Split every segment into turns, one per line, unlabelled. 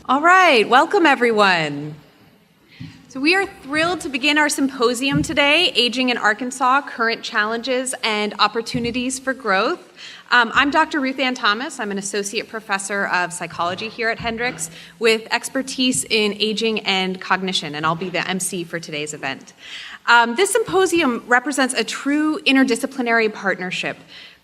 All right, welcome everyone. So we are thrilled to begin our symposium today, Aging in Arkansas, Current Challenges and Opportunities for Growth. I'm Dr. Ruth Ann Thomas. I'm an associate professor of psychology here at Hendrix with expertise in aging and cognition, and I'll be the MC for today's event. This symposium represents a true interdisciplinary partnership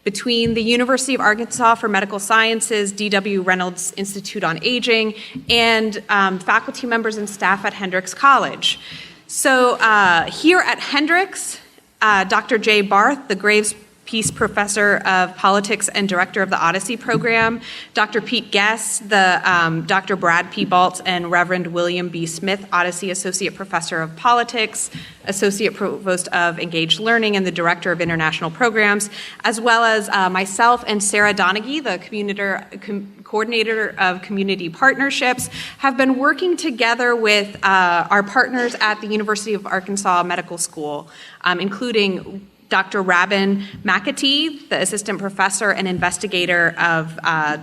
between the University of Arkansas for Medical Sciences, D.W. Reynolds Institute on Aging, and faculty members and staff at Hendrix College. So here at Hendrix, Dr. Jay Barth, the Graves Peace Professor of Politics and Director of the Odyssey Program, Dr. Pete Guess, Dr. Brad P. Baltz, and Reverend William B. Smith, Odyssey Associate Professor of Politics, Associate Provost of Engaged Learning, and the Director of International Programs, as well as myself and Sarah Donaghy, the Coordinator of Community Partnerships, have been working together with our partners at the University of Arkansas Medical School, including Dr. Rabin McAtee, the assistant professor and investigator of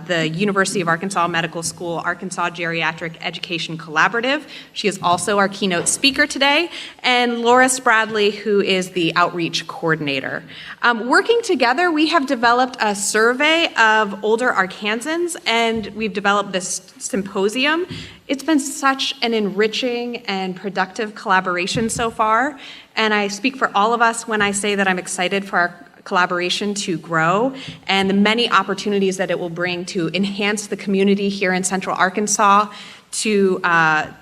the University of Arkansas Medical School Arkansas Geriatric Education Collaborative. She is also our keynote speaker today, and Laura Spradley, who is the outreach coordinator. Working together, we have developed a survey of older Arkansans, and we've developed this symposium. It's been such an enriching and productive collaboration so far, and I speak for all of us when I say that I'm excited for our collaboration to grow and the many opportunities that it will bring to enhance the community here in Central Arkansas, to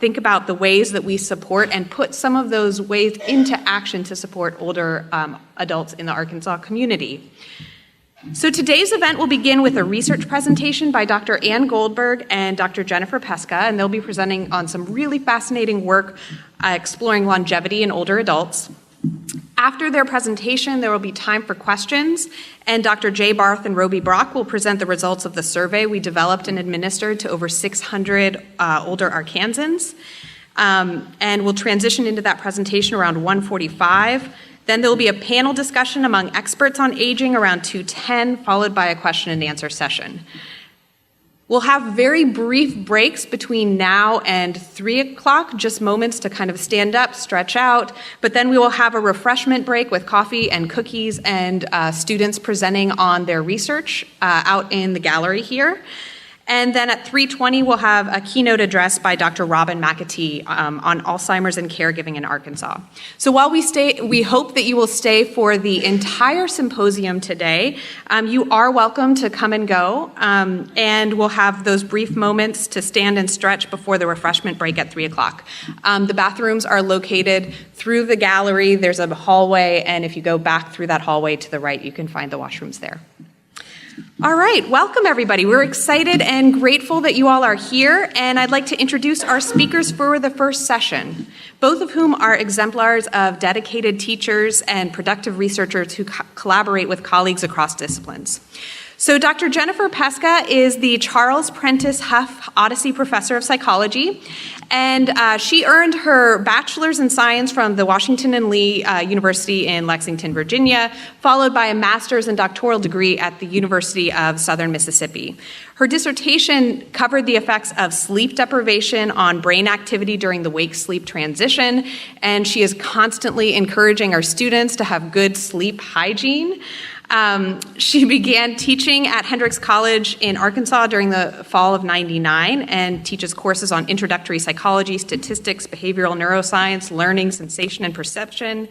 think about the ways that we support and put some of those ways into action to support older adults in the Arkansas community. So today's event will begin with a research presentation by Dr. Ann Goldberg and Dr. Jennifer Pesca, and they'll be presenting on some really fascinating work exploring longevity in older adults. After their presentation, there will be time for questions, and Dr. Jay Barth and Roby Brock will present the results of the survey we developed and administered to over 600 older Arkansans. And we'll transition into that presentation around 1:45. Then there will be a panel discussion among experts on aging around 2:10, followed by a question and answer session. We'll have very brief breaks between now and 3 o'clock, just moments to kind of stand up, stretch out, but then we will have a refreshment break with coffee and cookies and students presenting on their research out in the gallery here. And then at 3:20, we'll have a keynote address by Dr. Robin McAtee on Alzheimer's and caregiving in Arkansas. So while we hope that you will stay for the entire symposium today. You are welcome to come and go, and we'll have those brief moments to stand and stretch before the refreshment break at 3 o'clock. The bathrooms are located through the gallery. There's a hallway, and if you go back through that hallway to the right, you can find the washrooms there. All right, welcome everybody. We're excited and grateful that you all are here, and I'd like to introduce our speakers for the first session, both of whom are exemplars of dedicated teachers and productive researchers who collaborate with colleagues across disciplines. So Dr. Jennifer Pesca is the Charles Prentice Huff Odyssey Professor of Psychology, and she earned her bachelor's in science from the Washington and Lee University in Lexington, Virginia, followed by a master's and doctoral degree at the University of Southern Mississippi. Her dissertation covered the effects of sleep deprivation on brain activity during the wake-sleep transition, and she is constantly encouraging our students to have good sleep hygiene. She began teaching at Hendrix College in Arkansas during the fall of '99 and teaches courses on introductory psychology, statistics, behavioral neuroscience, learning, sensation and perception,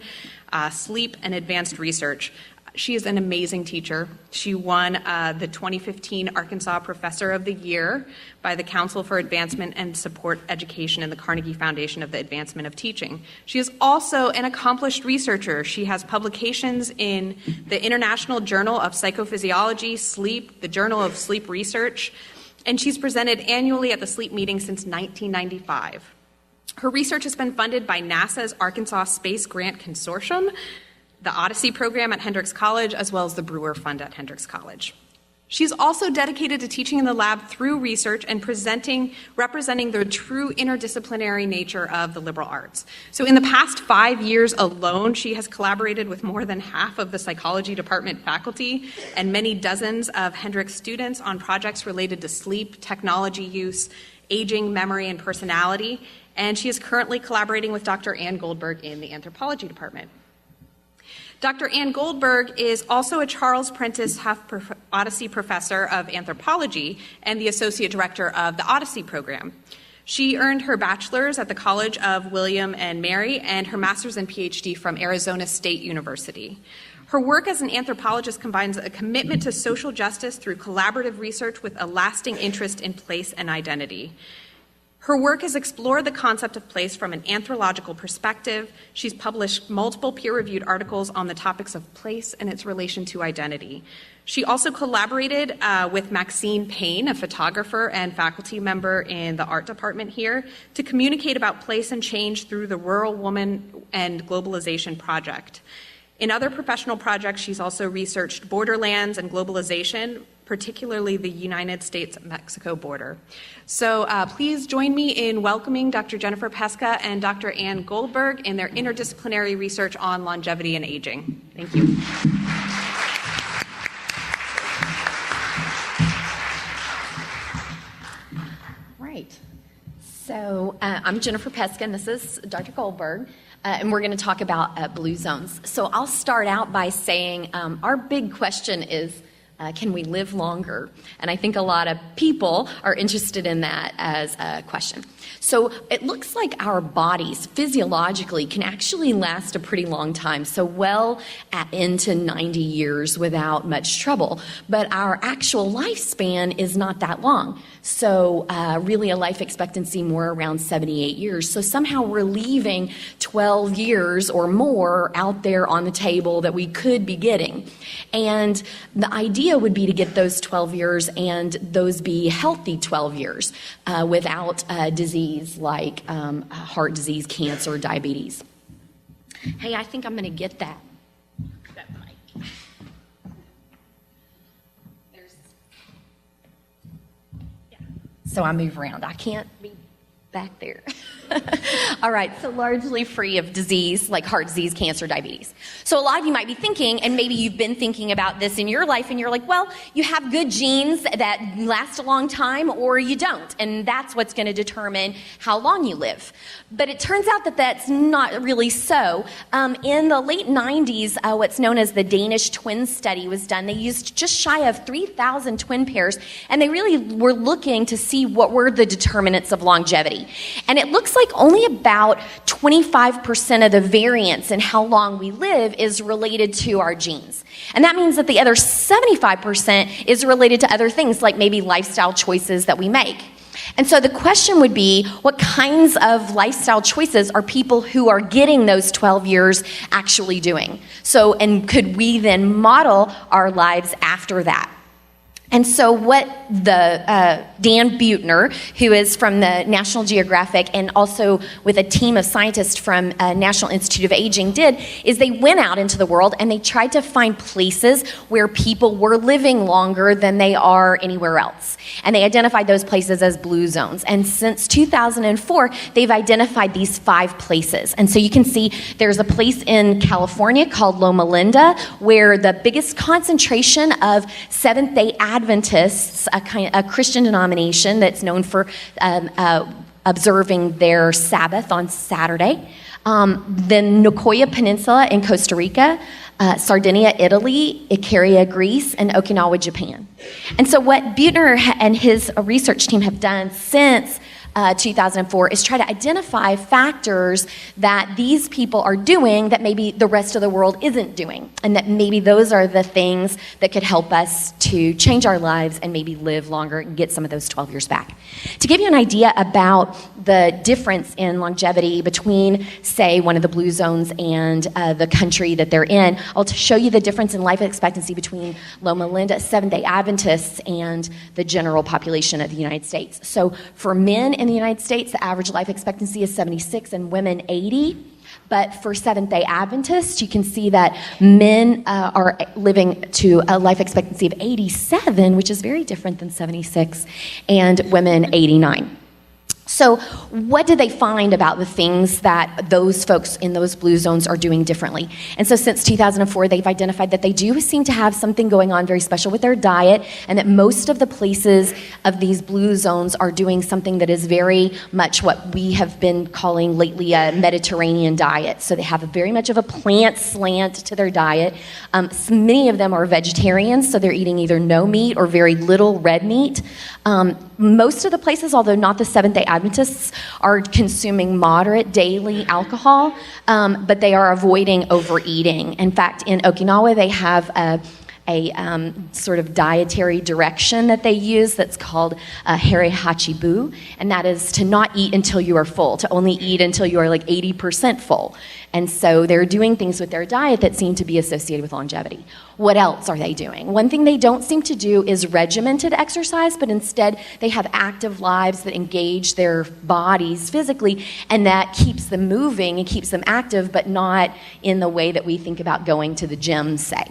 sleep, and advanced research. She is an amazing teacher. She won the 2015 Arkansas Professor of the Year by the Council for Advancement and Support Education and the Carnegie Foundation of the Advancement of Teaching. She is also an accomplished researcher. She has publications in the International Journal of Psychophysiology, Sleep, the Journal of Sleep Research, and she's presented annually at the Sleep Meeting since 1995. Her research has been funded by NASA's Arkansas Space Grant Consortium, the Odyssey program at Hendrix College, as well as the Brewer Fund at Hendrix College. She's also dedicated to teaching in the lab through research and representing the true interdisciplinary nature of the liberal arts. So in the past 5 years alone, she has collaborated with more than half of the psychology department faculty and many dozens of Hendrix students on projects related to sleep, technology use, Aging, Memory, and Personality, and she is currently collaborating with Dr. Ann Goldberg in the Anthropology department. Dr. Ann Goldberg is also a Charles Prentice Odyssey Professor of Anthropology and the Associate Director of the Odyssey Program. She earned her bachelor's at the College of William and Mary and her master's and Ph.D. from Arizona State University. Her work as an anthropologist combines a commitment to social justice through collaborative research with a lasting interest in place and identity. Her work has explored the concept of place from an anthropological perspective. She's published multiple peer-reviewed articles on the topics of place and its relation to identity. She also collaborated with Maxine Payne, a photographer and faculty member in the art department here, to communicate about place and change through the Rural Woman and Globalization Project. In other professional projects, she's also researched borderlands and globalization, particularly the United States-Mexico border. So please join me in welcoming Dr. Jennifer Pesca and Dr. Ann Goldberg in their interdisciplinary research on longevity and aging. Thank you.
Right. So I'm Jennifer Pesca, and this is Dr. Goldberg. And we're going to talk about blue zones. So I'll start out by saying our big question is, can we live longer? And I think a lot of people are interested in that as a question. So it looks like our bodies physiologically can actually last a pretty long time, so well into 90 years without much trouble. But our actual lifespan is not that long. So really a life expectancy more around 78 years. So somehow we're leaving 12 years or more out there on the table that we could be getting. And the idea would be to get those 12 years and those be healthy 12 years without disease like heart disease, cancer, diabetes. Hey, I think I'm going to get that mic. So I move around. I can't be back there. All right, so largely free of disease like heart disease, cancer, diabetes. So a lot of you might be thinking, and maybe you've been thinking about this in your life, and you're like, well, you have good genes that last a long time or you don't, and that's what's going to determine how long you live. But it turns out that that's not really so. In the late 90s, what's known as the Danish twin study was done. They used just shy of 3,000 twin pairs, and they really were looking to see what were the determinants of longevity. And it looks like only about 25% of the variance in how long we live is related to our genes. And that means that the other 75% is related to other things, like maybe lifestyle choices that we make. And so the question would be, what kinds of lifestyle choices are people who are getting those 12 years actually doing? So, and could we then model our lives after that? And so what the Dan Buettner, who is from the National Geographic and also with a team of scientists from National Institute of Aging did, is they went out into the world and they tried to find places where people were living longer than they are anywhere else. And they identified those places as blue zones. And since 2004, they've identified these 5 places. And so you can see there's a place in California called Loma Linda where the biggest concentration of Seventh-day Adventists, a Christian denomination that's known for observing their Sabbath on Saturday. Then Nicoya Peninsula in Costa Rica, Sardinia, Italy, Icaria, Greece, and Okinawa, Japan. And so what Buettner and his research team have done since 2004 is try to identify factors that these people are doing that maybe the rest of the world isn't doing, and that maybe those are the things that could help us to change our lives and maybe live longer and get some of those 12 years back. To give you an idea about the difference in longevity between, say, one of the blue zones and the country that they're in, I'll show you the difference in life expectancy between Loma Linda Seventh-day Adventists and the general population of the United States. So for men in the United States, the average life expectancy is 76 and women 80. But for Seventh-day Adventists, you can see that men are living to a life expectancy of 87, which is very different than 76, and women 89. So what did they find about the things that those folks in those blue zones are doing differently? And so since 2004, they've identified that they do seem to have something going on very special with their diet, and that most of the places of these blue zones are doing something that is very much what we have been calling lately a Mediterranean diet. So they have very much of a plant slant to their diet. Many of them are vegetarians, so they're eating either no meat or very little red meat. Most of the places, although not the Seventh-day Adventists, are consuming moderate daily alcohol, but they are avoiding overeating. In fact, in Okinawa, they have a sort of dietary direction that they use that's called Here Hachibu, and that is to not eat until you are full, to only eat until you are like 80% full. And so they're doing things with their diet that seem to be associated with longevity. What else are they doing? One thing they don't seem to do is regimented exercise, but instead they have active lives that engage their bodies physically, and that keeps them moving and keeps them active, but not in the way that we think about going to the gym, say.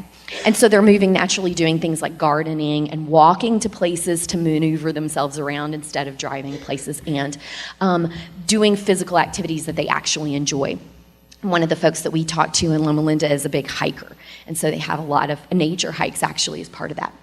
And so they're moving naturally, doing things like gardening and walking to places to maneuver themselves around instead of driving places, and doing physical activities that they actually enjoy. One of the folks that we talked to in Loma Linda is a big hiker, and so they have a lot of nature hikes actually as part of that.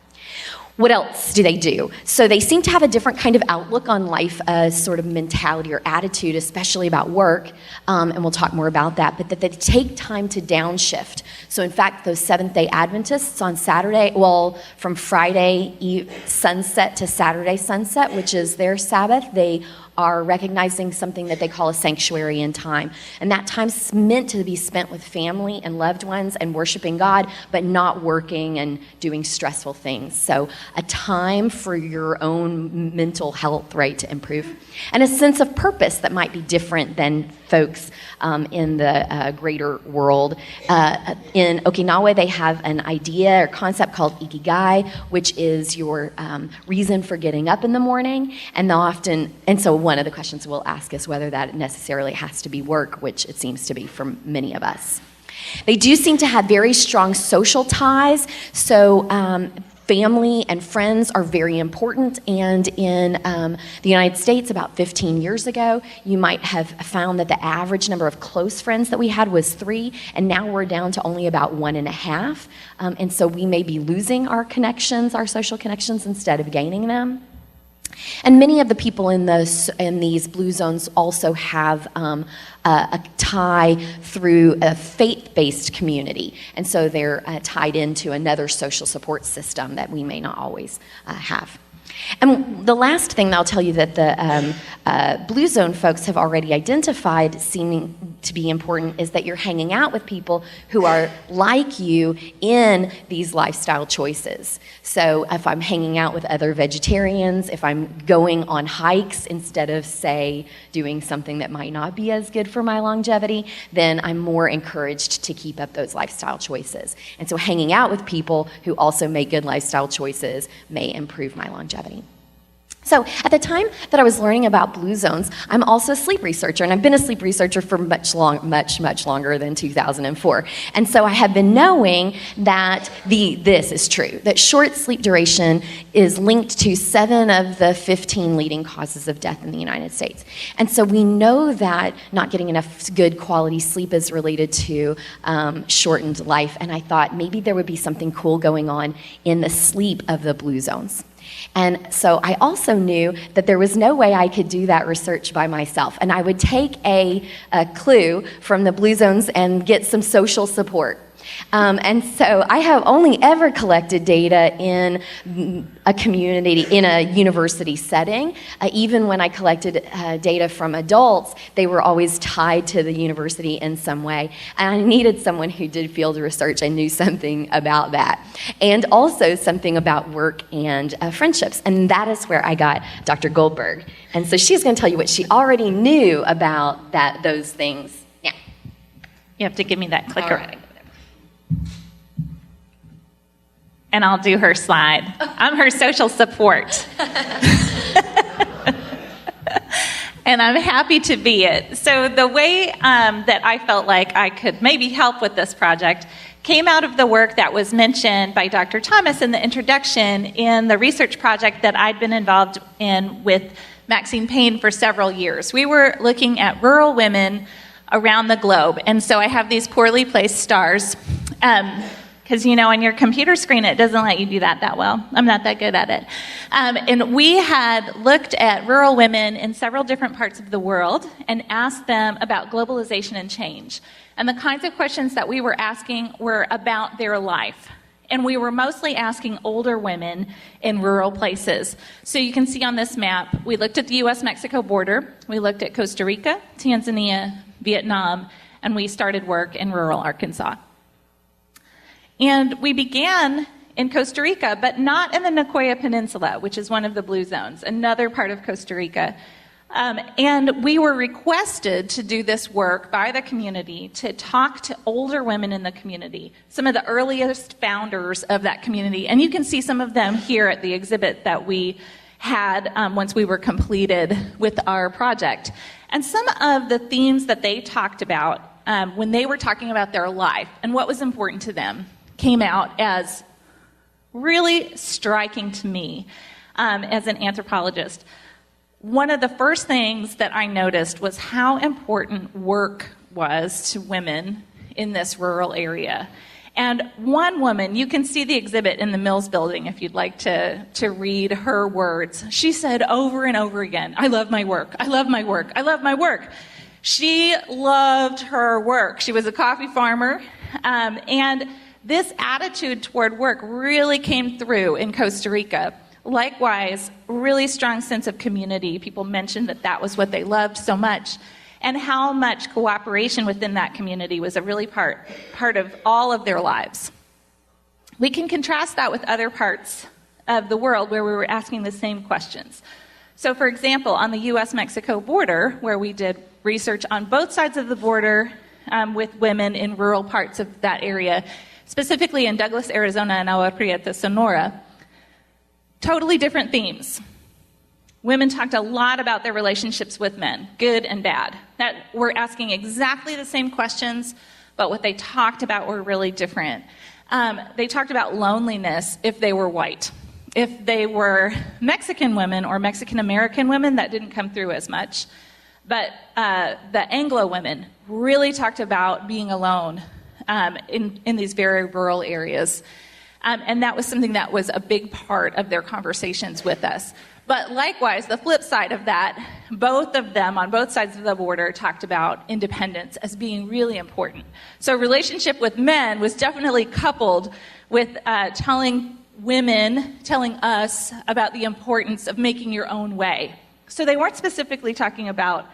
What else do they do? So they seem to have a different kind of outlook on life, a sort of mentality or attitude, especially about work, and we'll talk more about that, but that they take time to downshift. So in fact, those Seventh-day Adventists on Saturday, well, from Friday sunset to Saturday sunset, which is their Sabbath, they are recognizing something that they call a sanctuary in time. And that time's meant to be spent with family and loved ones and worshiping God, but not working and doing stressful things. So a time for your own mental health, right, to improve. And a sense of purpose that might be different than folks in the greater world. In Okinawa, they have an idea or concept called ikigai, which is your reason for getting up in the morning. And so one of the questions we'll ask is whether that necessarily has to be work, which it seems to be for many of us. They do seem to have very strong social ties, so family and friends are very important, and in the United States about 15 years ago, you might have found that the average number of close friends that we had was 3, and now we're down to only about 1.5, and so we may be losing our connections, our social connections, instead of gaining them. And many of the people in these blue zones also have a tie through a faith-based community. And so they're tied into another social support system that we may not always have. And the last thing that I'll tell you that the Blue Zone folks have already identified seeming to be important is that you're hanging out with people who are like you in these lifestyle choices. So if I'm hanging out with other vegetarians, if I'm going on hikes instead of, say, doing something that might not be as good for my longevity, then I'm more encouraged to keep up those lifestyle choices. And so hanging out with people who also make good lifestyle choices may improve my longevity. So at the time that I was learning about blue zones, I'm also a sleep researcher, and I've been a sleep researcher for much longer than 2004. And so I have been knowing that this is true, that short sleep duration is linked to 7 of the 15 leading causes of death in the United States. And so we know that not getting enough good quality sleep is related to shortened life, and I thought maybe there would be something cool going on in the sleep of the blue zones. And so I also knew that there was no way I could do that research by myself. And I would take a clue from the blue zones and get some social support. And so I have only ever collected data in a community, in a university setting. Even when I collected data from adults, they were always tied to the university in some way. And I needed someone who did field research and knew something about that. And also something about work and friendships. And that is where I got Dr. Goldberg. And so she's going to tell you what she already knew about those things. Yeah.
You have to give me that clicker.
All right.
And I'll do her slide. I'm her social support. And I'm happy to be it. So the way that I felt like I could maybe help with this project came out of the work that was mentioned by Dr. Thomas in the introduction in the research project that I'd been involved in with Maxine Payne for several years. We were looking at rural women around the globe. And so I have these poorly placed stars. Because, on your computer screen, it doesn't let you do that well. I'm not that good at it. And we had looked at rural women in several different parts of the world and asked them about globalization and change. And the kinds of questions that we were asking were about their life. And we were mostly asking older women in rural places. So you can see on this map, we looked at the U.S.-Mexico border, we looked at Costa Rica, Tanzania, Vietnam, and we started work in rural Arkansas. And we began in Costa Rica, but not in the Nicoya Peninsula, which is one of the blue zones, another part of Costa Rica. And we were requested to do this work by the community to talk to older women in the community, some of the earliest founders of that community. And you can see some of them here at the exhibit that we had once we were completed with our project. And some of the themes that they talked about when they were talking about their life and what was important to them came out as really striking to me as an anthropologist. One of the first things that I noticed was how important work was to women in this rural area. And one woman, you can see the exhibit in the Mills building if you'd like to read her words. She said over and over again, "I love my work, I love my work, I love my work." She loved her work. She was a coffee farmer, and this attitude toward work really came through in Costa Rica. Likewise, really strong sense of community. People mentioned that was what they loved so much, and how much cooperation within that community was a really part of all of their lives. We can contrast that with other parts of the world where we were asking the same questions. So, for example, on the U.S.-Mexico border, where we did research on both sides of the border with women in rural parts of that area, specifically in Douglas, Arizona, and Agua Prieta, Sonora, totally different themes. Women talked a lot about their relationships with men, good and bad. That we're asking exactly the same questions, but what they talked about were really different. They talked about loneliness if they were white. If they were Mexican women or Mexican American women, that didn't come through as much. But the Anglo women really talked about being alone in these very rural areas. And that was something that was a big part of their conversations with us. But likewise, the flip side of that, both of them on both sides of the border talked about independence as being really important. So relationship with men was definitely coupled with telling us about the importance of making your own way. So they weren't specifically talking about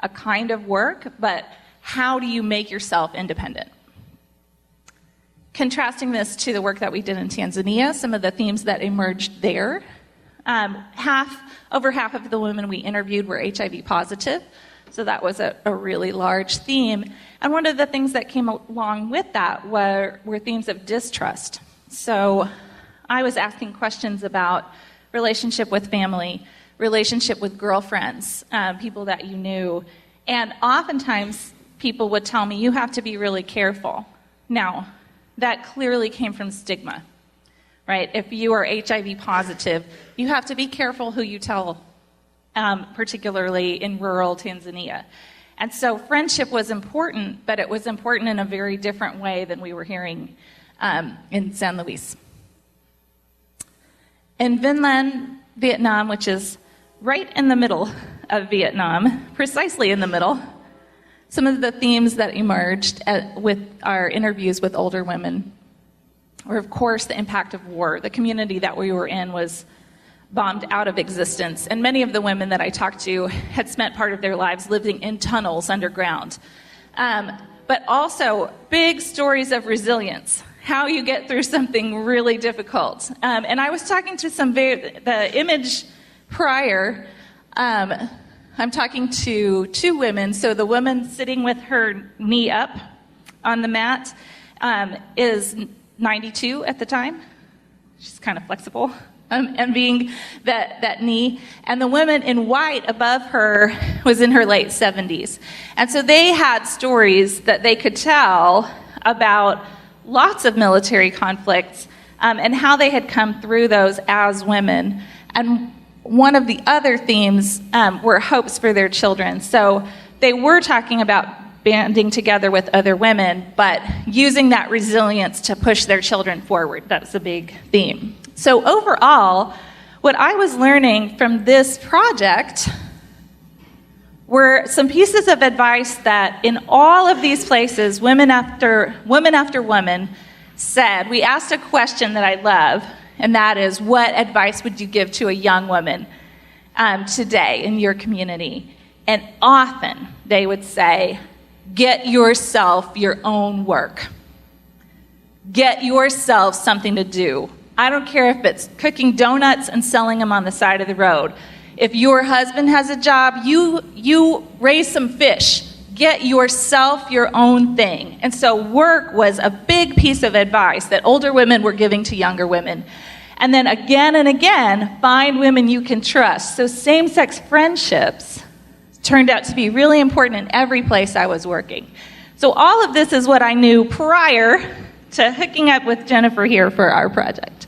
a kind of work, but how do you make yourself independent? Contrasting this to the work that we did in Tanzania, some of the themes that emerged there, over half of the women we interviewed were HIV positive, so that was a really large theme. And one of the things that came along with that were themes of distrust. So I was asking questions about relationship with family, relationship with girlfriends, people that you knew, and oftentimes people would tell me, "You have to be really careful." Now, that clearly came from stigma, right? If you are HIV positive, you have to be careful who you tell, particularly in rural Tanzania. And so friendship was important, but it was important in a very different way than we were hearing in San Luis. In Vinland, Vietnam, which is right in the middle of Vietnam, precisely in the middle, some of the themes that emerged with our interviews with older women were, of course, the impact of war. The community that we were in was bombed out of existence, and many of the women that I talked to had spent part of their lives living in tunnels underground. But also big stories of resilience, how you get through something really difficult. And I was talking to the image prior, I'm talking to two women. So the woman sitting with her knee up on the mat is 92 at the time. She's kind of flexible, envying that knee. And the woman in white above her was in her late 70s. And so they had stories that they could tell about lots of military conflicts and how they had come through those as women. And one of the other themes were hopes for their children. So they were talking about banding together with other women, but using that resilience to push their children forward. That's a big theme. So overall, what I was learning from this project were some pieces of advice that in all of these places, women after woman said. We asked a question that I love, and that is, what advice would you give to a young woman today in your community? And often they would say, get yourself your own work. Get yourself something to do. I don't care if it's cooking donuts and selling them on the side of the road. If your husband has a job, you raise some fish. Get yourself your own thing. And so work was a big piece of advice that older women were giving to younger women. And then again and again, find women you can trust. So same-sex friendships turned out to be really important in every place I was working. So all of this is what I knew prior to hooking up with Jennifer here for our project.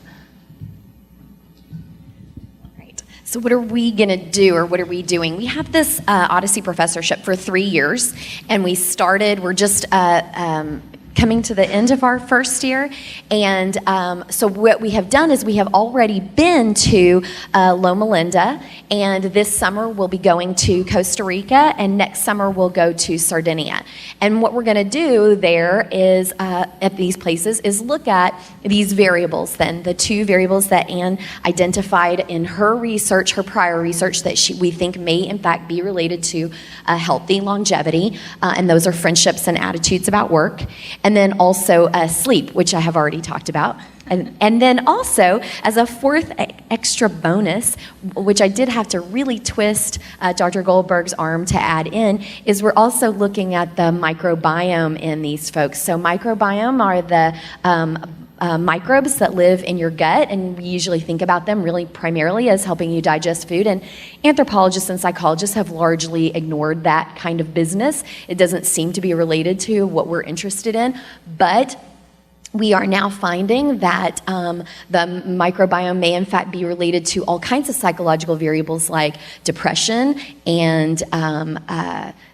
So what are we going to do, or what are we doing? We have this Odyssey professorship for 3 years, and we're just coming to the end of our first year. And so what we have done is we have already been to Loma Linda, and this summer we'll be going to Costa Rica, and next summer we'll go to Sardinia. And what we're going to do there is, at these places, is look at these variables then, the 2 variables that Anne identified in her research, her prior research, that we think may in fact be related to healthy longevity, and those are friendships and attitudes about work. And then also sleep, which I have already talked about. And then also, as a fourth extra bonus, which I did have to really twist Dr. Goldberg's arm to add in, is we're also looking at the microbiome in these folks. So microbiome are the microbes that live in your gut, and we usually think about them really primarily as helping you digest food. And anthropologists and psychologists have largely ignored that kind of business. It doesn't seem to be related to what we're interested in, but we are now finding that the microbiome may in fact be related to all kinds of psychological variables like depression and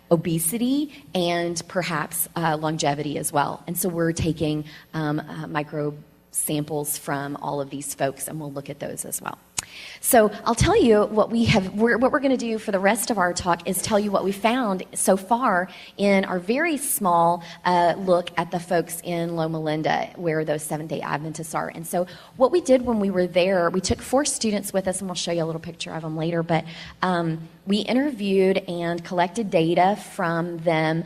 obesity and perhaps longevity as well. And so we're taking microbe samples from all of these folks, and we'll look at those as well. So I'll tell you what we're going to do for the rest of our talk is tell you what we found so far in our very small look at the folks in Loma Linda, where those Seventh-day Adventists are. And so what we did when we were there, we took 4 students with us, and we'll show you a little picture of them later, but we interviewed and collected data from them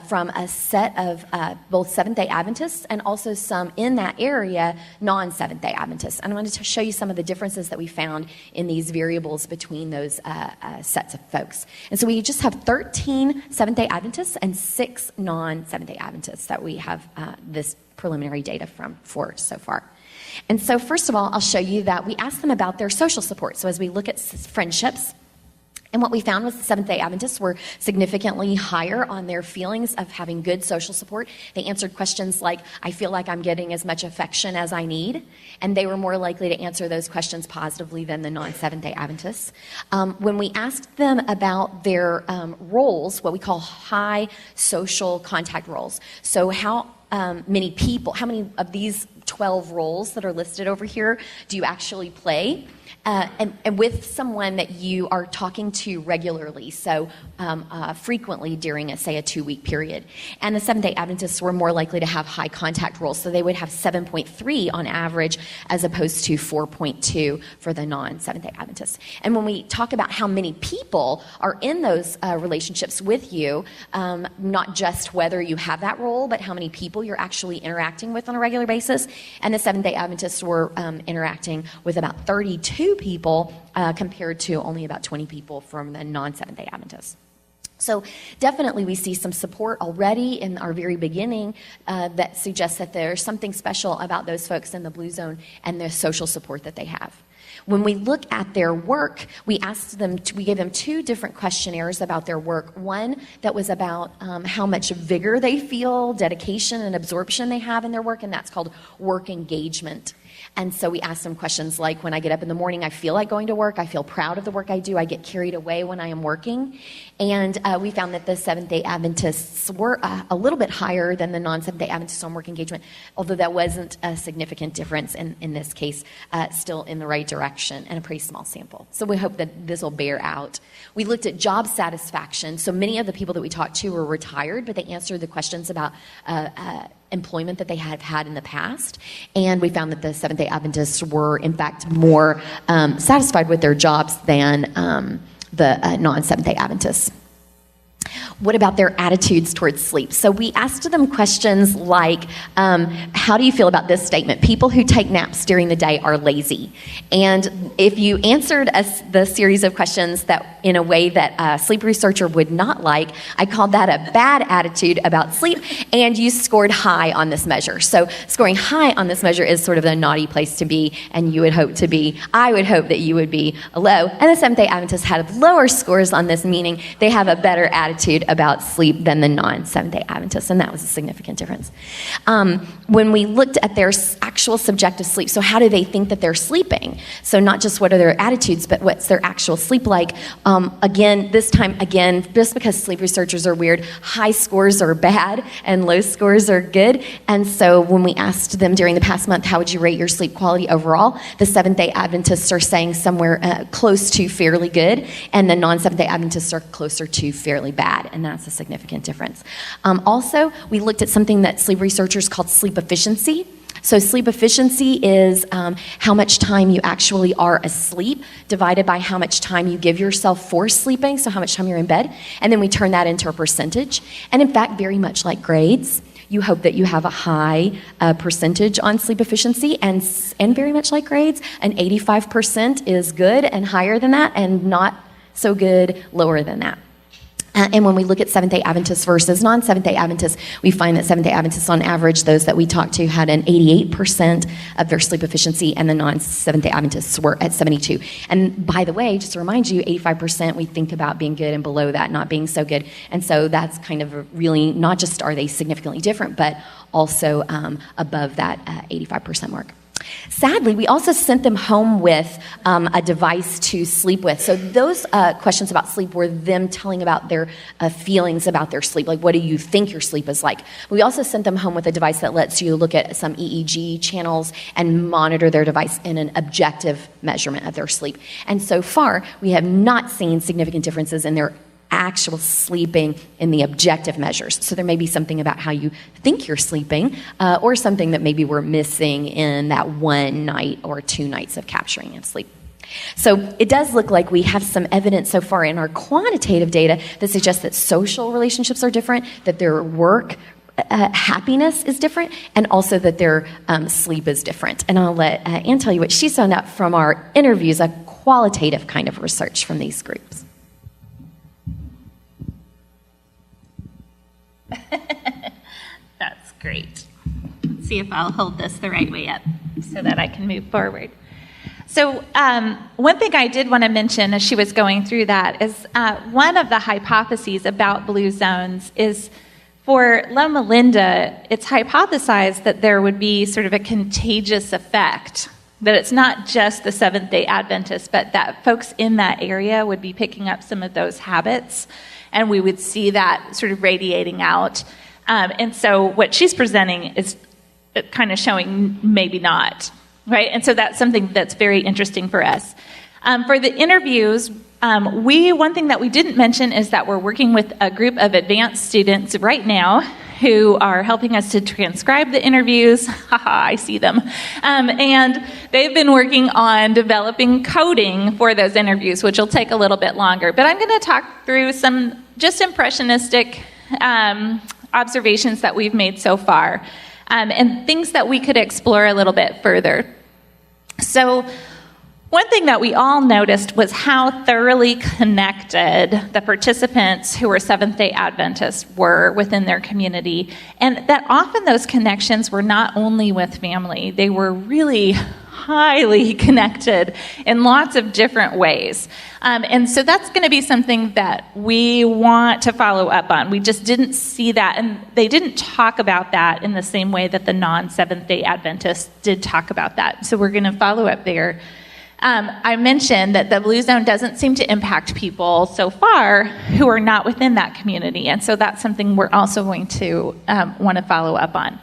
from a set of both Seventh-day Adventists and also some in that area non-Seventh-day Adventists. And I'm going to show you some of the differences that we found in these variables between those sets of folks. And so we just have 13 Seventh-day Adventists and 6 non-Seventh-day Adventists that we have this preliminary data for so far. And so first of all, I'll show you that we asked them about their social support. So as we look at friendships, and what we found was the Seventh-day Adventists were significantly higher on their feelings of having good social support. They answered questions like, I feel like I'm getting as much affection as I need. And they were more likely to answer those questions positively than the non-Seventh-day Adventists. When we asked them about their roles, what we call high social contact roles, so how many of these 12 roles that are listed over here do you actually play? And with someone that you are talking to regularly, so frequently during, say, a 2-week period. And the Seventh-day Adventists were more likely to have high contact roles, so they would have 7.3 on average as opposed to 4.2 for the non-Seventh-day Adventists. And when we talk about how many people are in those relationships with you, not just whether you have that role, but how many people you're actually interacting with on a regular basis, and the Seventh-day Adventists were interacting with about 32 people compared to only about 20 people from the non-Seventh-day Adventists. So definitely we see some support already in our very beginning that suggests that there's something special about those folks in the blue zone and the social support that they have. When we look at their work, we gave them 2 different questionnaires about their work. One that was about how much vigor they feel, dedication, and absorption they have in their work, and that's called work engagement. And so we asked them questions like, when I get up in the morning, I feel like going to work, I feel proud of the work I do, I get carried away when I am working. And we found that the Seventh-day Adventists were a little bit higher than the non-Seventh-day Adventists on work engagement, although that wasn't a significant difference in this case, still in the right direction, and a pretty small sample. So we hope that this will bear out. We looked at job satisfaction. So many of the people that we talked to were retired, but they answered the questions about employment that they have had in the past. And we found that the Seventh-day Adventists were, in fact, more satisfied with their jobs than the non-Seventh-day Adventists. What about their attitudes towards sleep? So we asked them questions like, how do you feel about this statement? People who take naps during the day are lazy. And if you answered the series of questions that in a way that a sleep researcher would not like, I called that a bad attitude about sleep, and you scored high on this measure. So scoring high on this measure is sort of the naughty place to be, and I would hope that you would be low. And the Seventh-day Adventists had lower scores on this, meaning they have a better attitude about sleep than the non-Seventh-day Adventists, and that was a significant difference. When we looked at their actual subjective sleep, so how do they think that they're sleeping? So not just what are their attitudes, but what's their actual sleep like? Again, just because sleep researchers are weird, high scores are bad and low scores are good. And so when we asked them during the past month, how would you rate your sleep quality overall? The Seventh-day Adventists are saying somewhere close to fairly good, and the non-Seventh-day Adventists are closer to fairly bad. And that's a significant difference. Also, we looked at something that sleep researchers called sleep efficiency. So sleep efficiency is how much time you actually are asleep divided by how much time you give yourself for sleeping, so how much time you're in bed. And then we turn that into a percentage. And in fact, very much like grades, you hope that you have a high percentage on sleep efficiency, and very much like grades, an 85% is good and higher than that, and not so good lower than that. And when we look at Seventh-day Adventists versus non-Seventh-day Adventists, we find that Seventh-day Adventists, on average, those that we talked to, had an 88% of their sleep efficiency, and the non-Seventh-day Adventists were at 72%. And by the way, just to remind you, 85% we think about being good, and below that not being so good. And so that's kind of really, not just are they significantly different, but also above that 85% mark. Sadly, we also sent them home with a device to sleep with. So those questions about sleep were them telling about their feelings about their sleep, like what do you think your sleep is like. We also sent them home with a device that lets you look at some EEG channels and monitor their device in an objective measurement of their sleep. And so far, we have not seen significant differences in their actual sleeping in the objective measures. So there may be something about how you think you're sleeping, or something that maybe we're missing in that one night or 2 nights of capturing of sleep. So it does look like we have some evidence so far in our quantitative data that suggests that social relationships are different, that their work happiness is different, and also that their sleep is different. And I'll let Anne tell you what she's found out from our interviews, a qualitative kind of research from these groups.
That's great. Let's see if I'll hold this the right way up so that I can move forward. So one thing I did want to mention as she was going through that is one of the hypotheses about blue zones is for Loma Linda, it's hypothesized that there would be sort of a contagious effect, that it's not just the Seventh-day Adventists, but that folks in that area would be picking up some of those habits, and we would see that sort of radiating out. And so what she's presenting is kind of showing maybe not, right? And so that's something that's very interesting for us. For the interviews, one thing that we didn't mention is that we're working with a group of advanced students right now who are helping us to transcribe the interviews. Haha, I see them. And they've been working on developing coding for those interviews, which will take a little bit longer. But I'm going to talk through some just impressionistic observations that we've made so far, and things that we could explore a little bit further. So one thing that we all noticed was how thoroughly connected the participants who were Seventh-day Adventists were within their community, and that often those connections were not only with family, they were really highly connected in lots of different ways. And so that's going to be something that we want to follow up on. We just didn't see that, and they didn't talk about that in the same way that the non-Seventh-day Adventists did talk about that. So we're going to follow up there. I mentioned that the Blue Zone doesn't seem to impact people so far who are not within that community, and so that's something we're also going to want to follow up on.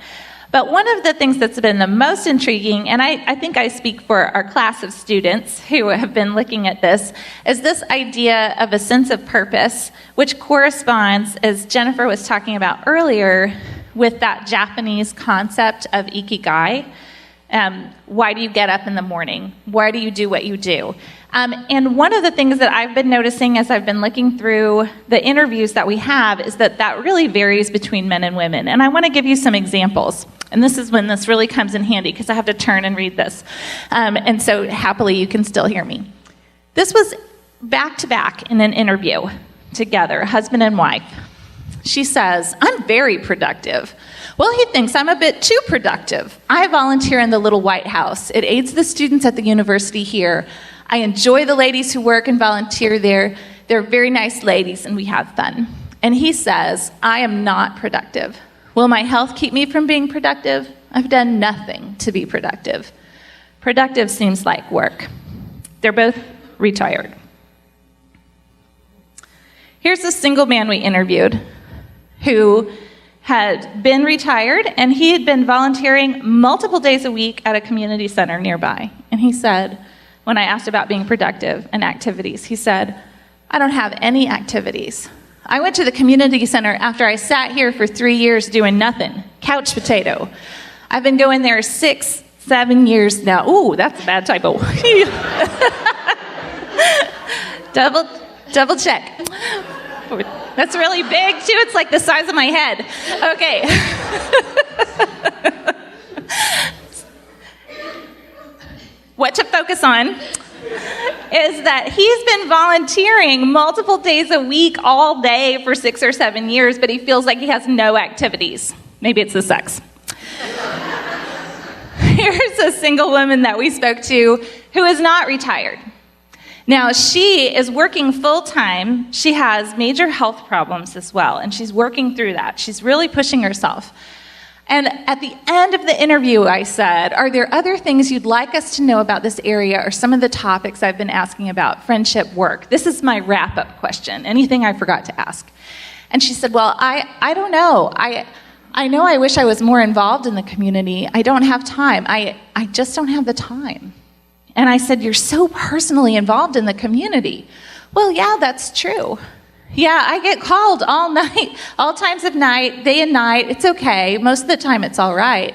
But one of the things that's been the most intriguing, and I think I speak for our class of students who have been looking at this, is this idea of a sense of purpose, which corresponds, as Jennifer was talking about earlier, with that Japanese concept of ikigai. Why do you get up in the morning? Why do you do what you do? And one of the things that I've been noticing as I've been looking through the interviews that we have is that that really varies between men and women. And I want to give you some examples. And this is when this really comes in handy because I have to turn and read this. And so happily you can still hear me. This was back to back in an interview together, husband and wife. She says, "I'm very productive." Well, he thinks I'm a bit too productive. I volunteer in the Little White House. It aids the students at the university here. I enjoy the ladies who work and volunteer there. They're very nice ladies, and we have fun. And he says, "I am not productive. Will my health keep me from being productive? I've done nothing to be productive. Productive seems like work." They're both retired. Here's a single man we interviewed who had been retired, and he had been volunteering multiple days a week at a community center nearby. And he said, when I asked about being productive and activities, he said, "I don't have any activities. I went to the community center after I sat here for 3 years doing nothing, couch potato. I've been going there 6, 7 years now." Ooh, that's a bad typo. Double check. That's really big, too. It's like the size of my head. Okay. What to focus on is that he's been volunteering multiple days a week, all day for 6 or 7 years, but he feels like he has no activities. Maybe it's the sex. Here's a single woman that we spoke to who is not retired. Now, she is working full-time. She has major health problems as well, and she's working through that. She's really pushing herself. And at the end of the interview, I said, "Are there other things you'd like us to know about this area or some of the topics I've been asking about, friendship, work?" This is my wrap-up question, anything I forgot to ask. And she said, "Well, I don't know. I know I wish I was more involved in the community. I don't have time. I just don't have the time." And I said, "You're so personally involved in the community." "Well, yeah, that's true. Yeah, I get called all night, all times of night, day and night. It's okay. Most of the time it's all right."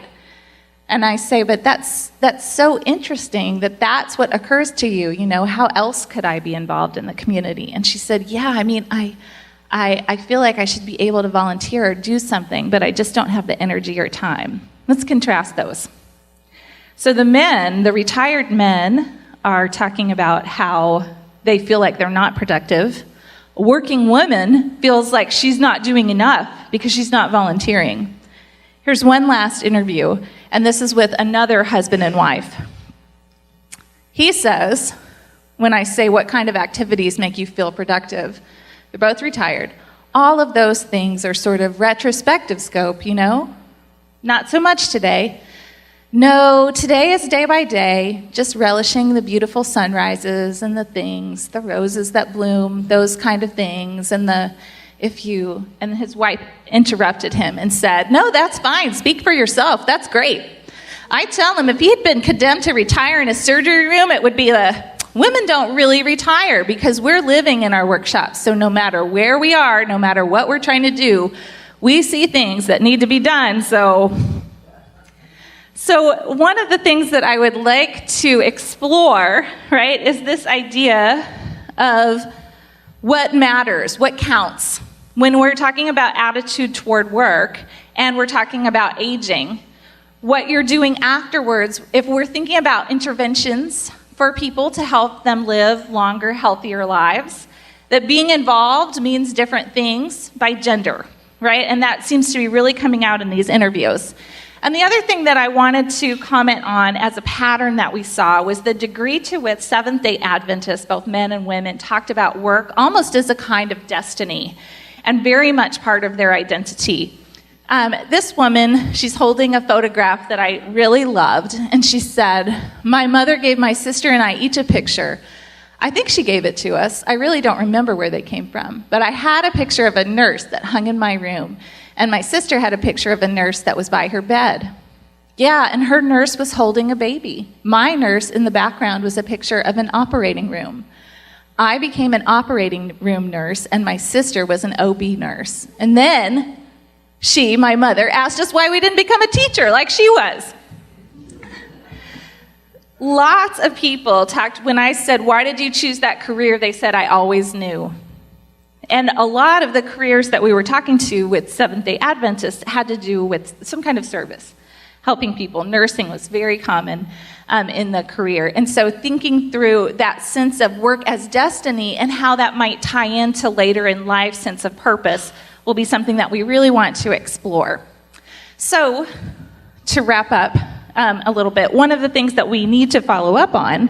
And I say, "But that's so interesting that that's what occurs to you. You know, how else could I be involved in the community?" And she said, "Yeah, I mean, I feel like I should be able to volunteer or do something, but I just don't have the energy or time." Let's contrast those. So the men, the retired men, are talking about how they feel like they're not productive. A working woman feels like she's not doing enough because she's not volunteering. Here's one last interview, and this is with another husband and wife. He says, when I say, "What kind of activities make you feel productive?" They're both retired. "All of those things are sort of retrospective scope, you know? Not so much today. No, today is day by day, just relishing the beautiful sunrises and the things, the roses that bloom, those kind of things, and and his wife interrupted him and said, "No, that's fine. Speak for yourself. That's great." I tell him if he had been condemned to retire in a surgery room, it would be women don't really retire because we're living in our workshops. So no matter where we are, no matter what we're trying to do, we see things that need to be done. So one of the things that I would like to explore, right, is this idea of what matters, what counts. When we're talking about attitude toward work and we're talking about aging, what you're doing afterwards, if we're thinking about interventions for people to help them live longer, healthier lives, that being involved means different things by gender, right? And that seems to be really coming out in these interviews. And the other thing that I wanted to comment on as a pattern that we saw was the degree to which Seventh-day Adventists, both men and women, talked about work almost as a kind of destiny and very much part of their identity. This woman, she's holding a photograph that I really loved, and she said, "My mother gave my sister and I each a picture. I think she gave it to us. I really don't remember where they came from. But I had a picture of a nurse that hung in my room, and my sister had a picture of a nurse that was by her bed. Yeah, and her nurse was holding a baby. My nurse in the background was a picture of an operating room. I became an operating room nurse, and my sister was an OB nurse. And then she, my mother, asked us why we didn't become a teacher like she was." Lots of people talked, when I said, "Why did you choose that career?" They said, "I always knew." And a lot of the careers that we were talking to with Seventh-day Adventists had to do with some kind of service, helping people. Nursing was very common in the career. And so thinking through that sense of work as destiny and how that might tie into later in life sense of purpose will be something that we really want to explore. So to wrap up a little bit, one of the things that we need to follow up on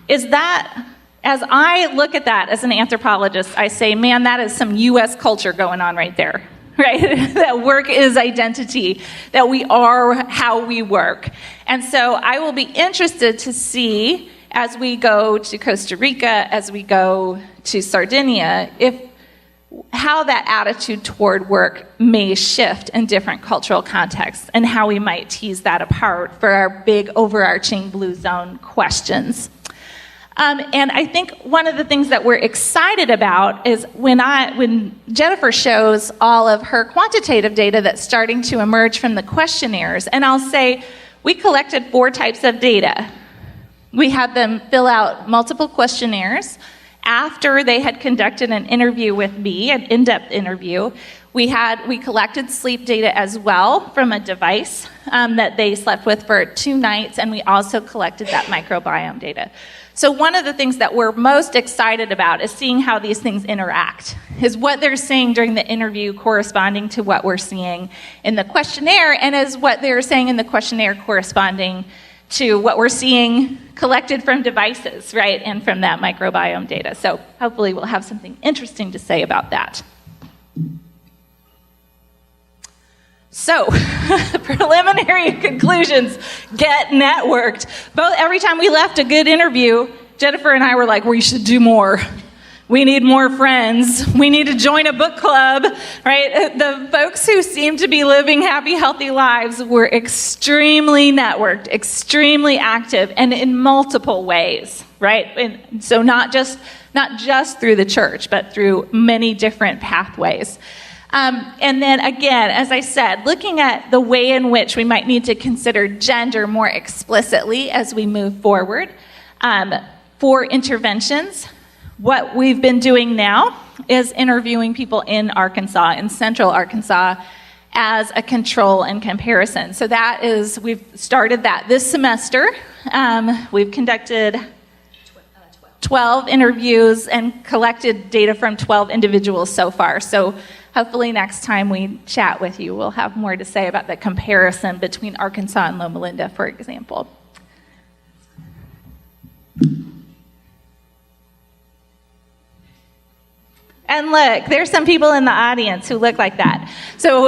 is that as I look at that as an anthropologist, I say, man, that is some U.S. culture going on right there, right? That work is identity, that we are how we work. And so I will be interested to see as we go to Costa Rica, as we go to Sardinia, how that attitude toward work may shift in different cultural contexts and how we might tease that apart for our big overarching blue zone questions. And I think one of the things that we're excited about is when Jennifer shows all of her quantitative data that's starting to emerge from the questionnaires, and I'll say we collected 4 types of data. We had them fill out multiple questionnaires. After they had conducted an interview with me, an in-depth interview, we collected sleep data as well from a device that they slept with for 2 nights, and we also collected that microbiome data. So one of the things that we're most excited about is seeing how these things interact. Is what they're saying during the interview corresponding to what we're seeing in the questionnaire, and is what they're saying in the questionnaire corresponding to what we're seeing collected from devices, right, and from that microbiome data. So hopefully we'll have something interesting to say about that. So, preliminary conclusions, get networked. Every time we left a good interview, Jennifer and I were like, we should do more. We need more friends. We need to join a book club, right? The folks who seem to be living happy, healthy lives were extremely networked, extremely active, and in multiple ways, right? And so not just through the church, but through many different pathways. And then again, as I said, looking at the way in which we might need to consider gender more explicitly as we move forward. For interventions, what we've been doing now is interviewing people in Arkansas, in central Arkansas, as a control and comparison. So we've started that this semester. We've conducted 12 interviews and collected data from 12 individuals so far. So hopefully next time we chat with you, we'll have more to say about the comparison between Arkansas and Loma Linda, for example. And look, there's some people in the audience who look like that. So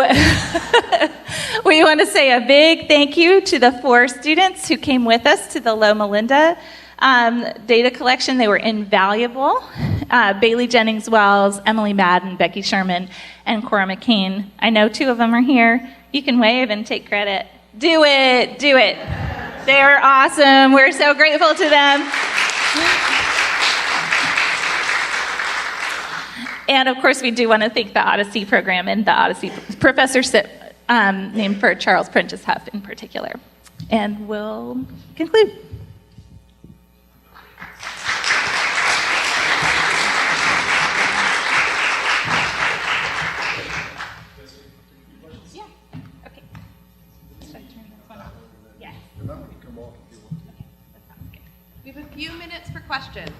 we want to say a big thank you to the 4 students who came with us to the Loma Linda data collection. They were invaluable. Bailey Jennings-Wells, Emily Madden, Becky Sherman, and Cora McCain. I know 2 of them are here. You can wave and take credit. Do it. They're awesome. We're so grateful to them. And of course, we do want to thank the Odyssey program and the Odyssey professorship named for Charles Prentice Huff in particular. And we'll conclude. Yeah. Okay. Should I turn this one off? Yes.
We have a few minutes for questions.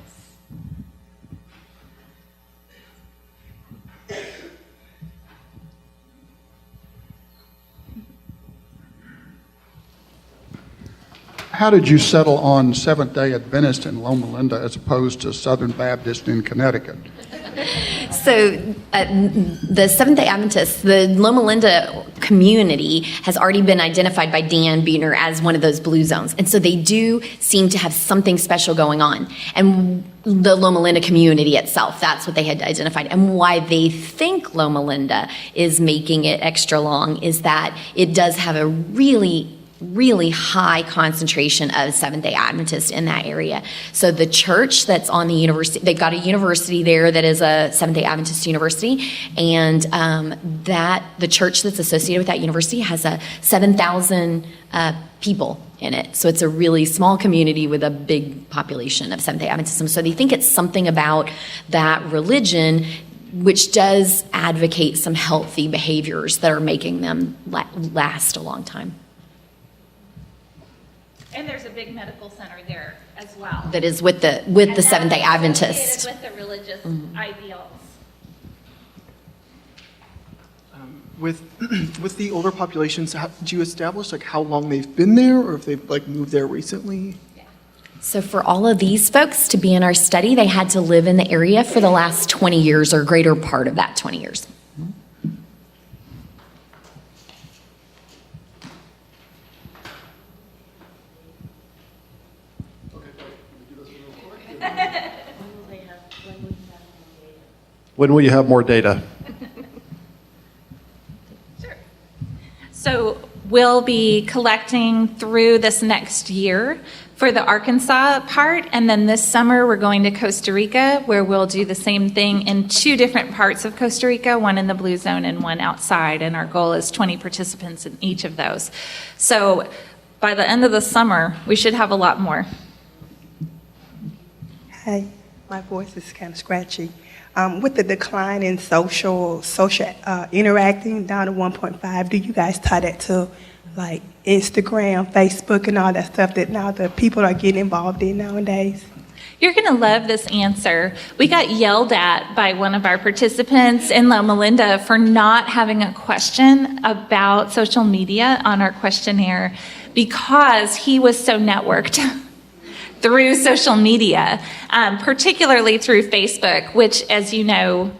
how did you settle on Seventh-day Adventist in Loma Linda as opposed to Southern Baptist in Connecticut?
So the Seventh-day Adventists, the Loma Linda community has already been identified by Dan Buettner as one of those blue zones. And so they do seem to have something special going on. And the Loma Linda community itself, that's what they had identified. And why they think Loma Linda is making it extra long is that it does have a really high concentration of Seventh-day Adventists in that area. So the church that's on the university, they've got a university there that is a Seventh-day Adventist university, and that the church that's associated with that university has 7,000 people in it. So it's a really small community with a big population of Seventh-day Adventism. So they think it's something about that religion which does advocate some healthy behaviors that are making them last a long time.
And there's a big medical center there as well.
That is with the Seventh-day Adventist.
With the religious ideals.
With the older populations, do you establish like how long they've been there, or if they've like moved there recently?
So for all of these folks to be in our study, they had to live in the area for the last 20 years or greater part of that 20 years.
When will you have more data?
Sure. So we'll be collecting through this next year for the Arkansas part, and then this summer we're going to Costa Rica, where we'll do the same thing in 2 different parts of Costa Rica, one in the blue zone and one outside, and our goal is 20 participants in each of those. So by the end of the summer, we should have a lot more.
Hi, my voice is kind of scratchy. With the decline in social interacting down to 1.5, do you guys tie that to like Instagram, Facebook, and all that stuff that now the people are getting involved in nowadays?
You're going to love this answer. We got yelled at by one of our participants in Loma Linda for not having a question about social media on our questionnaire because he was so networked through social media, particularly through Facebook, which, as you know,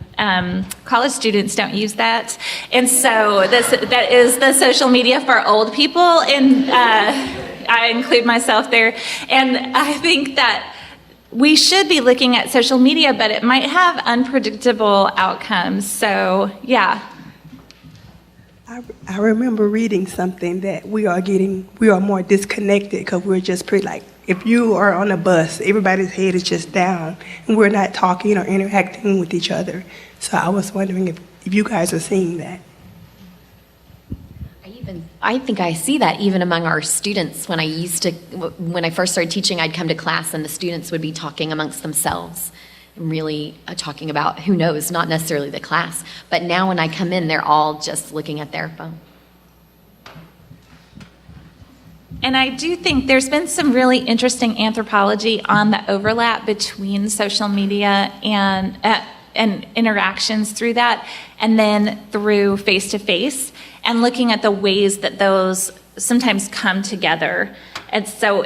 college students don't use that. And so that is the social media for old people, and I include myself there. And I think that we should be looking at social media, but it might have unpredictable outcomes. So, yeah.
I remember reading something that we are more disconnected because we're just pretty like, if you are on a bus, everybody's head is just down, and we're not talking or interacting with each other. So I was wondering if you guys are seeing that.
I think I see that even among our students. When I first started teaching, I'd come to class and the students would be talking amongst themselves and really talking about, who knows, not necessarily the class. But now when I come in, they're all just looking at their phone.
And I do think there's been some really interesting anthropology on the overlap between social media and interactions through that, and then through face-to-face, and looking at the ways that those sometimes come together. And so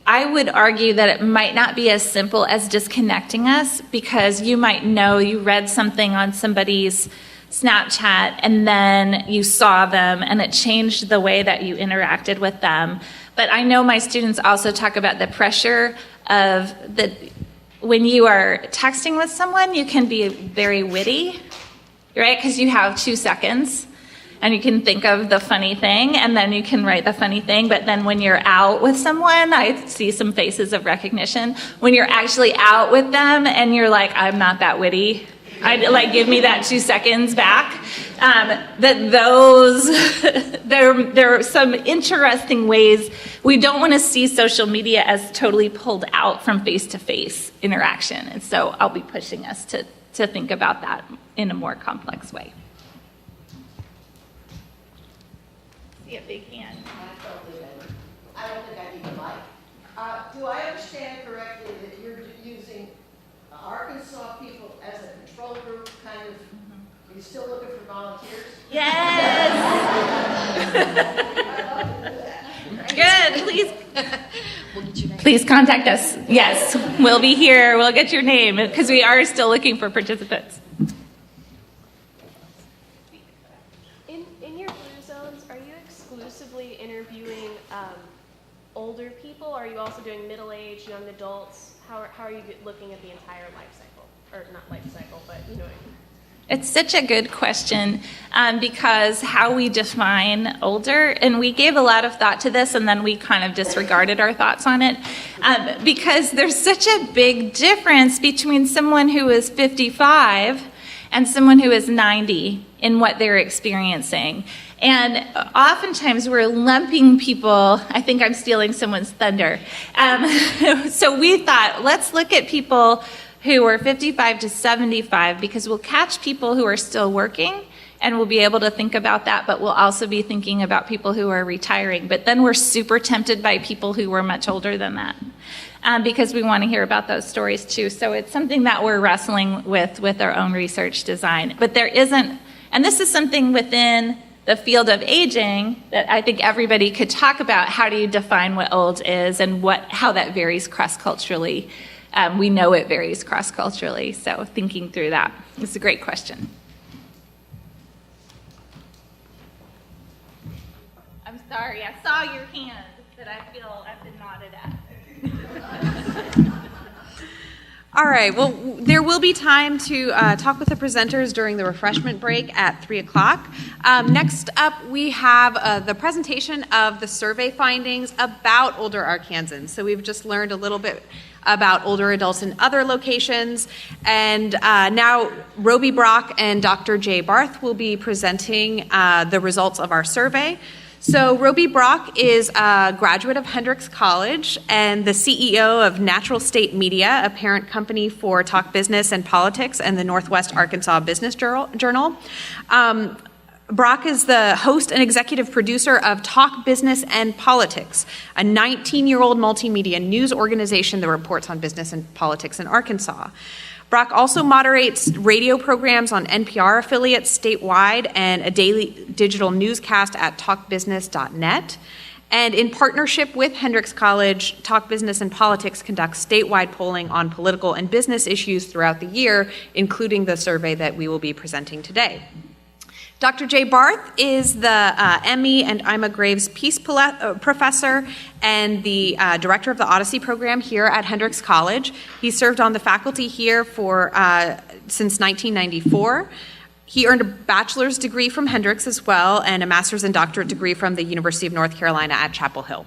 I would argue that it might not be as simple as disconnecting us, because you might know you read something on somebody's Snapchat and then you saw them and it changed the way that you interacted with them. But I know my students also talk about the pressure of when you are texting with someone, you can be very witty, right? Because you have 2 seconds and you can think of the funny thing and then you can write the funny thing. But then when you're out with someone, I see some faces of recognition. When you're actually out with them and you're like, I'm not that witty, give me that 2 seconds back. There are some interesting ways. We don't want to see social media as totally pulled out from face-to-face interaction. And so I'll be pushing us to think about that in a more complex way. See a big hand.
I don't think I need a mic. Do I understand correctly that you're using Arkansas people as a control group, kind of? Are you still looking for volunteers?
Yes. Good. please, please contact us. Yes, we'll be here. We'll get your name because we are still looking for participants.
In your blue zones, are you exclusively interviewing older people? Or are you also doing middle-aged, young adults? How are you looking at the entire life cycle? Or not life cycle, but you know what I mean.
It's such a good question because how we define older, and we gave a lot of thought to this and then we kind of disregarded our thoughts on it because there's such a big difference between someone who is 55 and someone who is 90 in what they're experiencing. And oftentimes we're lumping people, I think I'm stealing someone's thunder. So we thought, let's look at people who are 55 to 75 because we'll catch people who are still working and we'll be able to think about that, but we'll also be thinking about people who are retiring. But then we're super tempted by people who were much older than that because we want to hear about those stories too. So it's something that we're wrestling with our own research design. But there isn't, and this is something within the field of aging that I think everybody could talk about. How do you define what old is and how that varies cross-culturally? We know it varies cross-culturally, so thinking through that is a great question. I'm sorry, I saw your hand that I feel I've been nodded at.
All right, well, there will be time to talk with the presenters during the refreshment break at 3 o'clock. Next up, we have the presentation of the survey findings about older Arkansans. So we've just learned a little bit about older adults in other locations. And now Roby Brock and Dr. Jay Barth will be presenting the results of our survey. So Roby Brock is a graduate of Hendrix College and the CEO of Natural State Media, a parent company for Talk Business and Politics and the Northwest Arkansas Business Journal. Brock is the host and executive producer of Talk Business and Politics, a 19-year-old multimedia news organization that reports on business and politics in Arkansas. Brock also moderates radio programs on NPR affiliates statewide and a daily digital newscast at talkbusiness.net. And in partnership with Hendrix College, Talk Business and Politics conducts statewide polling on political and business issues throughout the year, including the survey that we will be presenting today. Dr. Jay Barth is the Emmy and Ima Graves Peace Professor and the Director of the Odyssey Program here at Hendrix College. He served on the faculty here since 1994. He earned a bachelor's degree from Hendrix as well and a master's and doctorate degree from the University of North Carolina at Chapel Hill.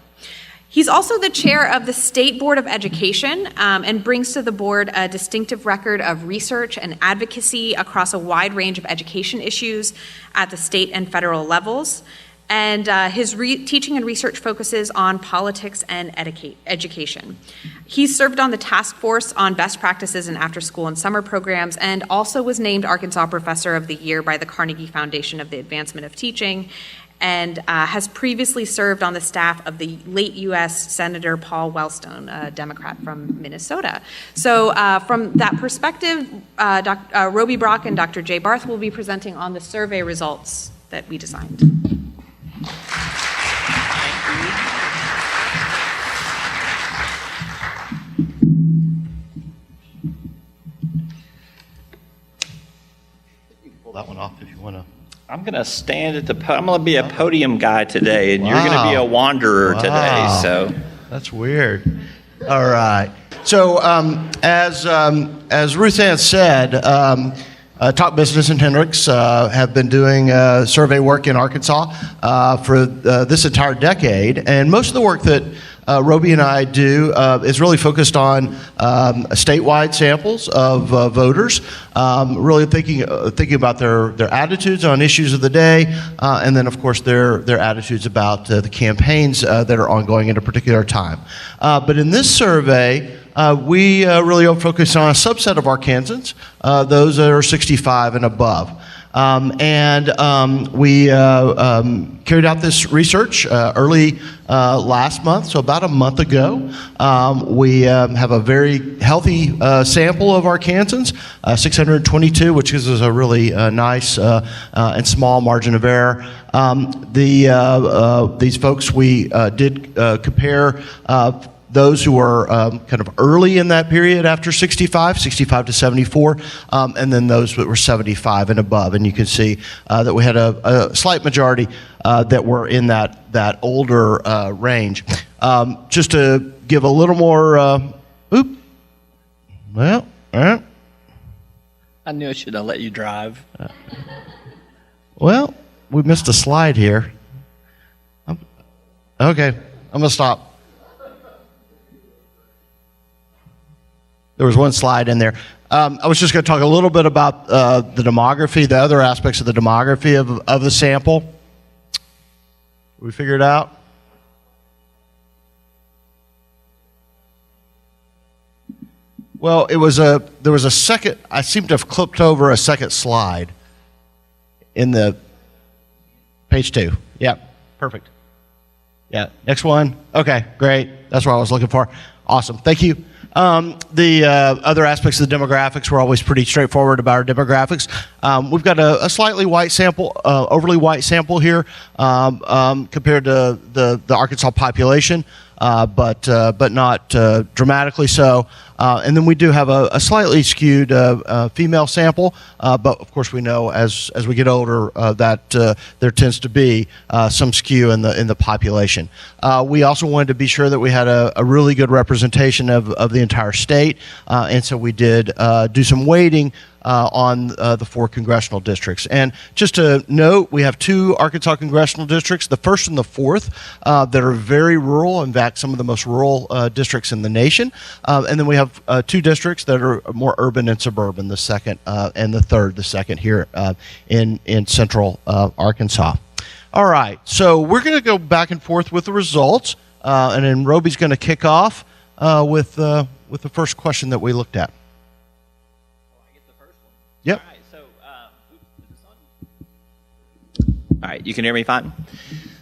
He's also the chair of the State Board of Education and brings to the board a distinctive record of research and advocacy across a wide range of education issues at the state and federal levels. And his teaching and research focuses on politics and education. He's served on the task force on best practices in after-school and summer programs and also was named Arkansas Professor of the Year by the Carnegie Foundation of the Advancement of Teaching, and has previously served on the staff of the late U.S. Senator Paul Wellstone, a Democrat from Minnesota. So from that perspective, Roby Brock and Dr. Jay Barth will be presenting on the survey results that we designed.
You can pull that one off if you want to.
I'm going to stand at I'm going to be a podium guy today, and you're going to be a wanderer today. So
that's weird. All right. So as Ruth Ann said, Talk Business and Hendrix have been doing survey work in Arkansas for this entire decade, and most of the work that Roby and I do is really focused on statewide samples of voters, really thinking about their attitudes on issues of the day, and then of course their attitudes about the campaigns that are ongoing at a particular time. But in this survey, we really focus on a subset of Arkansans, those that are 65 and above. We carried out this research early last month, so about a month ago. We have a very healthy sample of Arkansans, 622, which gives us a really nice and small margin of error. These folks, we did compare those who were kind of early in that period after 65 to 74, and then those that were 75 and above. And you can see that we had a slight majority that were in that older range. Just to give a little more,
I knew I should have let you drive.
Well, we missed a slide here. Okay, I'm going to stop. There was one slide in there. I was just going to talk a little bit about the demography, the other aspects of the demography of the sample. We figured out? Well, there was a second, I seem to have clipped over a second slide in the page 2. Yeah, perfect. Yeah, next one. Okay, great. That's what I was looking for. Awesome, thank you. The other aspects of the demographics were always pretty straightforward about our demographics. We've got a slightly white sample, overly white sample here compared to the Arkansas population, but not dramatically so. And then we do have a slightly skewed female sample, but of course we know as we get older that there tends to be some skew in the population. We also wanted to be sure that we had a really good representation of the entire state, and so we did do some weighting on the 4 congressional districts. And just to note, we have 2 Arkansas congressional districts, the 1st and the 4th, that are very rural, in fact, some of the most rural districts in the nation. And then we have 2 districts that are more urban and suburban, the 2nd and the 3rd, the 2nd here in central Arkansas. All right, so we're going to go back and forth with the results, and then Roby's going to kick off with the first question that we looked at. Yep.
All right, you can hear me fine?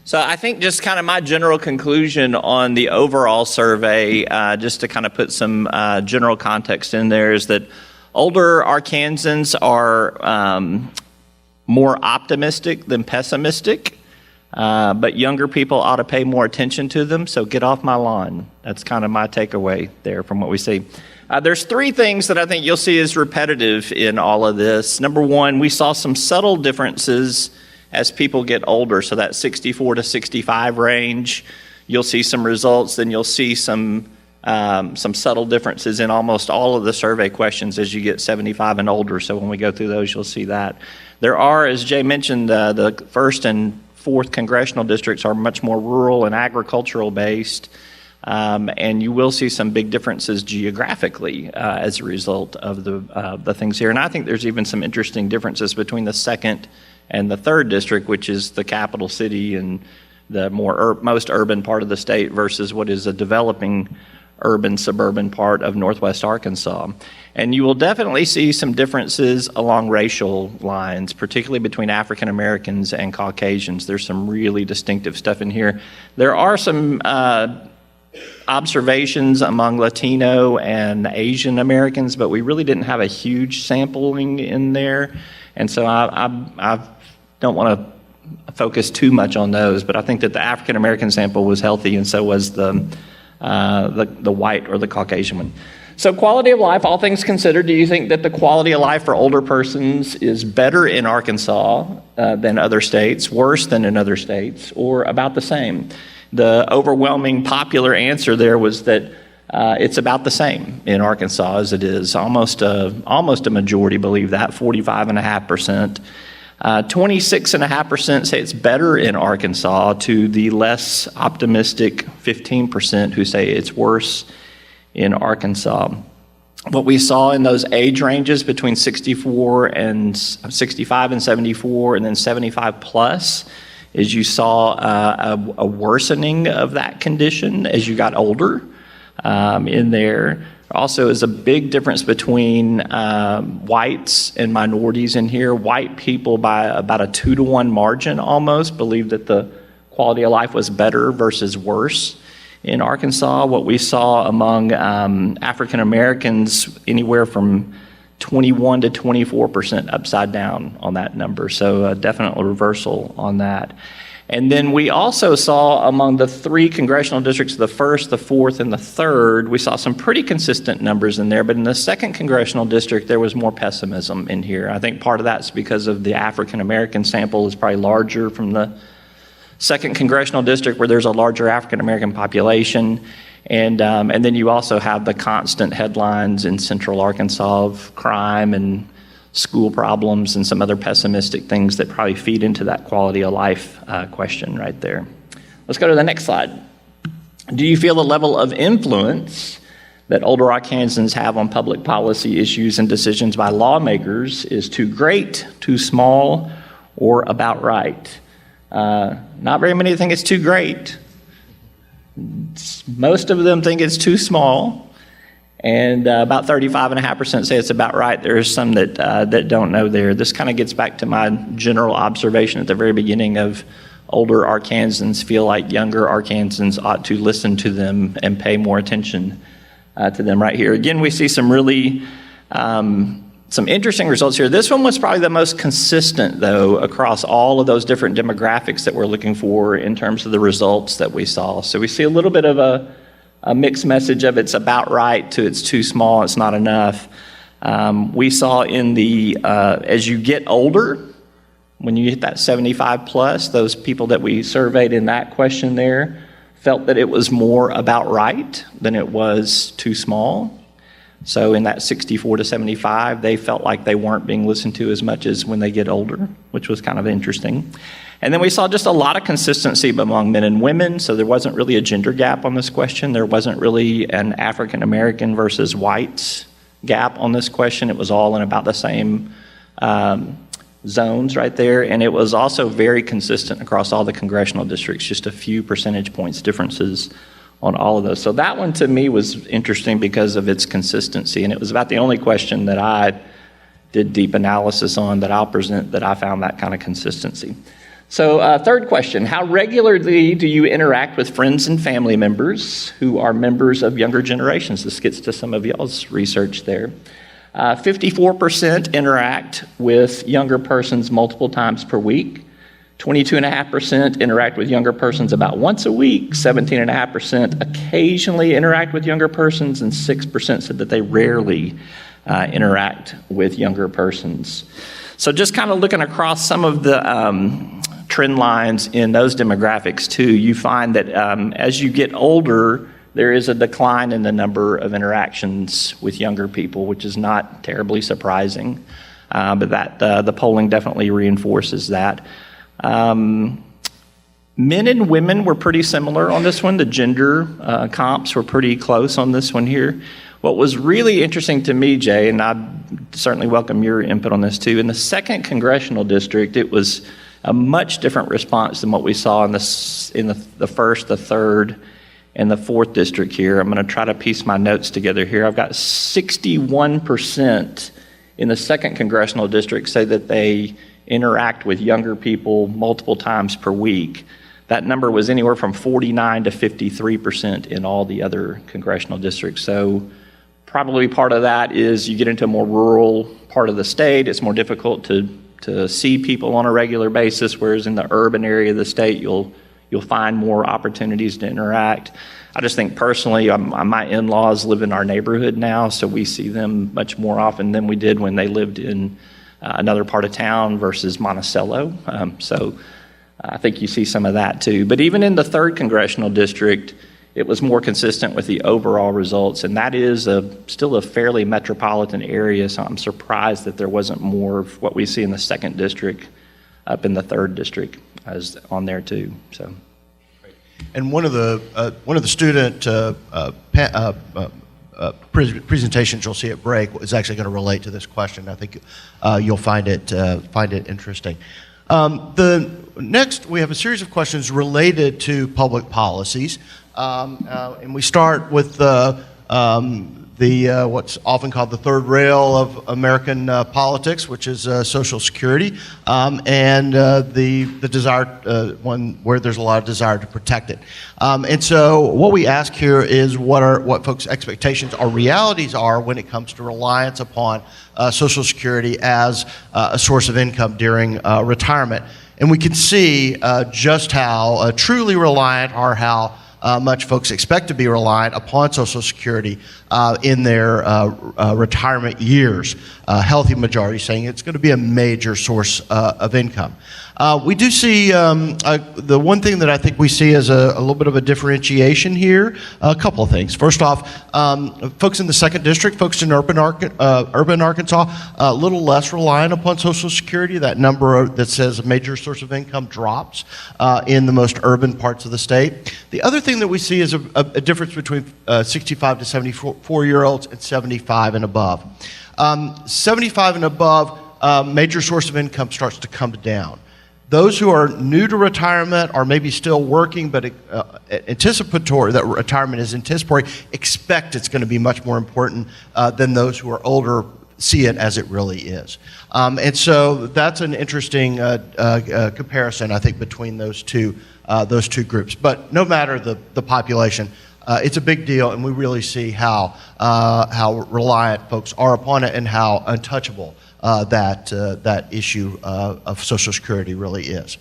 So I think just kind of my general conclusion on the overall survey, just to kind of put some general context in there, is that older Arkansans are more optimistic than pessimistic, but younger people ought to pay more attention to them, so get off my lawn. That's kind of my takeaway there from what we see. There's 3 things that I think you'll see as repetitive in all of this. Number 1, we saw some subtle differences as people get older. So that 64 to 65 range, you'll see some results. Then you'll see some subtle differences in almost all of the survey questions as you get 75 and older. So when we go through those, you'll see that. There are, as Jay mentioned, the 1st and 4th congressional districts are much more rural and agricultural based. And you will see some big differences geographically as a result of the things here. And I think there's even some interesting differences between the 2nd and the 3rd district, which is the capital city and the most urban part of the state versus what is a developing urban suburban part of northwest Arkansas. And you will definitely see some differences along racial lines, particularly between African Americans and Caucasians. There's some really distinctive stuff in here. There are some observations among Latino and Asian Americans, but we really didn't have a huge sampling in there. And so I don't want to focus too much on those, but I think that the African American sample was healthy, and so was the white or the Caucasian one. So quality of life, all things considered, do you think that the quality of life for older persons is better in Arkansas than other states, worse than in other states, or about the same? The overwhelming popular answer there was that it's about the same in Arkansas as it is. Almost a majority believe that, 45.5%. 26.5% say it's better in Arkansas, to the less optimistic 15% who say it's worse in Arkansas. What we saw in those age ranges between 65 and 74 and then 75 plus is you saw a worsening of that condition as you got older. in there. Also is a big difference between whites and minorities in here. White people, by about a 2-to-1 margin almost, believed that the quality of life was better versus worse in Arkansas. What we saw among African Americans, anywhere from 21 to 24% upside down on that number. So definitely a reversal on that. And then we also saw among the 3 congressional districts, the 1st, the 4th, and the 3rd, we saw some pretty consistent numbers in there. But in the 2nd congressional district, there was more pessimism in here. I think part of that's because of the African American sample is probably larger from the 2nd congressional district, where there's a larger African American population. And then you also have the constant headlines in central Arkansas of crime and school problems and some other pessimistic things that probably feed into that quality of life question right there. Let's go to the next slide. Do you feel the level of influence that older Arkansans have on public policy issues and decisions by lawmakers is too great, too small, or about right? Not very many think it's too great. Most of them think it's too small. And about 35.5% say it's about right. There's some that don't know there. This kind of gets back to my general observation at the very beginning of older Arkansans feel like younger Arkansans ought to listen to them and pay more attention to them right here. Again, we see some really some interesting results here. This one was probably the most consistent, though, across all of those different demographics that we're looking for in terms of the results that we saw. So we see a little bit of a mixed message of it's about right to it's too small, it's not enough. We saw in the, as you get older, when you hit that 75 plus, those people that we surveyed in that question there felt that it was more about right than it was too small. So in that 64 to 75, they felt like they weren't being listened to as much as when they get older, which was kind of interesting. And then we saw just a lot of consistency among men and women, so there wasn't really a gender gap on this question. There wasn't really an African American versus whites gap on this question. It was all in about the same zones right there, and it was also very consistent across all the congressional districts, just a few percentage points differences on all of those. So that one to me was interesting because of its consistency, and it was about the only question that I did deep analysis on that I'll present that I found that kind of consistency. So third question, how regularly do you interact with friends and family members who are members of younger generations? This gets to some of y'all's research there. 54% interact with younger persons multiple times per week. 22.5% interact with younger persons about once a week. 17.5% occasionally interact with younger persons, and 6% said that they rarely interact with younger persons. So just kind of looking across some of the trend lines in those demographics too, you find that as you get older, there is a decline in the number of interactions with younger people, which is not terribly surprising, but that the polling definitely reinforces that. Men and women were pretty similar on this one. The gender comps were pretty close on this one here. What was really interesting to me, Jay, and I certainly welcome your input on this too, in the 2nd congressional district, it was a much different response than what we saw in the 1st, the 3rd, and the 4th district here. I'm going to try to piece my notes together here. I've got 61% in the 2nd congressional district say that they interact with younger people multiple times per week. That number was anywhere from 49 to 53% in all the other congressional districts. So probably part of that is you get into a more rural part of the state, it's more difficult to see people on a regular basis, whereas in the urban area of the state, you'll find more opportunities to interact. I just think personally, my in-laws live in our neighborhood now, so we see them much more often than we did when they lived in another part of town versus Monticello. So I think you see some of that too. But even in the 3rd congressional district, it was more consistent with the overall results, and that is still a fairly metropolitan area, so I'm surprised that there wasn't more of what we see in the 2nd district up in the 3rd district as on there too. So,
and one of the student presentations you'll see at break is actually going to relate to this question. I think you'll find it interesting. The next, we have a series of questions related to public policies. And we start with the what's often called the third rail of American politics, which is Social Security, and the desire one where there's a lot of desire to protect it. And so what we ask here is what folks' expectations or realities are when it comes to reliance upon Social Security as a source of income during retirement. And we can see just how truly reliant or how much folks expect to be reliant upon Social Security in their retirement years. Healthy majority saying it's going to be a major source of income. We do see the one thing that I think we see as a little bit of a differentiation here, a couple of things. First off, folks in the 2nd District, folks in urban Arkansas, a little less reliant upon Social Security. That number that says a major source of income drops in the most urban parts of the state. The other thing that we see is a difference between 65 to 74-year-olds and 75 and above. 75 and above, major source of income starts to come down. Those who are new to retirement or maybe still working but anticipatory, that retirement is anticipatory, expect it's going to be much more important than those who are older see it as it really is. And so that's an interesting comparison, I think, between those two groups. But no matter the population, it's a big deal, and we really see how reliant folks are upon it and how untouchable that issue of Social Security really is.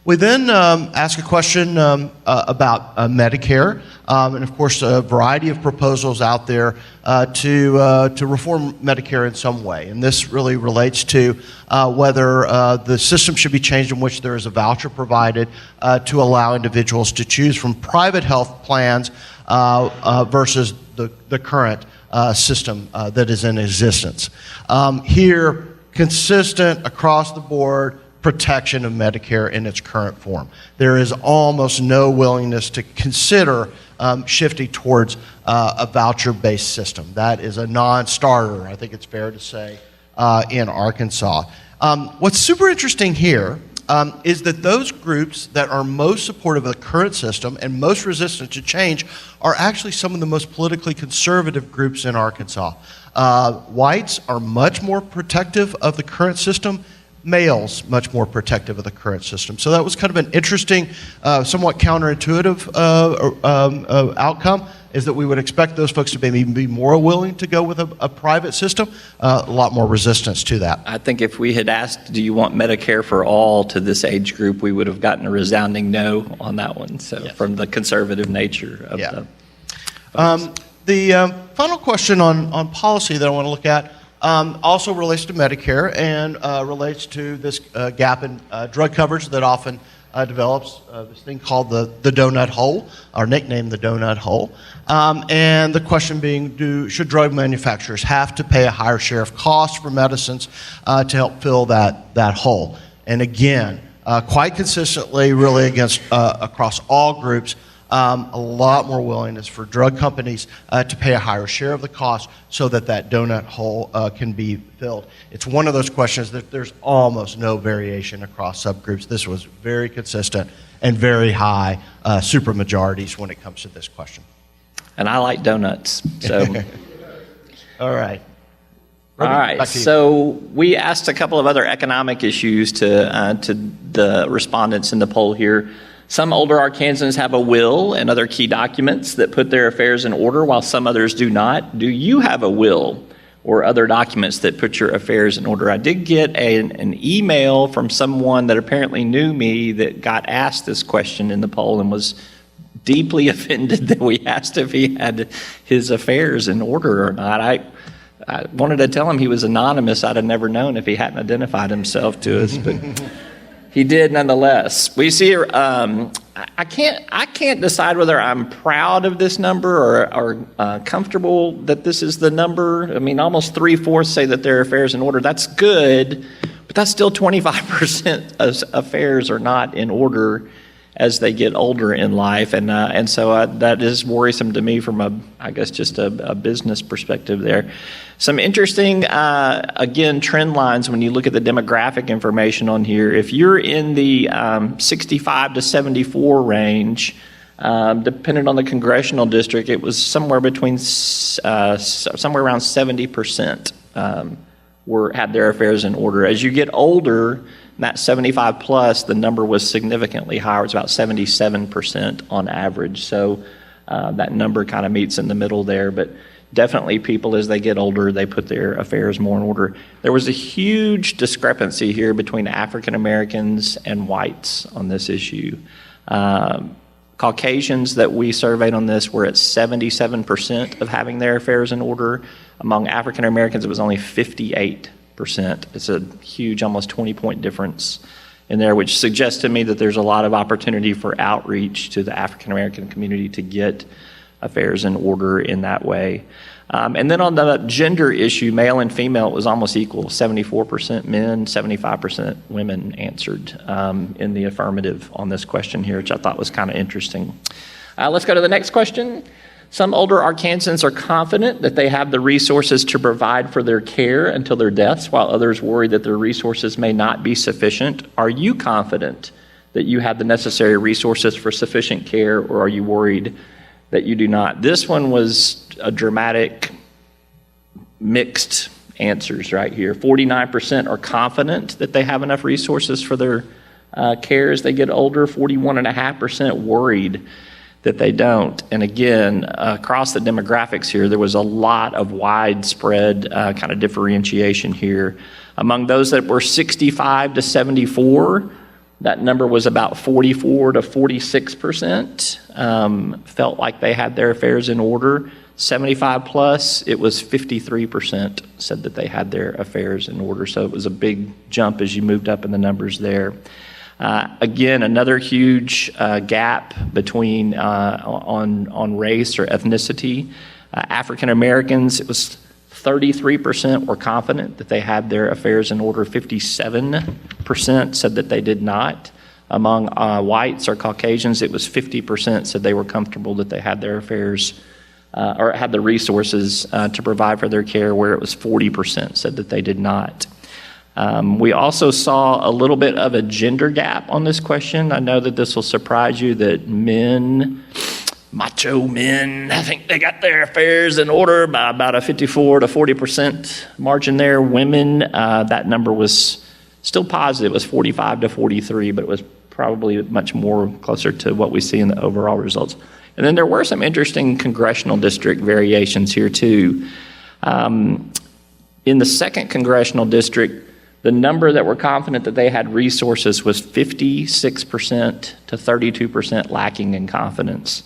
We then ask a question about Medicare, and of course a variety of proposals out there to reform Medicare in some way. And this really relates to whether the system should be changed in which there is a voucher provided to allow individuals to choose from private health plans versus the current system that is in existence. Here, consistent across the board protection of Medicare in its current form. There is almost no willingness to consider shifting towards a voucher-based system. That is a non-starter, I think it's fair to say, in Arkansas. What's super interesting here is that those groups that are most supportive of the current system and most resistant to change are actually some of the most politically conservative groups in Arkansas. Whites are much more protective of the current system, males much more protective of the current system. So that was kind of an interesting, somewhat counterintuitive outcome, is that we would expect those folks to maybe be more willing to go with a private system, a lot more resistance to that.
I think if we had asked, do you want Medicare for all to this age group, we would have gotten a resounding no on that one. So yes. From the conservative nature of
the final question on policy that I want to look at also relates to Medicare and relates to this gap in drug coverage that often develops, this thing called the donut hole, or nicknamed the donut hole. And the question being, should drug manufacturers have to pay a higher share of costs for medicines to help fill that hole? And again, quite consistently, really across all groups, a lot more willingness for drug companies to pay a higher share of the cost so that donut hole can be filled. It's one of those questions that there's almost no variation across subgroups. This was very consistent and very high supermajorities when it comes to this question.
And I like donuts, so.
All right.
All right, so we asked a couple of other economic issues to the respondents in the poll here. Some older Arkansans have a will and other key documents that put their affairs in order, while some others do not. Do you have a will or other documents that put your affairs in order? I did get an email from someone that apparently knew me that got asked this question in the poll and was deeply offended that we asked if he had his affairs in order or not. I wanted to tell him he was anonymous. I'd have never known if he hadn't identified himself to us, but he did nonetheless. We see, I can't decide whether I'm proud of this number or comfortable that this is the number. I mean, almost 3/4 say that their affairs in order. That's good, but that's still 25% of affairs are not in order as they get older in life, and so that is worrisome to me from just a business perspective there. Some interesting, again, trend lines when you look at the demographic information on here. If you're in the 65 to 74 range, Depending on the congressional district, it was somewhere between somewhere around 70% had their affairs in order. As you get older, that 75 plus, the number was significantly higher. It's about 77% on average. So that number kind of meets in the middle there. But definitely people, as they get older, they put their affairs more in order. There was a huge discrepancy here between African Americans and whites on this issue. Caucasians that we surveyed on this were at 77% of having their affairs in order. Among African Americans, it was only 58%. It's a huge, almost 20-point difference in there, which suggests to me that there's a lot of opportunity for outreach to the African American community to get affairs in order in that way. And then on the gender issue, male and female, it was almost equal. 74% men, 75% women answered in the affirmative on this question here, which I thought was kind of interesting. Let's go to the next question. Some older Arkansans are confident that they have the resources to provide for their care until their deaths, while others worry that their resources may not be sufficient. Are you confident that you have the necessary resources for sufficient care, or are you worried that you do not? This one was a dramatic mixed answers right here. 49% are confident that they have enough resources for their care as they get older. 41.5% worried that they don't. And again, across the demographics here, there was a lot of widespread kind of differentiation here. Among those that were 65 to 74, that number was about 44 to 46%, felt like they had their affairs in order. 75 plus, it was 53% said that they had their affairs in order. So it was a big jump as you moved up in the numbers there. Again, another huge gap between on race or ethnicity. African Americans, it was 33% were confident that they had their affairs in order. 57% said that they did not. Among whites or Caucasians, it was 50% said they were comfortable that they had their affairs or had the resources to provide for their care, where it was 40% said that they did not. We also saw a little bit of a gender gap on this question. I know that this will surprise you that men, macho men, I think they got their affairs in order by about a 54 to 40% margin there. Women, that number was still positive. It was 45 to 43, but it was probably much more closer to what we see in the overall results. And then there were some interesting congressional district variations here too. In the second congressional district, the number that were confident that they had resources was 56% to 32% lacking in confidence.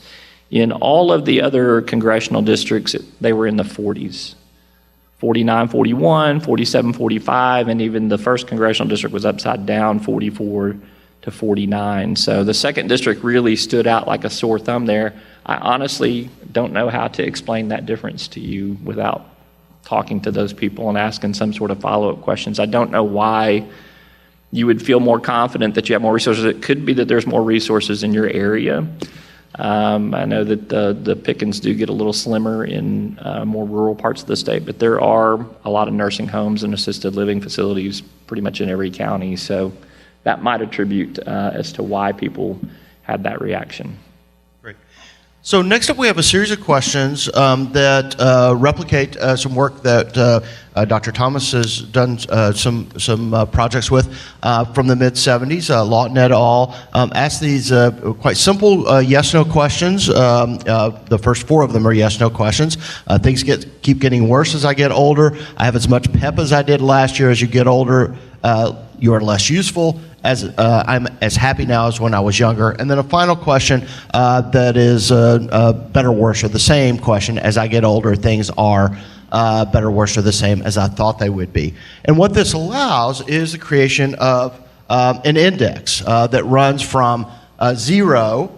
In all of the other congressional districts, they were in the 40s. 49, 41, 47, 45, and even the first congressional district was upside down, 44 to 49. So the second district really stood out like a sore thumb there. I honestly don't know how to explain that difference to you without talking to those people and asking some sort of follow-up questions. I don't know why you would feel more confident that you have more resources. It could be that there's more resources in your area. I know that the pickings do get a little slimmer in more rural parts of the state, but there are a lot of nursing homes and assisted living facilities pretty much in every county. So that might attribute as to why people had that reaction.
So next up, we have a series of questions that replicate some work that Dr. Thomas has done some projects with from the mid-'70s. Lawton et al. Asked these quite simple yes-no questions. The first 4 of them are yes-no questions. Things keep getting worse as I get older. I have as much pep as I did last year. As you get older, you are less useful. I'm as happy now as when I was younger. And then a final question that is better, worse, or the same question. As I get older, things are better, worse, or the same as I thought they would be. And what this allows is the creation of an index that runs from 0,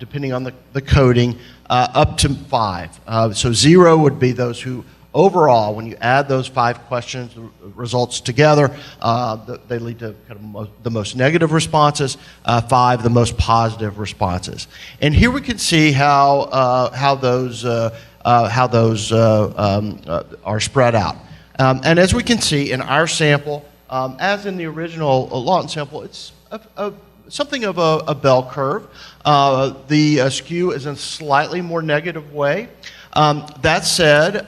depending on the coding, up to 5. So 0 would be those who overall, when you add those 5 questions results together, they lead to kind of the most negative responses. 5, the most positive responses. And here we can see how those are spread out. And as we can see in our sample, as in the original Lawton sample, it's a something of a bell curve. The skew is in a slightly more negative way. That said,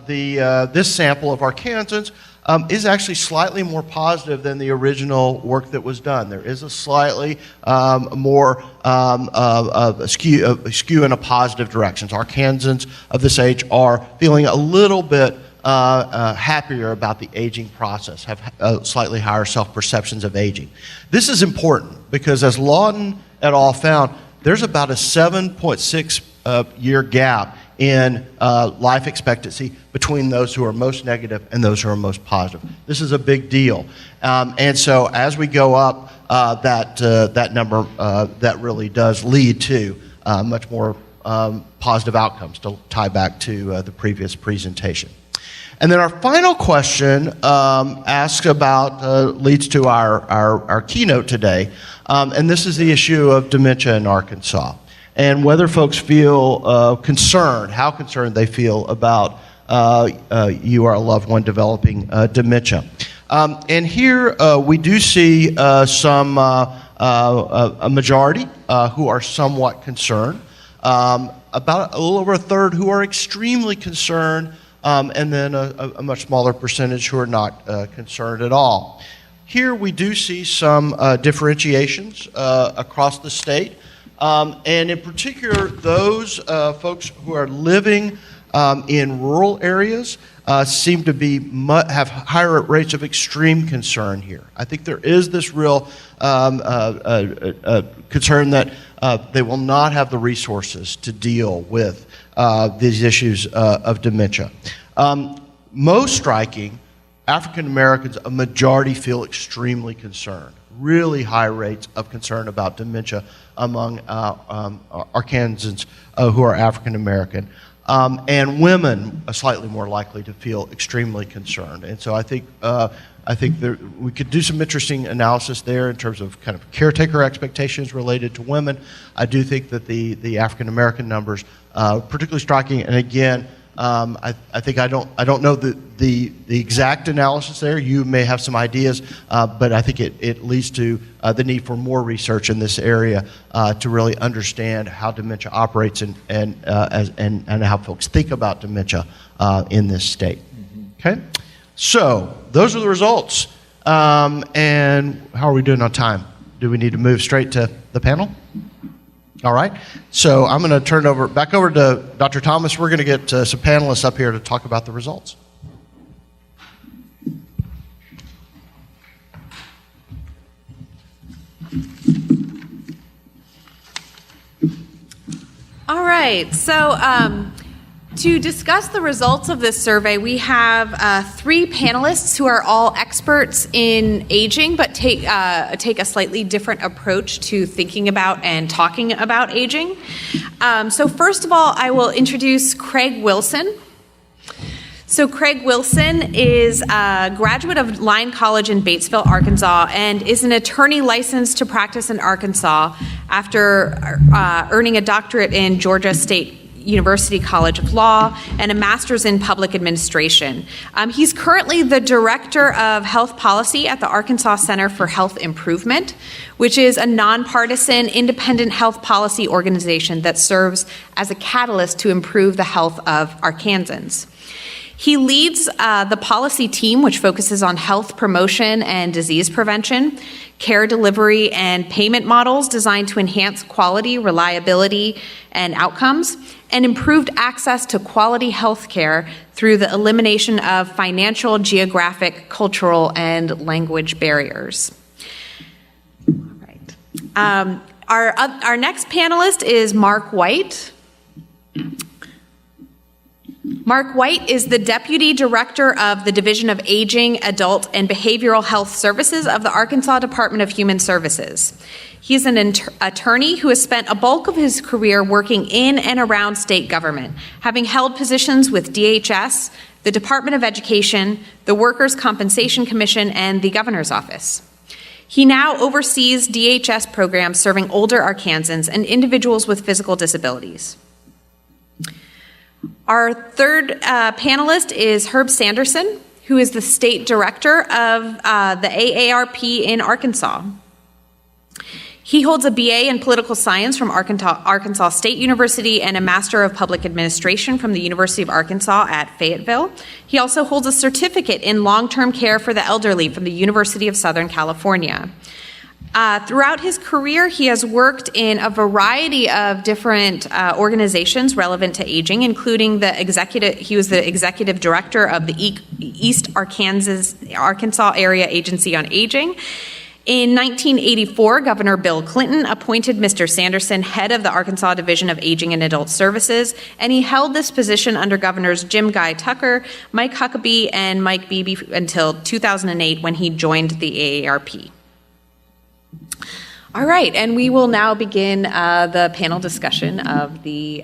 this sample of Arkansans is actually slightly more positive than the original work that was done. There is a slightly more skew in a positive direction. So Arkansans of this age are feeling a little bit happier about the aging process, have slightly higher self-perceptions of aging. This is important because, as Lawton et al. Found, there's about a 7.6 year gap in life expectancy between those who are most negative and those who are most positive. This is a big deal. And so as we go up, that number, that really does lead to much more positive outcomes, to tie back to the previous presentation. And then our final question asks about, leads to our keynote today, and this is the issue of dementia in Arkansas, and whether folks feel concerned, how concerned they feel about you or a loved one developing dementia. And here we do see a majority who are somewhat concerned, about a little over a third who are extremely concerned, and then a much smaller percentage who are not concerned at all. Here we do see some differentiations across the state. And in particular, those folks who are living in rural areas seem to be have higher rates of extreme concern here. I think there is this real concern that they will not have the resources to deal with these issues of dementia. Most striking, African Americans, a majority feel extremely concerned. Really high rates of concern about dementia among Arkansans who are African American. And women are slightly more likely to feel extremely concerned. And so I think we could do some interesting analysis there in terms of kind of caretaker expectations related to women. I do think that the African American numbers particularly striking. And again, I think I don't know the exact analysis there. You may have some ideas, but I think it leads to the need for more research in this area to really understand how dementia operates and how folks think about dementia in this state. Okay, so those are the results. And how are we doing on time? Do we need to move straight to the panel? All right, so I'm going to turn it back over to Dr. Thomas. We're going to get some panelists up here to talk about the results.
All right, so to discuss the results of this survey, we have 3 panelists who are all experts in aging, but take a slightly different approach to thinking about and talking about aging. So first of all, I will introduce Craig Wilson. So Craig Wilson is a graduate of Lyon College in Batesville, Arkansas, and is an attorney licensed to practice in Arkansas after earning a doctorate in Georgia State University College of Law and a master's in public administration. He's currently the director of health policy at the Arkansas Center for Health Improvement, which is a nonpartisan, independent health policy organization that serves as a catalyst to improve the health of Arkansans. He leads the policy team, which focuses on health promotion and disease prevention, care delivery, and payment models designed to enhance quality, reliability, and outcomes, and improved access to quality health care through the elimination of financial, geographic, cultural, and language barriers. All right. Our next panelist is Mark White. Mark White is the Deputy Director of the Division of Aging, Adult, and Behavioral Health Services of the Arkansas Department of Human Services. He's an attorney who has spent a bulk of his career working in and around state government, having held positions with DHS, the Department of Education, the Workers' Compensation Commission, and the Governor's Office. He now oversees DHS programs serving older Arkansans and individuals with physical disabilities. Our third panelist is Herb Sanderson, who is the state director of the AARP in Arkansas. He holds a BA in political science from Arkansas State University and a Master of Public Administration from the University of Arkansas at Fayetteville. He also holds a certificate in long-term care for the elderly from the University of Southern California. Throughout his career, he has worked in a variety of different organizations relevant to aging, including he was the executive director of the East Arkansas Area Agency on Aging. In 1984, Governor Bill Clinton appointed Mr. Sanderson head of the Arkansas Division of Aging and Adult Services, and he held this position under Governors Jim Guy Tucker, Mike Huckabee, and Mike Beebe until 2008 when he joined the AARP. All right, and we will now begin the panel discussion of the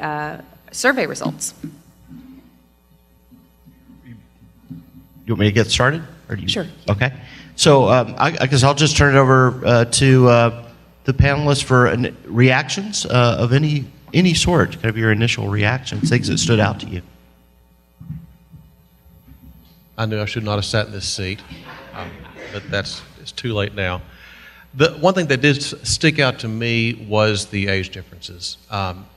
survey results.
You want me to get started? Or do you?
Sure.
Okay. So I guess I'll just turn it over to the panelists for reactions of any sort, kind of your initial reactions, things that stood out to you.
I knew I should not have sat in this seat, but it's too late now. The one thing that did stick out to me was the age differences.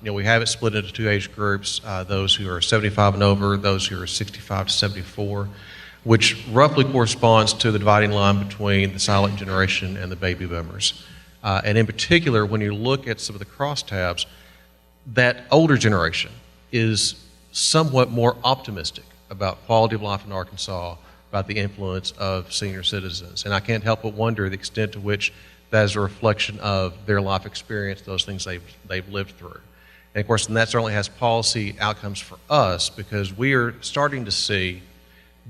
We have it split into two age groups, those who are 75 and over, those who are 65 to 74, which roughly corresponds to the dividing line between the silent generation and the baby boomers. And in particular, when you look at some of the crosstabs, that older generation is somewhat more optimistic about quality of life in Arkansas, about the influence of senior citizens. And I can't help but wonder the extent to which that is a reflection of their life experience, those things they've lived through. And of course, that certainly has policy outcomes for us, because we are starting to see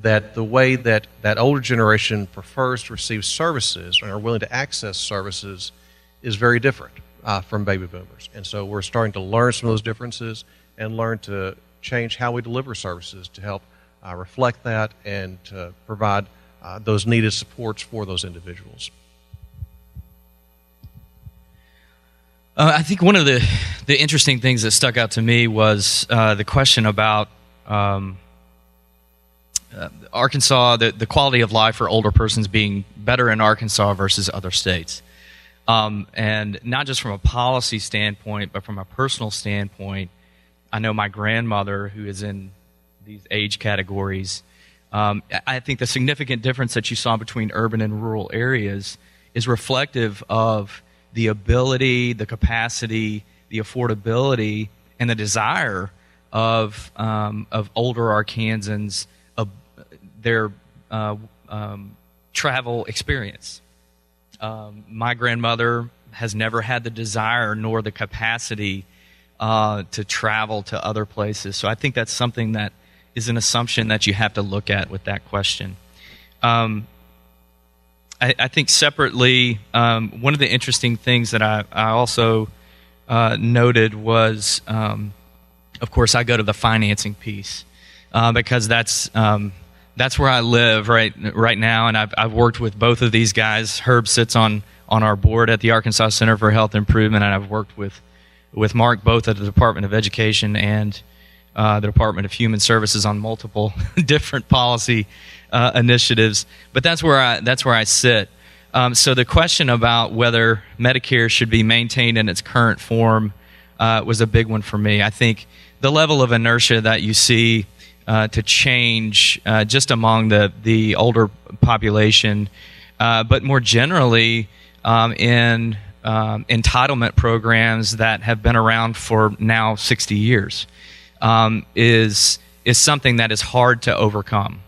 that the way that older generation prefers to receive services and are willing to access services is very different from baby boomers. And so we're starting to learn some of those differences and learn to change how we deliver services to help reflect that and to provide those needed supports for those individuals.
I think one of the interesting things that stuck out to me was the question about Arkansas, the quality of life for older persons being better in Arkansas versus other states. And not just from a policy standpoint, but from a personal standpoint. I know my grandmother, who is in these age categories, I think the significant difference that you saw between urban and rural areas is reflective of the ability, the capacity, the affordability, and the desire of older Arkansans, their travel experience. My grandmother has never had the desire nor the capacity to travel to other places. So I think that's something that is an assumption that you have to look at with that question. I think separately, one of the interesting things that I also noted was, of course, I go to the financing piece because that's where I live right now, and I've worked with both of these guys. Herb sits on our board at the Arkansas Center for Health Improvement, and I've worked with Mark both at the Department of Education and the Department of Human Services on multiple different policy initiatives. But that's where I sit. So the question about whether Medicare should be maintained in its current form was a big one for me. I think the level of inertia that you see to change just among the older population, but more generally in entitlement programs that have been around for now 60 years, is something that is hard to overcome.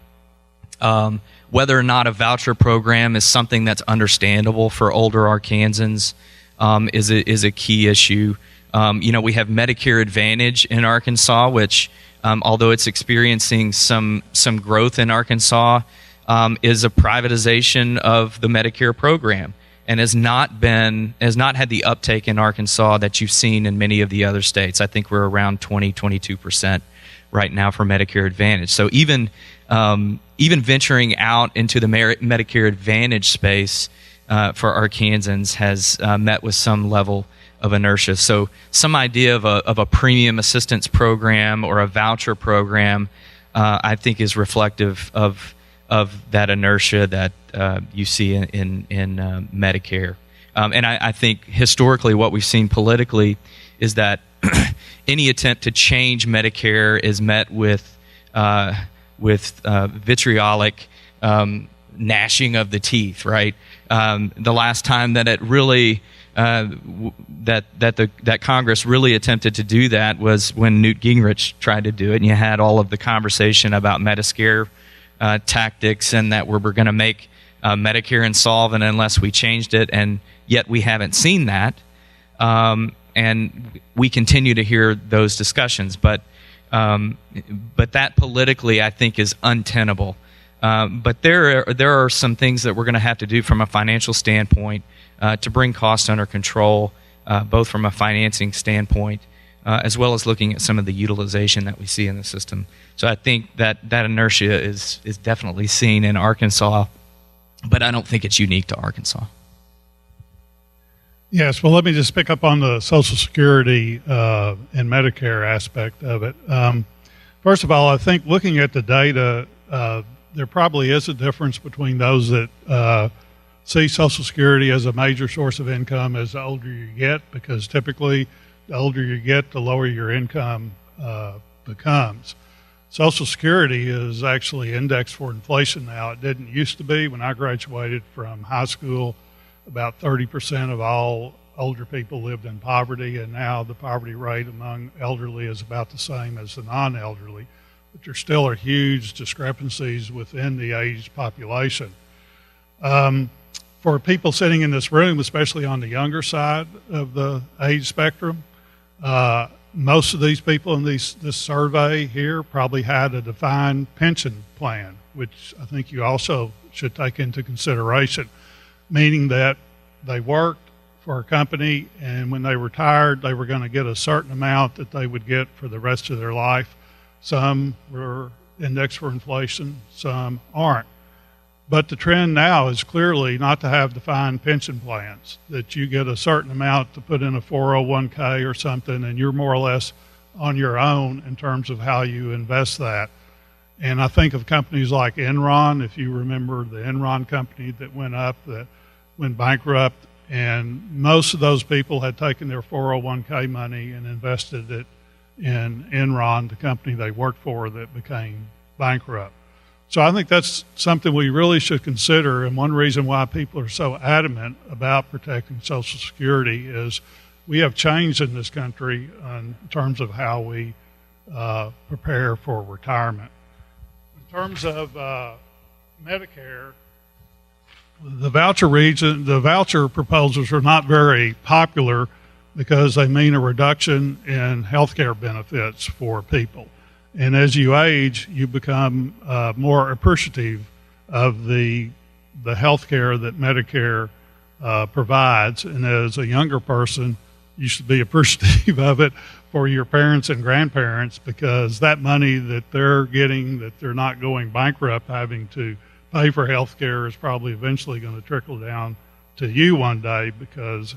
Whether or not a voucher program is something that's understandable for older Arkansans is a key issue. We have Medicare Advantage in Arkansas, which, although it's experiencing some growth in Arkansas, is a privatization of the Medicare program and has not had the uptake in Arkansas that you've seen in many of the other states. I think we're around 22% right now for Medicare Advantage. So even venturing out into the Medicare Advantage space for Arkansans has met with some level of inertia. So some idea of a premium assistance program or a voucher program, I think, is reflective of that inertia that you see in Medicare. And I think historically what we've seen politically is that any attempt to change Medicare is met with vitriolic gnashing of the teeth, right? The last time that it really that Congress really attempted to do that was when Newt Gingrich tried to do it, and you had all of the conversation about Medicare tactics and that we're going to make Medicare insolvent unless we changed it, and yet we haven't seen that, and we continue to hear those discussions, but that politically I think is untenable. But there are some things that we're going to have to do from a financial standpoint to bring costs under control, both from a financing standpoint as well as looking at some of the utilization that we see in the system. So I think that inertia is definitely seen in Arkansas, but I don't think it's unique to Arkansas.
Yes, well, let me just pick up on the Social Security and Medicare aspect of it. First of all, I think looking at the data, there probably is a difference between those that see Social Security as a major source of income as the older you get, because typically the older you get, the lower your income becomes. Social Security is actually indexed for inflation now. It didn't used to be. When I graduated from high school, about 30% of all older people lived in poverty, and now the poverty rate among elderly is about the same as the non-elderly. But there still are huge discrepancies within the aged population. For people sitting in this room, especially on the younger side of the age spectrum, most of these people in this survey here probably had a defined pension plan, which I think you also should take into consideration, meaning that they worked for a company, and when they retired, they were going to get a certain amount that they would get for the rest of their life. Some were indexed for inflation, some aren't. But the trend now is clearly not to have defined pension plans, that you get a certain amount to put in a 401k or something, and you're more or less on your own in terms of how you invest that. And I think of companies like Enron, if you remember the Enron company that went bankrupt, and most of those people had taken their 401k money and invested it in Enron, the company they worked for that became bankrupt. So I think that's something we really should consider, and one reason why people are so adamant about protecting Social Security is we have changed in this country in terms of how we prepare for retirement. In terms of Medicare, the voucher proposals are not very popular because they mean a reduction in health care benefits for people. And as you age, you become more appreciative of the health care that Medicare provides. And as a younger person, you should be appreciative of it for your parents and grandparents, because that money that they're getting, that they're not going bankrupt having to pay for health care, is probably eventually going to trickle down to you one day, because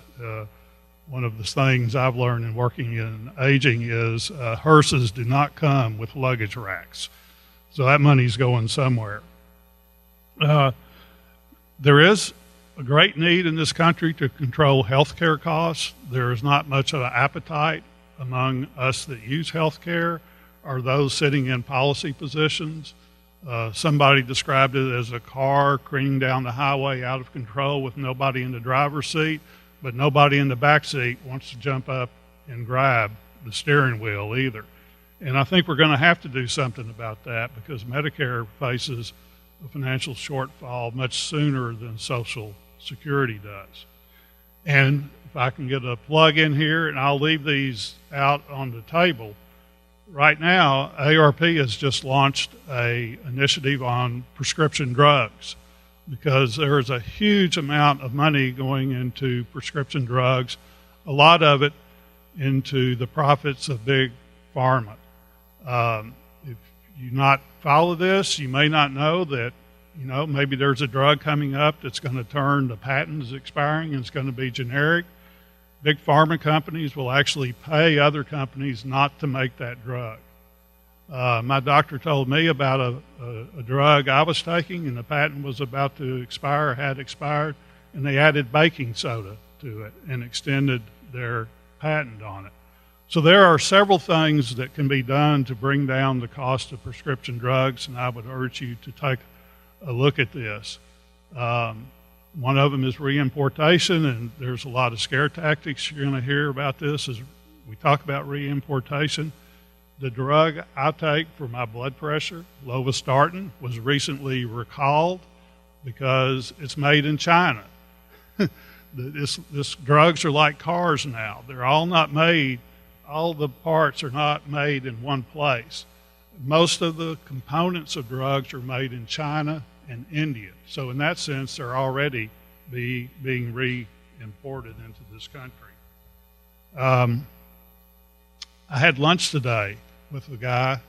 one of the things I've learned in working in aging is hearses do not come with luggage racks. So that money's going somewhere. There is a great need in this country to control health care costs. There is not much of an appetite among us that use health care or those sitting in policy positions. Somebody described it as a car careening down the highway out of control with nobody in the driver's seat, but nobody in the back seat wants to jump up and grab the steering wheel either. And I think we're going to have to do something about that, because Medicare faces a financial shortfall much sooner than Social Security does. And if I can get a plug in here, and I'll leave these out on the table. Right now, ARP has just launched an initiative on prescription drugs, because there is a huge amount of money going into prescription drugs, a lot of it into the profits of big pharma. If you not follow this, you may not know that, maybe there's a drug coming up that's going to turn, the patent is expiring and it's going to be generic. Big pharma companies will actually pay other companies not to make that drug. My doctor told me about a drug I was taking, and the patent was about to expire, had expired, and they added baking soda to it and extended their patent on it. So there are several things that can be done to bring down the cost of prescription drugs, and I would urge you to take a look at this. One of them is reimportation, and there's a lot of scare tactics you're going to hear about this as we talk about reimportation. The drug I take for my blood pressure, lovastatin, was recently recalled because it's made in China. This drugs are like cars now. They're all not made, all the parts are not made in one place. Most of the components of drugs are made in China and India. So in that sense, they're already being re-imported into this country. I had lunch today with a guy,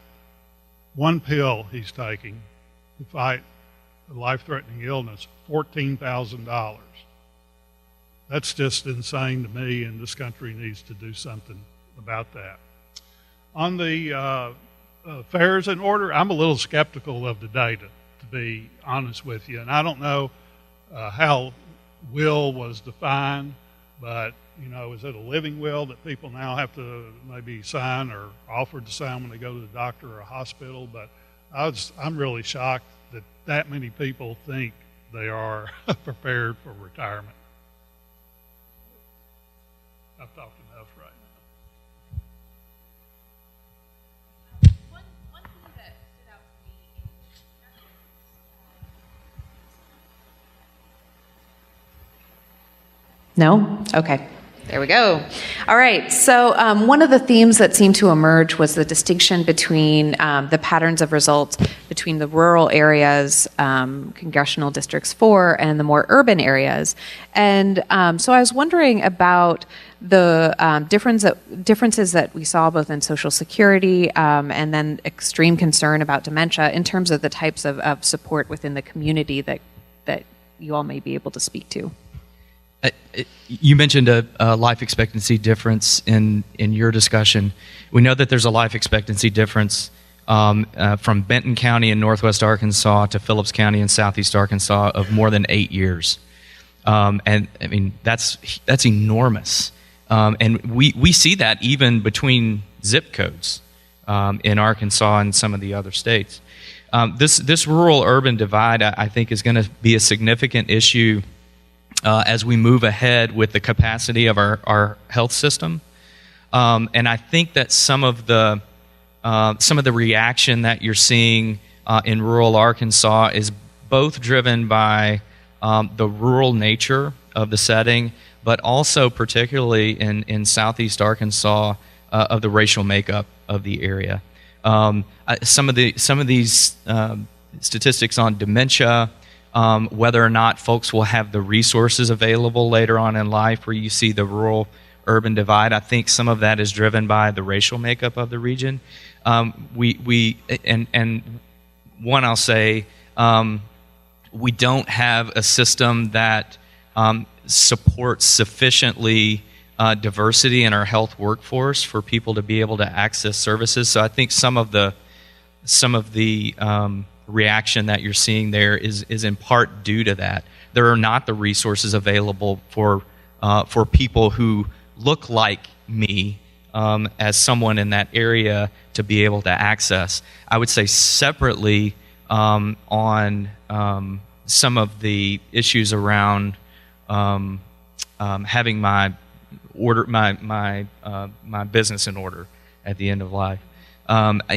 one pill he's taking to fight a life-threatening illness, $14,000. That's just insane to me, and this country needs to do something about that. On the affairs in order, I'm a little skeptical of the data, to be honest with you, and I don't know how will was defined, but is it a living will that people now have to maybe sign or offered to sign when they go to the doctor or a hospital? But I'm really shocked that many people think they are prepared for retirement. I've talked enough right now.
One thing that stood out to me No? Okay. There we go. All right. So one of the themes that seemed to emerge was the distinction between the patterns of results between the rural areas, congressional districts 4, and the more urban areas. And so I was wondering about the differences that we saw both in Social Security and then extreme concern about dementia in terms of the types of support within the community that you all may be able to speak to.
You mentioned a life expectancy difference in your discussion. We know that there's a life expectancy difference from Benton County in northwest Arkansas to Phillips County in southeast Arkansas of more than 8 years. And I mean, that's enormous. And we see that even between zip codes in Arkansas and some of the other states. This rural-urban divide, I think, is going to be a significant issue as we move ahead with the capacity of our health system. And I think that some of the reaction that you're seeing in rural Arkansas is both driven by the rural nature of the setting, but also particularly in southeast Arkansas of the racial makeup of the area. Some of these statistics on dementia, whether or not folks will have the resources available later on in life where you see the rural-urban divide, I think some of that is driven by the racial makeup of the region. And one, I'll say, we don't have a system that supports sufficiently diversity in our health workforce for people to be able to access services. So I think some of the reaction that you're seeing there is in part due to that. There are not the resources available for people who look like me as someone in that area to be able to access. I would say separately on some of the issues around having my business in order at the end of life.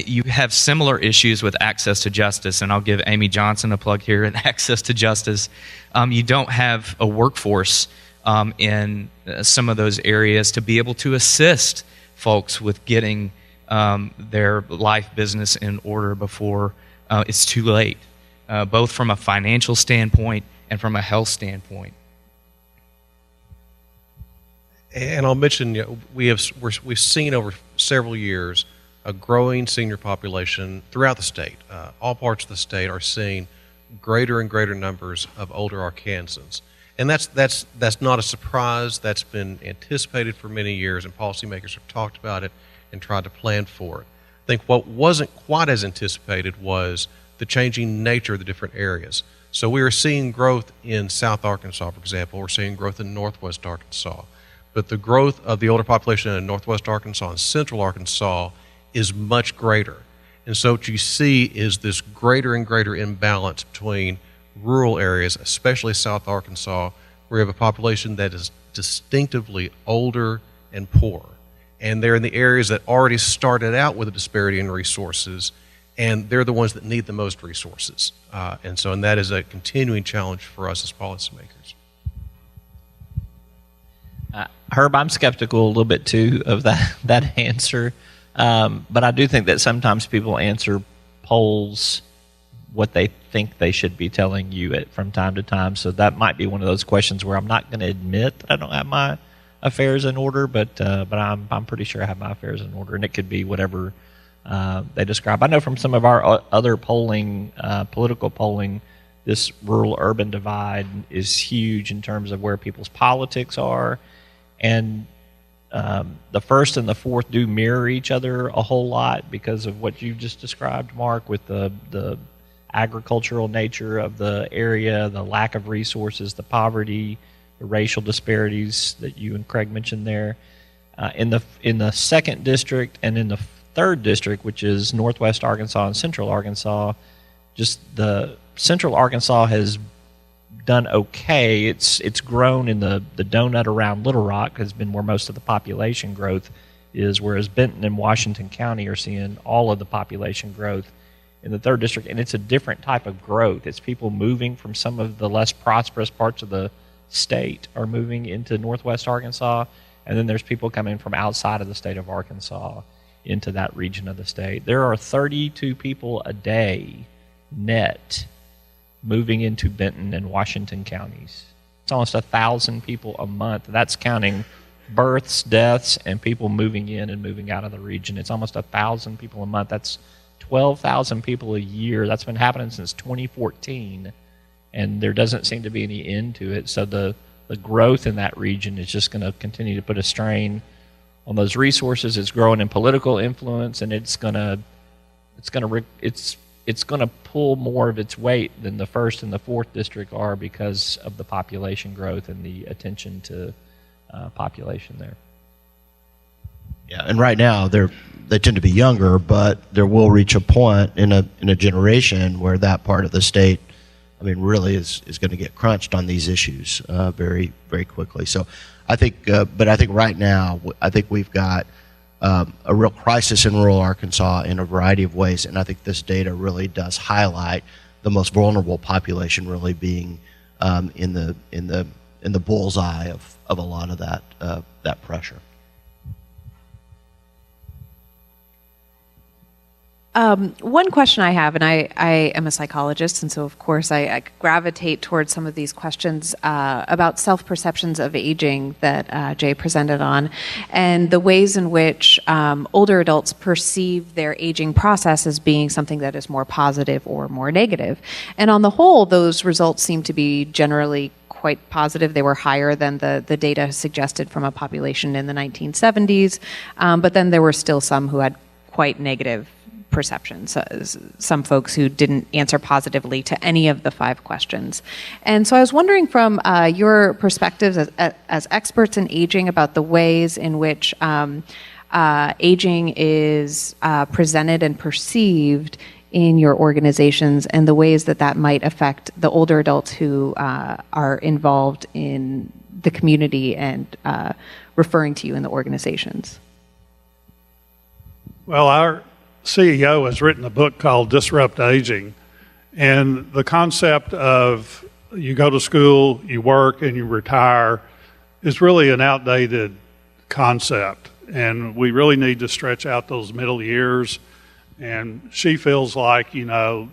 You have similar issues with access to justice, and I'll give Amy Johnson a plug here in access to justice. You don't have a workforce in some of those areas to be able to assist folks with getting their life business in order before it's too late, both from a financial standpoint and from a health standpoint.
And I'll mention, we've seen over several years a growing senior population throughout the state. All parts of the state are seeing greater and greater numbers of older Arkansans. And that's not a surprise. That's been anticipated for many years, and policymakers have talked about it and tried to plan for it. I think what wasn't quite as anticipated was the changing nature of the different areas. So we are seeing growth in South Arkansas, for example. We're seeing growth in Northwest Arkansas. But the growth of the older population in Northwest Arkansas and Central Arkansas is much greater. And so what you see is this greater and greater imbalance between rural areas, especially South Arkansas, where you have a population that is distinctively older and poor. And they're in the areas that already started out with a disparity in resources, and they're the ones that need the most resources. And that is a continuing challenge for us as policymakers.
Herb, I'm skeptical a little bit too of that answer, but I do think that sometimes people answer polls what they think they should be telling you from time to time. So that might be one of those questions where I'm not going to admit that I don't have my affairs in order, but I'm pretty sure I have my affairs in order, and it could be whatever they describe. I know from some of our other polling, political polling, this rural-urban divide is huge in terms of where people's politics are, and the first and the fourth do mirror each other a whole lot because of what you just described, Mark, with the agricultural nature of the area, the lack of resources, the poverty, the racial disparities that you and Craig mentioned there. In the second district and in the third district, which is Northwest Arkansas and Central Arkansas, just the Central Arkansas has done okay. It's grown in the donut around Little Rock has been where most of the population growth is, whereas Benton and Washington County are seeing all of the population growth in the third district, and it's a different type of growth. It's people moving from some of the less prosperous parts of the state are moving into Northwest Arkansas, and then there's people coming from outside of the state of Arkansas into that region of the state. There are 32 people a day net moving into Benton and Washington counties. It's almost 1,000 people a month. That's counting births, deaths, and people moving in and moving out of the region. It's almost 1,000 people a month. That's 12,000 people a year. That's been happening since 2014, and there doesn't seem to be any end to it. So the growth in that region is just going to continue to put a strain on those resources. It's growing in political influence, and it's going to pull more of its weight than the first and the fourth district are because of the population growth and the attention to population there.
Yeah, and right now they tend to be younger, but there will reach a point in a generation where that part of the state, I mean, really is going to get crunched on these issues very, very quickly. So I think, but I think right now, I think we've got a real crisis in rural Arkansas in a variety of ways, and I think this data really does highlight the most vulnerable population really being in the bullseye of a lot of that pressure.
One question I have, and I am a psychologist, and so of course I gravitate towards some of these questions about self-perceptions of aging that Jay presented on, and the ways in which older adults perceive their aging process as being something that is more positive or more negative. And on the whole, those results seem to be generally quite positive. They were higher than the data suggested from a population in the 1970s, but then there were still some who had quite negative perceptions, some folks who didn't answer positively to any of the 5 questions. And so I was wondering from your perspectives as experts in aging about the ways in which aging is presented and perceived in your organizations and the ways that might affect the older adults who are involved in the community and referring to you in the organizations.
Well, our CEO has written a book called Disrupt Aging, and the concept of you go to school, you work, and you retire is really an outdated concept, and we really need to stretch out those middle years. And she feels like, you go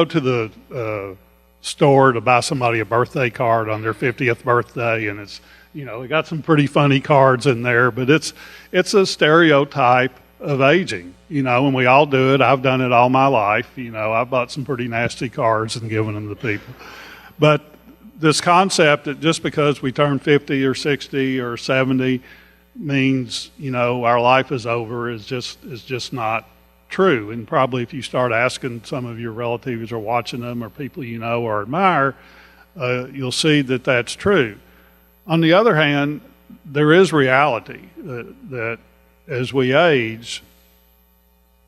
to the store to buy somebody a birthday card on their 50th birthday, and it's, we got some pretty funny cards in there, but it's a stereotype of aging, and we all do it. I've done it all my life. I've bought some pretty nasty cards and given them to people. But this concept that just because we turn 50 or 60 or 70 means, our life is over is just not true. And probably if you start asking some of your relatives or watching them or people you know or admire, you'll see that that's true. On the other hand, there is reality that as we age,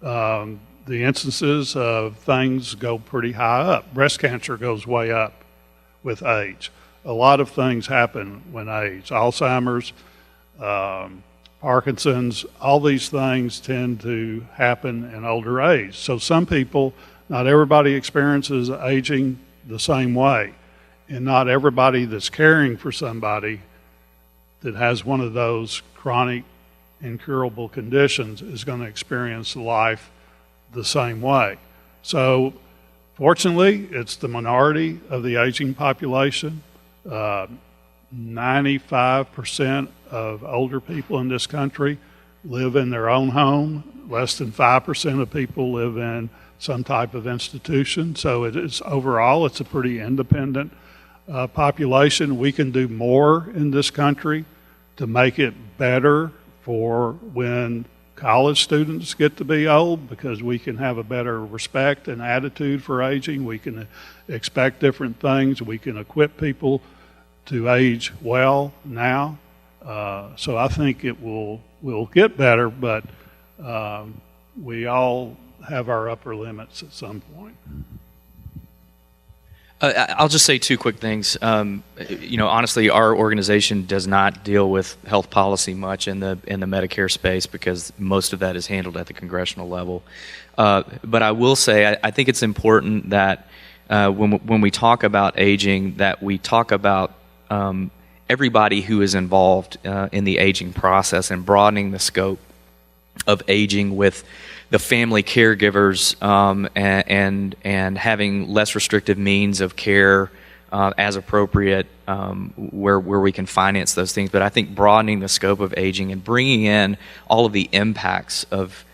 the instances of things go pretty high up. Breast cancer goes way up with age. A lot of things happen when age. Alzheimer's, Arkansans, all these things tend to happen in older age. So some people, not everybody experiences aging the same way. And not everybody that's caring for somebody that has one of those chronic incurable conditions is going to experience life the same way. So fortunately, it's the minority of the aging population. 95% of older people in this country live in their own home. Less than 5% of people live in some type of institution. So overall, it's a pretty independent population. We can do more in this country to make it better for when college students get to be old, because we can have a better respect and attitude for aging. We can expect different things. We can equip people to age well now. So I think it will get better, but we all have our upper limits at some point.
I'll just say two quick things. Honestly, our organization does not deal with health policy much in the Medicare space because most of that is handled at the congressional level. But I will say I think it's important that when we talk about aging, that we talk about everybody who is involved in the aging process and broadening the scope of aging with the family caregivers and having less restrictive means of care as appropriate where we can finance those things. But I think broadening the scope of aging and bringing in all of the impacts of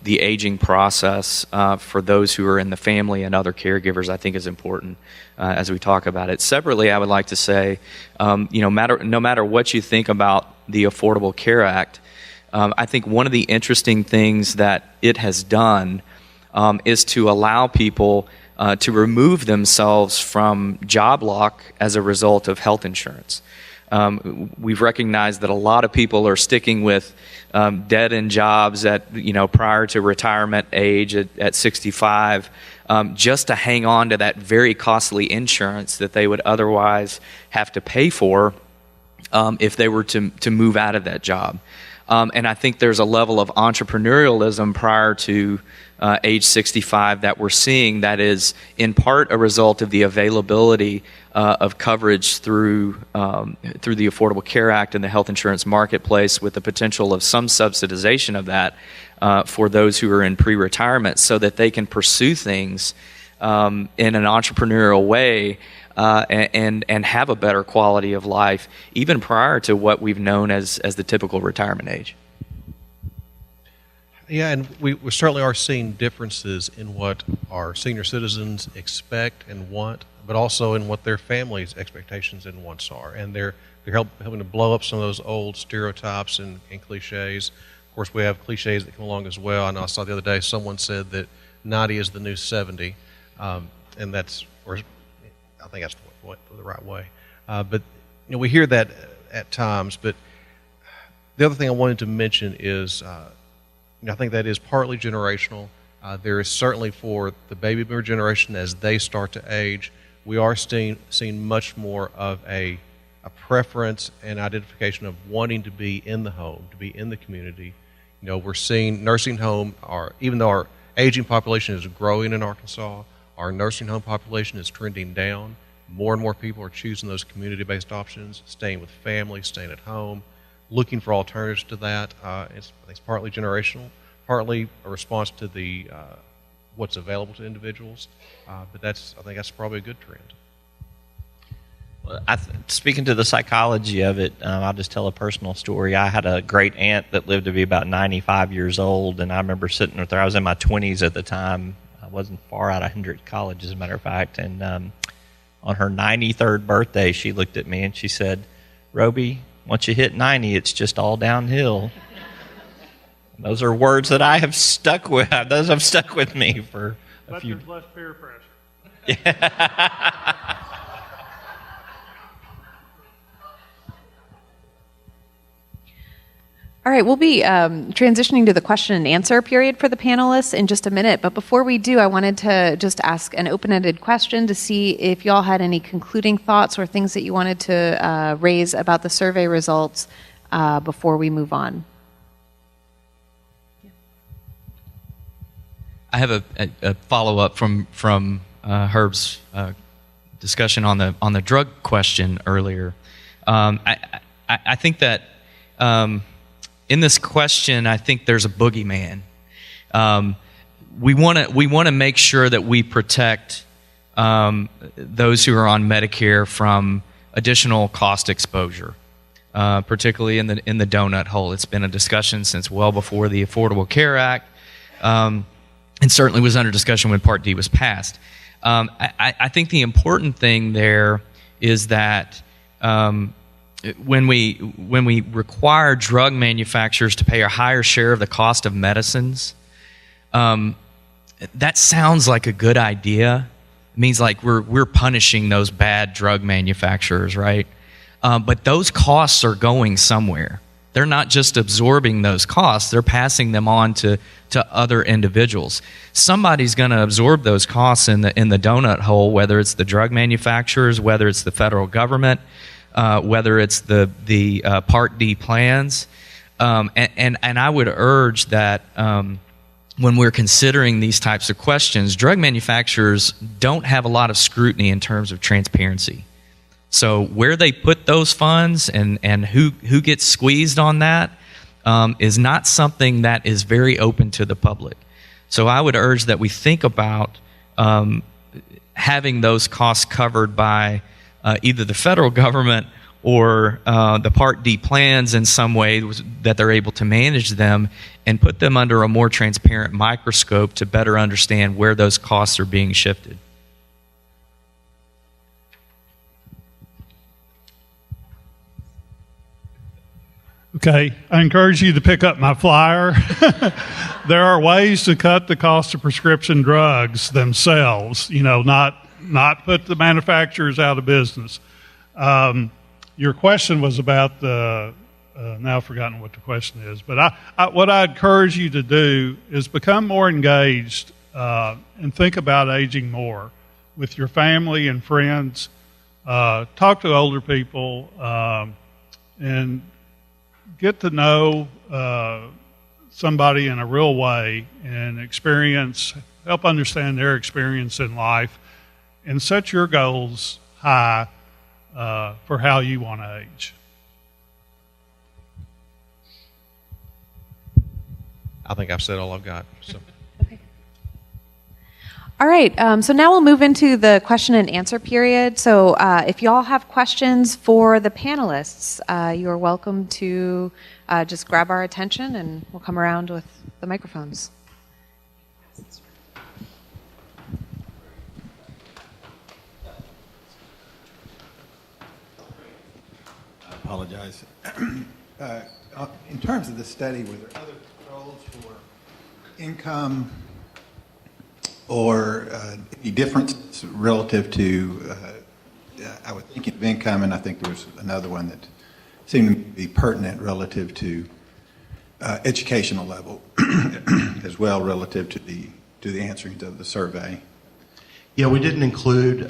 the aging process for those who are in the family and other caregivers, I think is important as we talk about it. Separately, I would like to say, no matter what you think about the Affordable Care Act, I think one of the interesting things that it has done is to allow people to remove themselves from job lock as a result of health insurance. We've recognized that a lot of people are sticking with dead-end jobs at prior to retirement age at 65 just to hang on to that very costly insurance that they would otherwise have to pay for if they were to move out of that job. And I think there's a level of entrepreneurialism prior to age 65 that we're seeing that is in part a result of the availability of coverage through the Affordable Care Act and the health insurance marketplace, with the potential of some subsidization of that for those who are in pre-retirement, so that they can pursue things in an entrepreneurial way and have a better quality of life, even prior to what we've known as the typical retirement age.
Yeah, and we certainly are seeing differences in what our senior citizens expect and want, but also in what their families' expectations and wants are. And they're helping to blow up some of those old stereotypes and cliches. Of course, we have cliches that come along as well. I know I saw the other day someone said that 90 is the new 70, and that's, or I think that's the right way. But we hear that at times. But the other thing I wanted to mention is I think that is partly generational. There is certainly for the baby boomer generation, as they start to age, we are seeing much more of a preference and identification of wanting to be in the home, to be in the community. We're seeing nursing home, even though our aging population is growing in Arkansas, our nursing home population is trending down. More and more people are choosing those community-based options, staying with family, staying at home, looking for alternatives to that. I think it's partly generational, partly a response to the what's available to individuals. But I think that's probably a good trend.
Well, speaking to the psychology of it, I'll just tell a personal story. I had a great aunt that lived to be about 95 years old, and I remember sitting with her. I was in my 20s at the time. I wasn't far out of Hendrix College, as a matter of fact. And on her 93rd birthday, she looked at me and she said, "Roby, once you hit 90, it's just all downhill." Those are words that I have stuck with. Those have stuck with me for a few.
There's less peer pressure.
All right, we'll be transitioning to the question and answer period for the panelists in just a minute. But before we do, I wanted to just ask an open-ended question to see if y'all had any concluding thoughts or things that you wanted to raise about the survey results before we move on.
I have a follow-up from Herb's discussion on the drug question earlier. I think that in this question, I think there's a boogeyman. We want to make sure that we protect those who are on Medicare from additional cost exposure, particularly in the donut hole. It's been a discussion since well before the Affordable Care Act. And certainly was under discussion when Part D was passed. I think the important thing there is that when we require drug manufacturers to pay a higher share of the cost of medicines, that sounds like a good idea. It means like we're punishing those bad drug manufacturers, right? But those costs are going somewhere. They're not just absorbing those costs, they're passing them on to other individuals. Somebody's going to absorb those costs in the donut hole, whether it's the drug manufacturers, whether it's the federal government, whether it's the Part D plans. And I would urge that when we're considering these types of questions, drug manufacturers don't have a lot of scrutiny in terms of transparency. So where they put those funds and who gets squeezed on that is not something that is very open to the public. So I would urge that we think about having those costs covered by either the federal government or the Part D plans in some way that they're able to manage them and put them under a more transparent microscope to better understand where those costs are being shifted.
Okay, I encourage you to pick up my flyer. There are ways to cut the cost of prescription drugs themselves, not put the manufacturers out of business. Your question was about now I've forgotten what the question is, but what I encourage you to do is become more engaged and think about aging more with your family and friends. Talk to older people and get to know somebody in a real way and help understand their experience in life, and set your goals high for how you want to age.
I think I've said all I've got. So.
All right, so now we'll move into the question and answer period. So if you all have questions for the panelists, you are welcome to just grab our attention and we'll come around with the microphones.
I apologize. In terms of the study, were there other controls for income or any differences relative to, I was thinking of income, and I think there was another one that seemed to be pertinent relative to educational level as well relative to the answering of the survey.
Yeah, we didn't include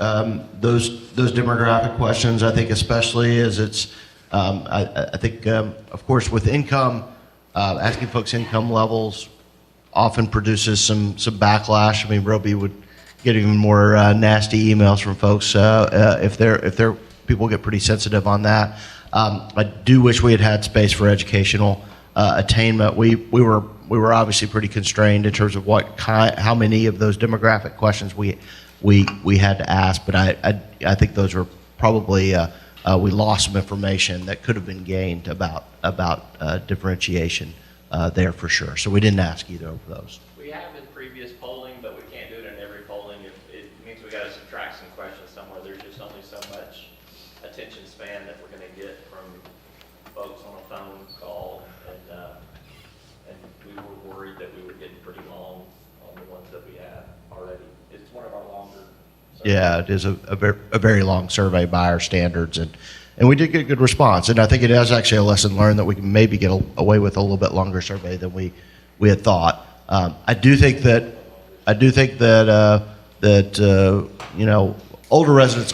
those demographic questions. I think especially as it's, I think, of course, with income, asking folks income levels often produces some backlash. I mean, Roby would get even more nasty emails from folks if people get pretty sensitive on that. I do wish we had space for educational attainment. We were obviously pretty constrained in terms of how many of those demographic questions we had to ask, but I think those were probably we lost some information that could have been gained about differentiation there for sure. So we didn't ask either of those.
We have in previous polling, but we can't do it in every polling. It means we got to subtract some questions somewhere. There's just only so much attention span that we're going to get from folks on a phone call, and worried that we were getting pretty long on the ones that we have already. It's one of our longer surveys.
Yeah, it is a very long survey by our standards, and we did get good response. And I think it is actually a lesson learned that we can maybe get away with a little bit longer survey than we had thought. I do think that older residents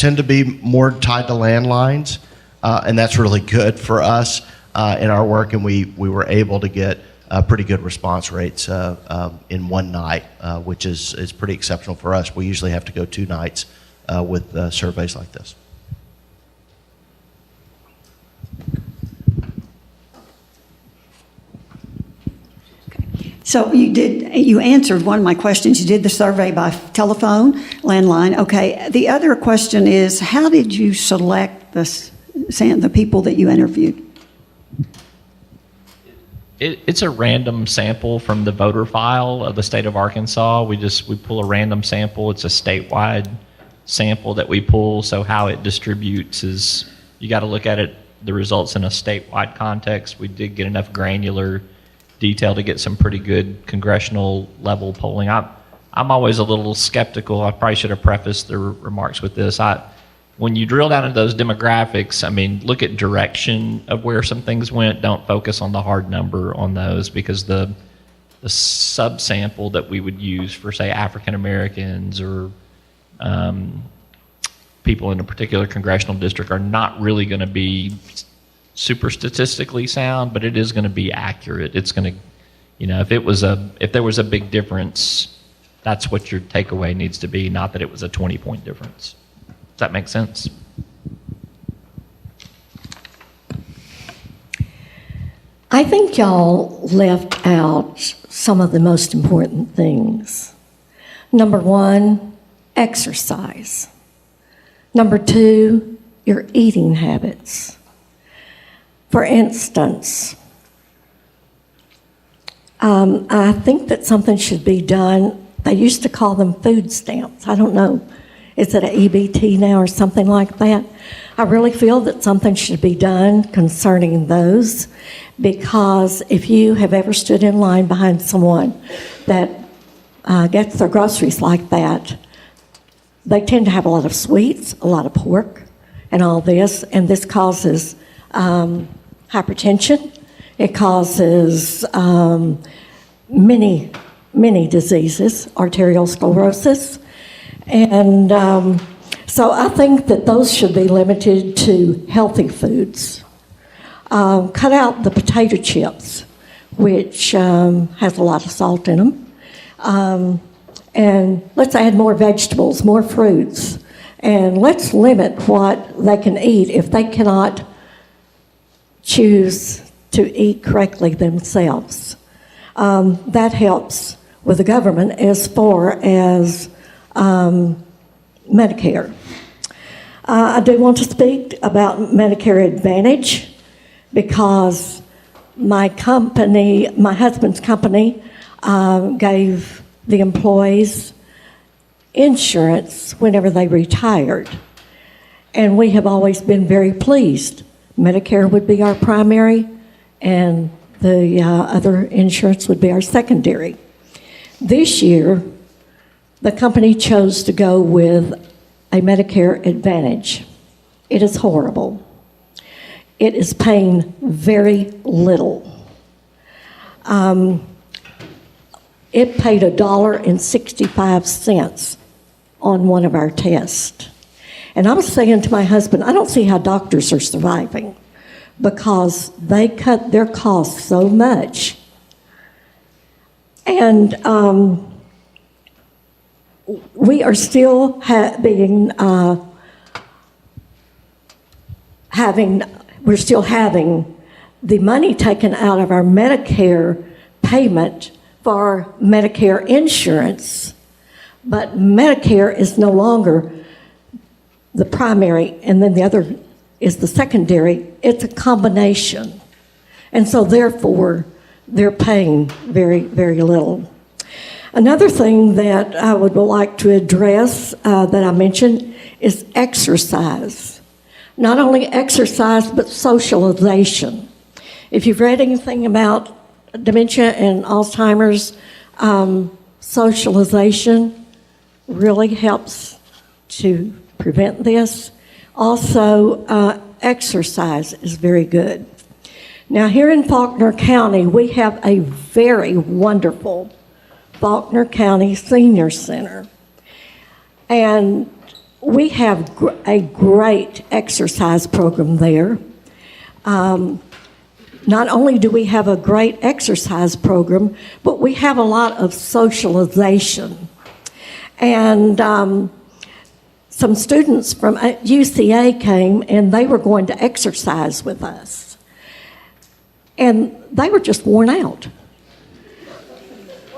tend to be more tied to landlines, and that's really good for us in our work. And we were able to get pretty good response rates in one night, which is pretty exceptional for us. We usually have to go 2 nights with surveys like this.
So you answered one of my questions. You did the survey by telephone, landline. Okay. The other question is, how did you select the people that you interviewed?
It's a random sample from the voter file of the state of Arkansas. We pull a random sample. It's a statewide sample that we pull. So how it distributes is you got to look at it, the results in a statewide context. We did get enough granular detail to get some pretty good congressional level polling. I'm always a little skeptical. I probably should have prefaced the remarks with this. When you drill down into those demographics, I mean, look at direction of where some things went. Don't focus on the hard number on those, because the subsample that we would use for, say, African Americans or people in a particular congressional district are not really going to be super statistically sound, but it is going to be accurate. It's going to, if there was a big difference, that's what your takeaway needs to be, not that it was a 20-point difference. Does that make sense?
I think y'all left out some of the most important things. Number 1, exercise. Number 2, your eating habits. For instance, I think that something should be done. They used to call them food stamps. I don't know. Is it an EBT now or something like that? I really feel that something should be done concerning those, because if you have ever stood in line behind someone that gets their groceries like that, they tend to have a lot of sweets, a lot of pork, and all this, and this causes hypertension. It causes many diseases, arterial sclerosis. And so I think that those should be limited to healthy foods. Cut out the potato chips, which has a lot of salt in them. And let's add more vegetables, more fruits. And let's limit what they can eat if they cannot choose to eat correctly themselves. That helps with the government as far as Medicare. I do want to speak about Medicare Advantage, because my husband's company, gave the employees insurance whenever they retired. And we have always been very pleased. Medicare would be our primary, and the other insurance would be our secondary. This year, the company chose to go with a Medicare Advantage. It is horrible. It is paying very little. It paid $1.65 on one of our tests. And I was saying to my husband, I don't see how doctors are surviving, because they cut their costs so much. And we are still having the money taken out of our Medicare payment for Medicare insurance, but Medicare is no longer the primary, and then the other is the secondary. It's a combination. And so therefore, they're paying very, very little. Another thing that I would like to address that I mentioned is exercise. Not only exercise, but socialization. If you've read anything about dementia and Alzheimer's, socialization really helps to prevent this. Also, exercise is very good. Now, here in Faulkner County, we have a very wonderful Faulkner County Senior Center. And we have a great exercise program there. Not only do we have a great exercise program, but we have a lot of socialization. And some students from UCA came and they were going to exercise with us. And they were just worn out.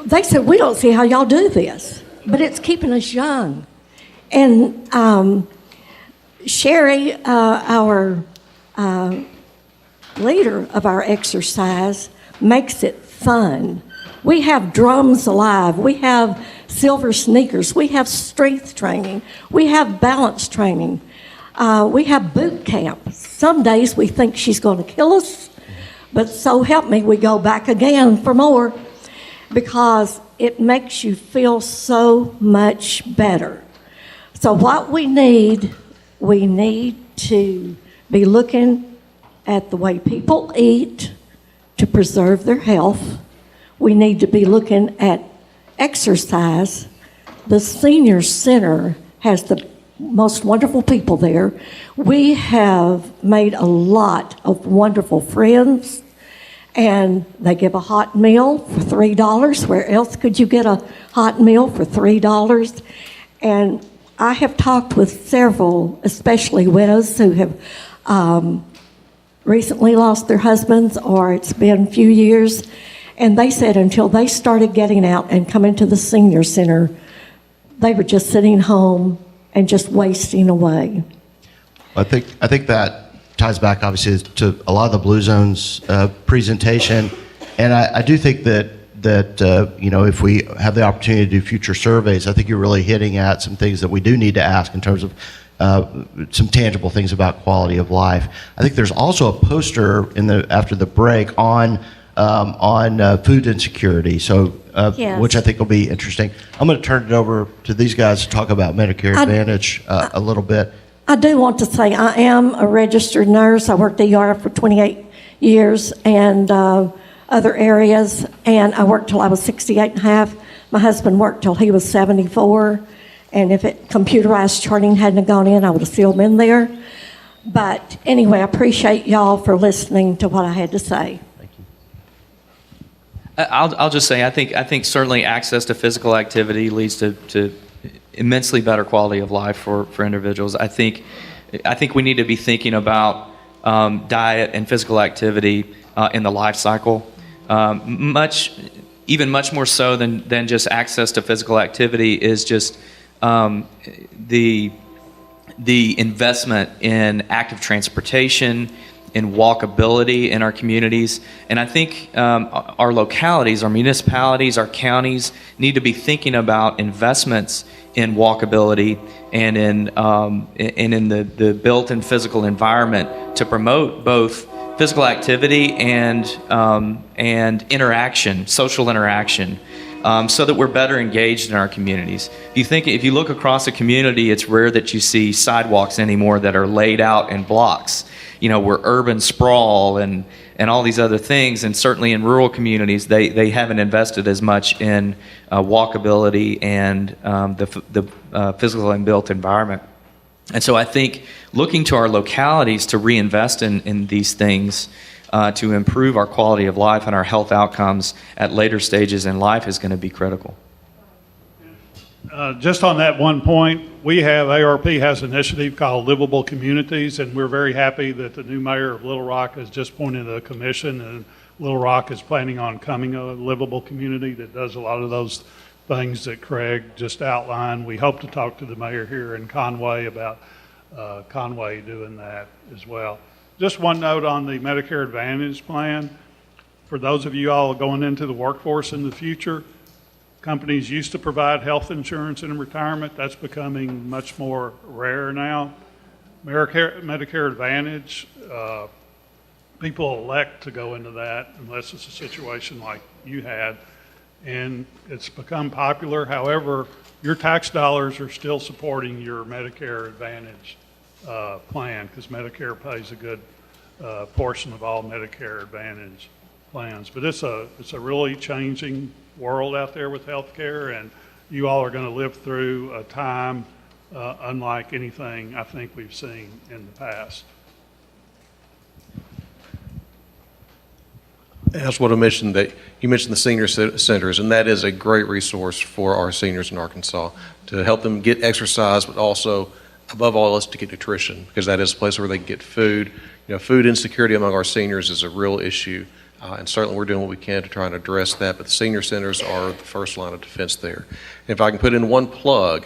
They said, we don't see how y'all do this, but it's keeping us young. And Sherry, our leader of our exercise, makes it fun. We have drums alive. We have silver sneakers. We have strength training. We have balance training. We have boot camp. Some days we think she's going to kill us, but so help me, we go back again for more because it makes you feel so much better. So what we need to be looking at the way people eat to preserve their health. We need to be looking at exercise. The Senior Center has the most wonderful people there. We have made a lot of wonderful friends, and they give a hot meal for $3. Where else could you get a hot meal for $3? And I have talked with several, especially widows who have recently lost their husbands, or it's been a few years, and they said until they started getting out and coming to the Senior Center, they were just sitting home and just wasting away.
I think that ties back obviously to a lot of the Blue Zones presentation, and I do think that if we have the opportunity to do future surveys, I think you're really hitting at some things that we do need to ask in terms of some tangible things about quality of life. I think there's also a poster after the break on food insecurity,
Yes.
which I think will be interesting. I'm going to turn it over to these guys to talk about Medicare Advantage a little bit.
I do want to say I am a registered nurse. I worked ER for 28 years and other areas, and I worked till I was 68 and a half. My husband worked till he was 74, and if computerized charting hadn't gone in, I would have still been there. But anyway, I appreciate y'all for listening to what I had to say.
I'll just say I think certainly access to physical activity leads to immensely better quality of life for individuals. I think we need to be thinking about diet and physical activity in the life cycle, much more so than just access to physical activity is just the investment in active transportation, in walkability in our communities. And I think our localities, our municipalities, our counties need to be thinking about investments in walkability and in the built-in physical environment to promote both physical activity and interaction, social interaction, so that we're better engaged in our communities. If you look across a community, it's rare that you see sidewalks anymore that are laid out in blocks. We're urban sprawl and all these other things, and certainly in rural communities, they haven't invested as much in walkability and the physical and built environment. And so I think looking to our localities to reinvest in these things to improve our quality of life and our health outcomes at later stages in life is going to be critical.
Just on that one point, ARP has an initiative called Livable Communities, and we're very happy that the new mayor of Little Rock has just appointed a commission, and Little Rock is planning on becoming a livable community that does a lot of those things that Craig just outlined. We hope to talk to the mayor here in Conway about Conway doing that as well. Just one note on the Medicare Advantage plan. For those of you all going into the workforce in the future, companies used to provide health insurance in retirement. That's becoming much more rare now. Medicare Advantage people elect to go into that unless it's a situation like you had, and it's become popular. However, your tax dollars are still supporting your Medicare Advantage plan, because Medicare pays a good portion of all Medicare Advantage plans. But it's a really changing world out there with healthcare, and you all are going to live through a time unlike anything I think we've seen in the past.
I just want to mention that you mentioned the senior centers, and that is a great resource for our seniors in Arkansas to help them get exercise, but also, above all else, to get nutrition, because that is a place where they can get food. You know, food insecurity among our seniors is a real issue, and certainly we're doing what we can to try and address that, but the senior centers are the first line of defense there. And if I can put in one plug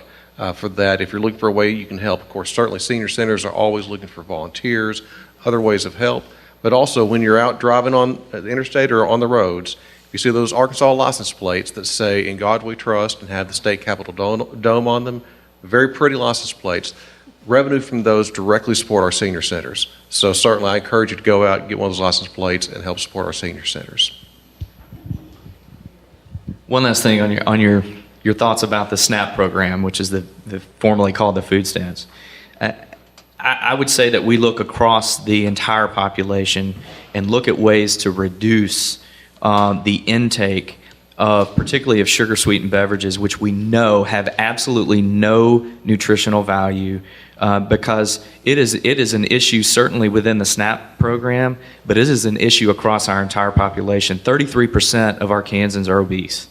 for that, if you're looking for a way you can help, of course, certainly senior centers are always looking for volunteers, other ways of help. But also, when you're out driving on the interstate or on the roads, you see those Arkansas license plates that say, "In God We Trust," and have the state capitol dome on them. Very pretty license plates. Revenue from those directly support our senior centers. So certainly I encourage you to go out and get one of those license plates and help support our senior centers.
One last thing on your thoughts about the SNAP program, which is the formerly called the food stamps. I would say that we look across the entire population and look at ways to reduce the intake of, particularly of sugar-sweetened beverages, which we know have absolutely no nutritional value, because it is an issue certainly within the SNAP program, but it is an issue across our entire population. 33% of Arkansans are obese.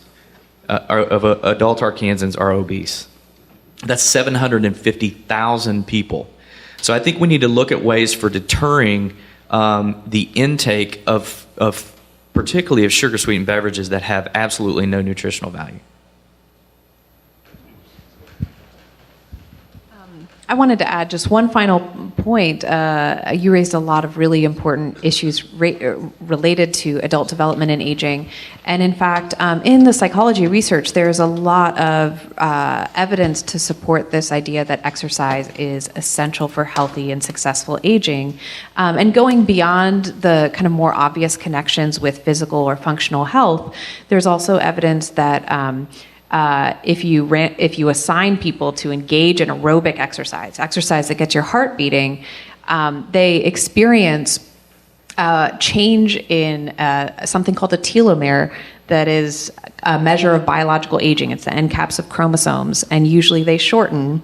Adult Arkansans are obese. That's 750,000 people. So I think we need to look at ways for deterring the intake of particularly of sugar-sweetened beverages that have absolutely no nutritional value.
I wanted to add just one final point. You raised a lot of really important issues related to adult development and aging. And in fact, in the psychology research, there's a lot of evidence to support this idea that exercise is essential for healthy and successful aging. And going beyond the kind of more obvious connections with physical or functional health, there's also evidence that if you assign people to engage in aerobic exercise that gets your heart beating, they experience change in something called a telomere that is a measure of biological aging. It's the end caps of chromosomes, and usually they shorten.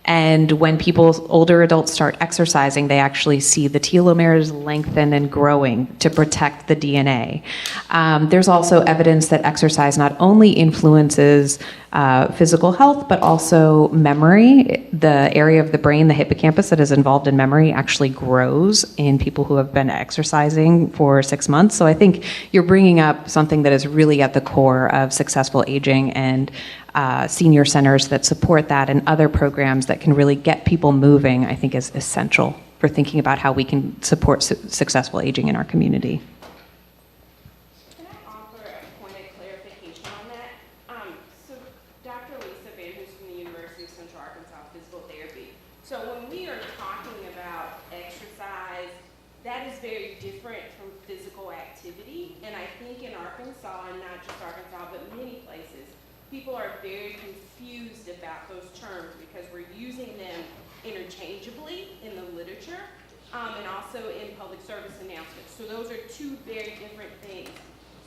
And when older adults start exercising, they actually see the telomeres lengthen and growing to protect the DNA. There's also evidence that exercise not only influences physical health, but also memory. The area of the brain, the hippocampus, that is involved in memory actually grows in people who have been exercising for 6 months. So I think you're bringing up something that is really at the core of successful aging, and senior centers that support that and other programs that can really get people moving, I think, is essential for thinking about how we can support successful aging in our community.
Can I offer a point of clarification on that? So Dr. Lisa Van, who's from the University of Central Arkansas Physical Therapy. So when we are talking about exercise, that is very different from physical activity. And I think in Arkansas, and not just Arkansas, but many places, people are very confused about those terms because we're using them interchangeably in the literature and also in public service announcements. So those are two very different things.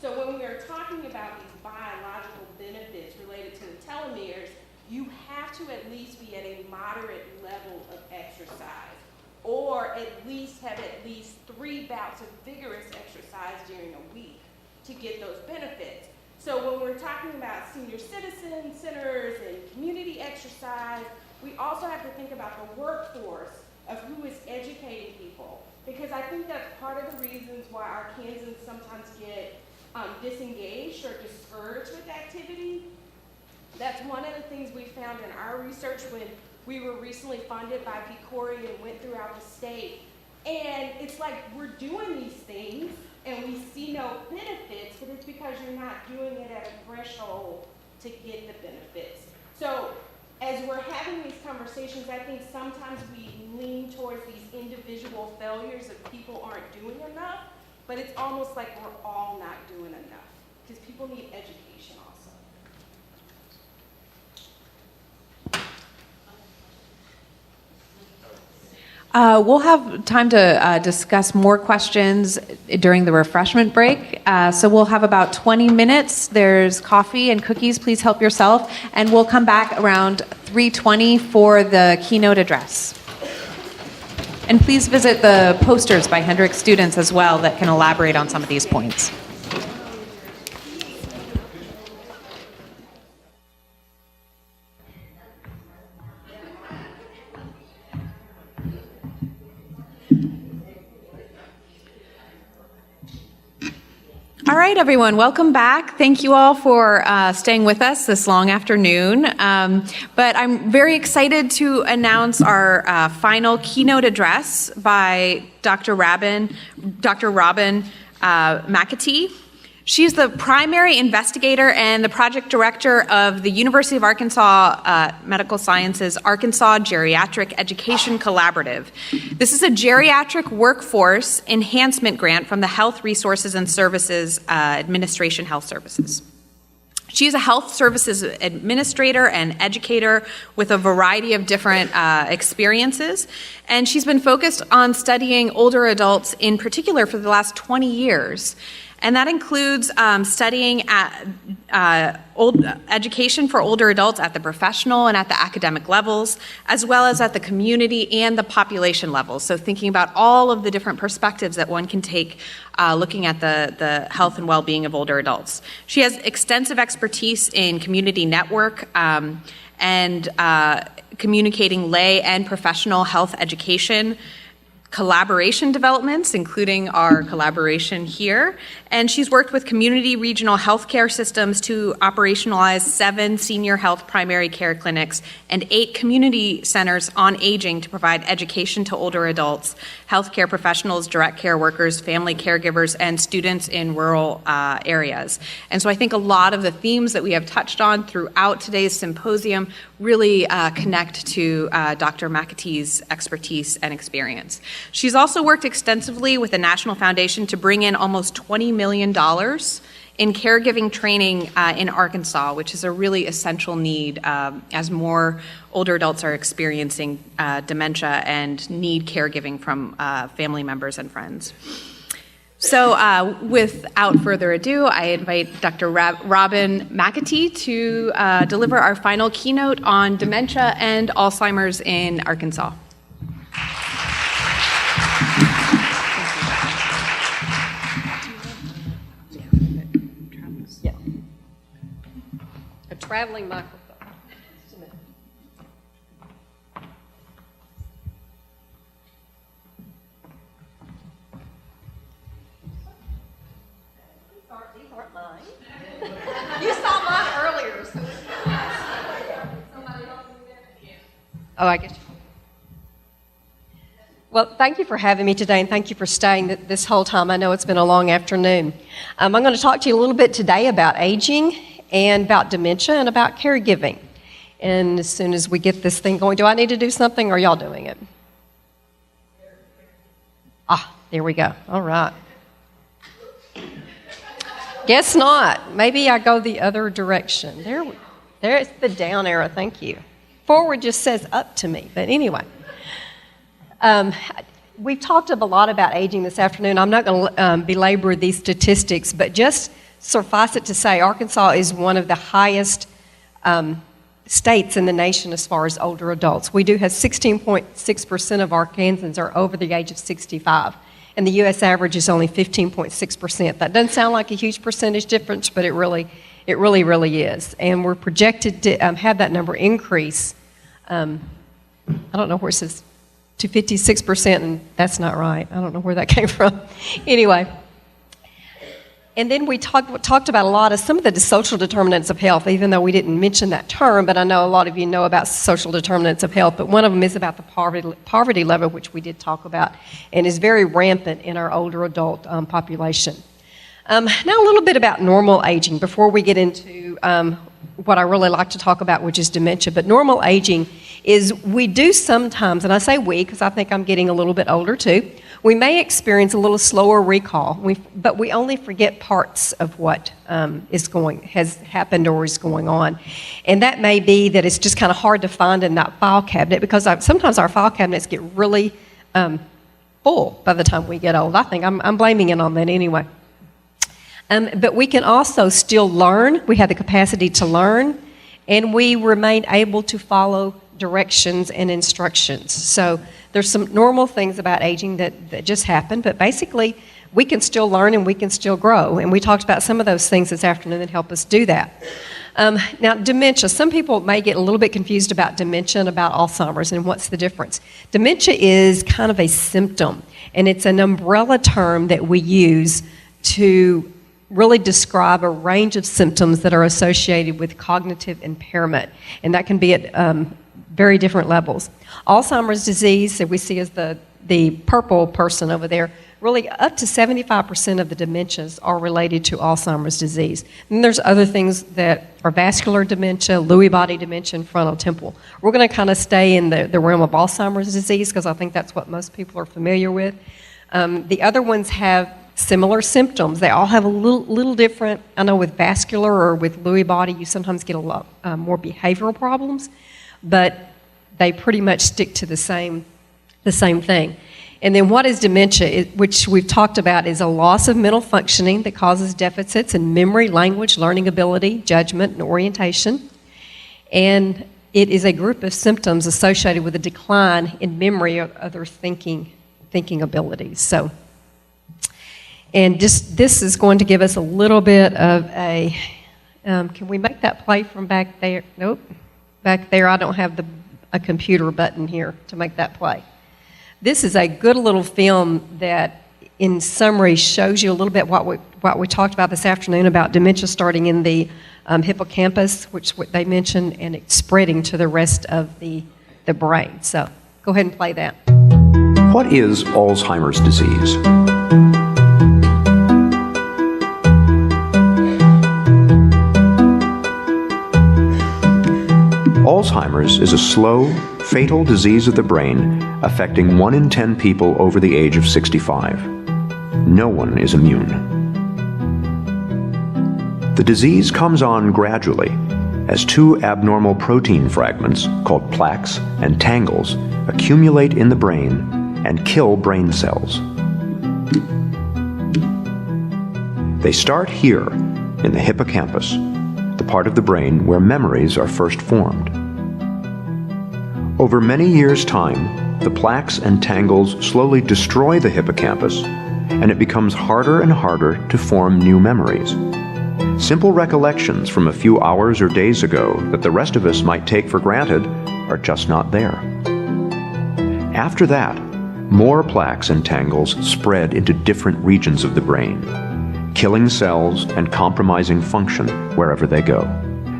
So when we are talking about these biological benefits related to the telomeres, you have to at least be at a moderate level of exercise, or at least have at least 3 bouts of vigorous exercise during a week to get those benefits. So when we're talking about senior citizen centers and community exercise, we also have to think about the workforce of who is educating people. Because I think that's part of the reasons why Arkansans sometimes get disengaged or discouraged with activity. That's one of the things we found in our research when we were recently funded by PCORI and went throughout the state. And it's like we're doing these things and we see no benefits, but it's because you're not doing it at a threshold to get the benefits. So as we're having these
conversations, I think sometimes we lean towards these individual failures of people aren't doing enough, but it's almost like we're all not doing enough, because people need education also.
We'll have time to discuss more questions during the refreshment break. So we'll have about 20 minutes. There's coffee and cookies. Please help yourself. And we'll come back around 3:20 for the keynote address. And please visit the posters by Hendrix students as well that can elaborate on some of these points. All right, everyone, welcome back. Thank you all for staying with us this long afternoon. But I'm very excited to announce our final keynote address by Dr. Robin McAtee. She's the primary investigator and the project director of the University of Arkansas Medical Sciences Arkansas Geriatric Education Collaborative. This is a geriatric workforce enhancement grant from the Health Resources and Services Administration Health Services. She's a health services administrator and educator with a variety of different experiences, and she's been focused on studying older adults in particular for the last 20 years. And that includes studying education for older adults at the professional and at the academic levels, as well as at the community and the population levels. So thinking about all of the different perspectives that one can take looking at the health and well-being of older adults. She has extensive expertise in community network and communicating lay and professional health education, collaboration developments, including our collaboration here. And she's worked with community regional healthcare systems to operationalize 7 senior health primary care clinics and 8 community centers on aging to provide education to older adults, healthcare professionals, direct care workers, family caregivers, and students in rural areas. And so I think a lot of the themes that we have touched on throughout today's symposium really connect to Dr. McAtee's expertise and experience. She's also worked extensively with the National Foundation to bring in almost $20 million in caregiving training in Arkansas, which is a really essential need as more older adults are experiencing dementia and need caregiving from family members and friends. So without further ado, I invite Dr. Robin McAtee to deliver our final keynote on dementia and Alzheimer's in Arkansas.
A traveling microphone. These aren't mine. You saw mine earlier. So somebody else in there? Oh, I guess. Well, thank you for having me today, and thank you for staying this whole time. I know it's been a long afternoon. I'm going to talk to you a little bit today about aging and about dementia and about caregiving. And as soon as we get this thing going, do I need to do something, or are y'all doing it? There we go. All right. Guess not. Maybe I go the other direction. There's the down arrow. Thank you. Forward just says up to me. But anyway. We've talked a lot about aging this afternoon. I'm not going to belabor these statistics, but just suffice it to say Arkansas is one of the highest states in the nation as far as older adults. We do have 16.6% of Arkansans are over the age of 65, and the U.S. average is only 15.6%. That doesn't sound like a huge percentage difference, but it really is. And we're projected to have that number increase. I don't know where it says to 56%, and that's not right. I don't know where that came from. Anyway. And then we talked about a lot of some of the social determinants of health, even though we didn't mention that term, but I know a lot of you know about social determinants of health, but one of them is about the poverty level, which we did talk about, and is very rampant in our older adult population. Now a little bit about normal aging before we get into what I really like to talk about, which is dementia. But normal aging is we do sometimes, and I say we because I think I'm getting a little bit older too, we may experience a little slower recall, but we only forget parts of what has happened or is going on. And that may be that it's just kind of hard to find in that file cabinet, because sometimes our file cabinets get really full by the time we get old. I think I'm blaming it on that anyway. But we can also still learn. We have the capacity to learn, and we remain able to follow directions and instructions. So there's some normal things about aging that just happen, but basically we can still learn and we can still grow. And we talked about some of those things this afternoon that help us do that. Now, dementia. Some people may get a little bit confused about dementia and about Alzheimer's, and what's the difference? Dementia is kind of a symptom, and it's an umbrella term that we use to really describe a range of symptoms that are associated with cognitive impairment, and that can be at very different levels. Alzheimer's disease, that we see as the purple person over there, really up to 75% of the dementias are related to Alzheimer's disease. And there's other things that are vascular dementia, Lewy body dementia, and frontotemporal. We're going to kind of stay in the realm of Alzheimer's disease because I think that's what most people are familiar with. The other ones have similar symptoms. They all have a little different. I know with vascular or with Lewy body, you sometimes get a lot more behavioral problems, but they pretty much stick to the same thing. And then what is dementia, which we've talked about, is a loss of mental functioning that causes deficits in memory, language, learning ability, judgment, and orientation. And it is a group of symptoms associated with a decline in memory or other thinking abilities. So, and this is going to give us a little bit of a, can we make that play from back there? Nope. Back there, I don't have a computer button here to make that play. This is a good little film that, in summary, shows you a little bit what we talked about this afternoon about dementia starting in the hippocampus, which they mentioned, and it's spreading to the rest of the brain. So go ahead and play that.
What is Alzheimer's disease? Alzheimer's is a slow, fatal disease of the brain affecting 1 in 10 people over the age of 65. No one is immune. The disease comes on gradually as 2 abnormal protein fragments called plaques and tangles accumulate in the brain and kill brain cells. They start here in the hippocampus, the part of the brain where memories are first formed. Over many years' time, the plaques and tangles slowly destroy the hippocampus, and it becomes harder and harder to form new memories. Simple recollections from a few hours or days ago that the rest of us might take for granted are just not there. After that, more plaques and tangles spread into different regions of the brain, killing cells and compromising function wherever they go.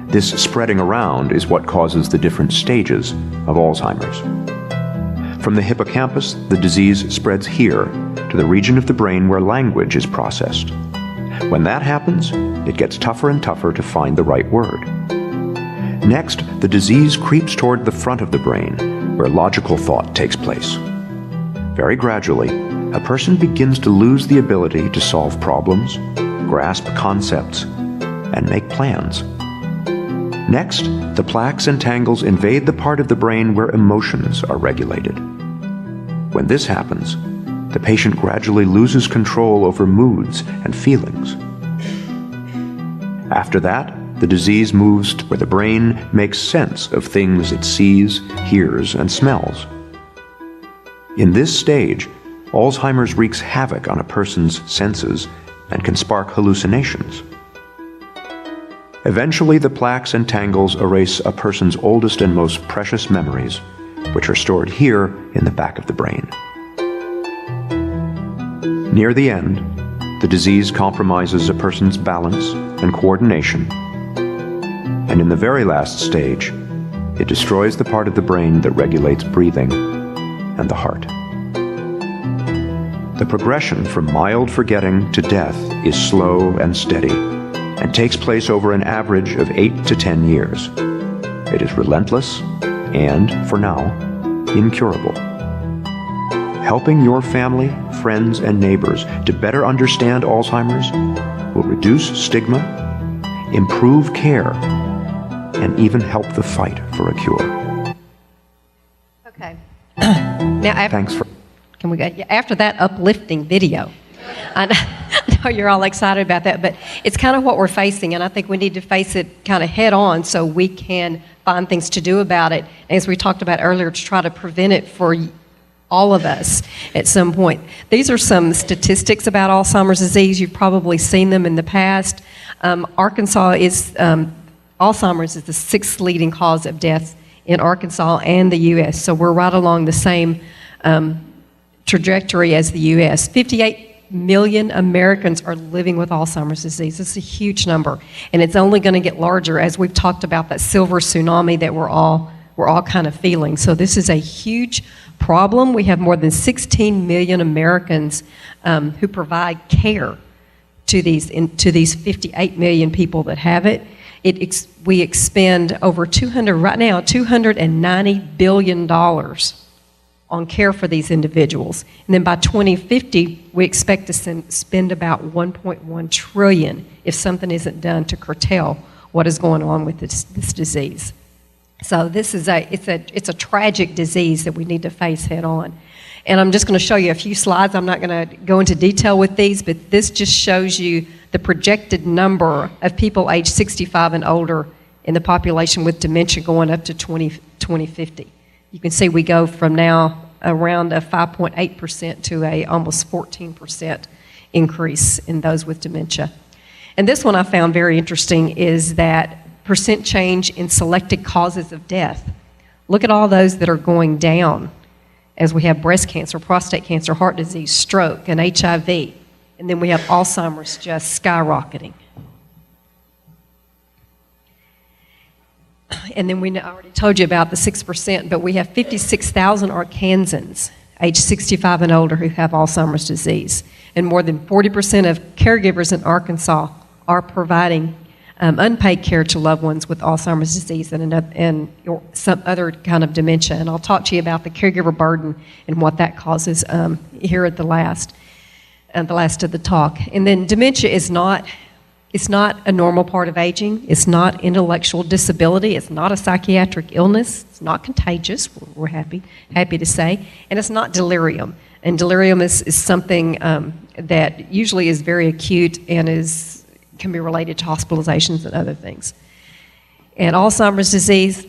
This spreading around is what causes the different stages of Alzheimer's. From the hippocampus, the disease spreads here to the region of the brain where language is processed. When that happens, it gets tougher and tougher to find the right word. Next, the disease creeps toward the front of the brain, where logical thought takes place. Very gradually, a person begins to lose the ability to solve problems, grasp concepts, and make plans. Next, the plaques and tangles invade the part of the brain where emotions are regulated. When this happens, the patient gradually loses control over moods and feelings. After that, the disease moves to where the brain makes sense of things it sees, hears, and smells. In this stage, Alzheimer's wreaks havoc on a person's senses and can spark hallucinations. Eventually, the plaques and tangles erase a person's oldest and most precious memories, which are stored here in the back of the brain. Near the end, the disease compromises a person's balance and coordination, and in the very last stage, it destroys the part of the brain that regulates breathing and the heart. The progression from mild forgetting to death is slow and steady, and takes place over an average of 8 to 10 years. It is relentless and, for now, incurable. Helping your family, friends, and neighbors to better understand Alzheimer's will reduce stigma, improve care, and even help the fight for a cure.
Okay. Now, can we go? After that uplifting video, I know you're all excited about that, but it's kind of what we're facing, and I think we need to face it kind of head on so we can find things to do about it. As we talked about earlier, to try to prevent it for all of us at some point. These are some statistics about Alzheimer's disease. You've probably seen them in the past. Arkansas is, Alzheimer's is the 6th leading cause of death in Arkansas and the U.S., so we're right along the same trajectory as the U.S. 58 million Americans are living with Alzheimer's disease. It's a huge number, and it's only going to get larger as we've talked about that silver tsunami that we're all kind of feeling. So this is a huge problem. We have more than 16 million Americans who provide care to these 58 million people that have it. We expend over $290 billion on care for these individuals. And then by 2050, we expect to spend about $1.1 trillion if something isn't done to curtail what is going on with this disease. So this is it's a tragic disease that we need to face head on. And I'm just going to show you a few slides. I'm not going to go into detail with these, but this just shows you the projected number of people aged 65 and older in the population with dementia going up to 2050. You can see we go from now around a 5.8% to a almost 14% increase in those with dementia. And this one I found very interesting is that percent change in selected causes of death. Look at all those that are going down as we have breast cancer, prostate cancer, heart disease, stroke, and HIV. And then we have Alzheimer's just skyrocketing. And then I already told you about the 6%, but we have 56,000 Arkansans age 65 and older who have Alzheimer's disease. And more than 40% of caregivers in Arkansas are providing unpaid care to loved ones with Alzheimer's disease and some other kind of dementia. And I'll talk to you about the caregiver burden and what that causes here at the last of the talk. And then dementia is not a normal part of aging. It's not intellectual disability. It's not a psychiatric illness. It's not contagious, we're happy to say. And it's not delirium. And delirium is something that usually is very acute and can be related to hospitalizations and other things. And Alzheimer's disease,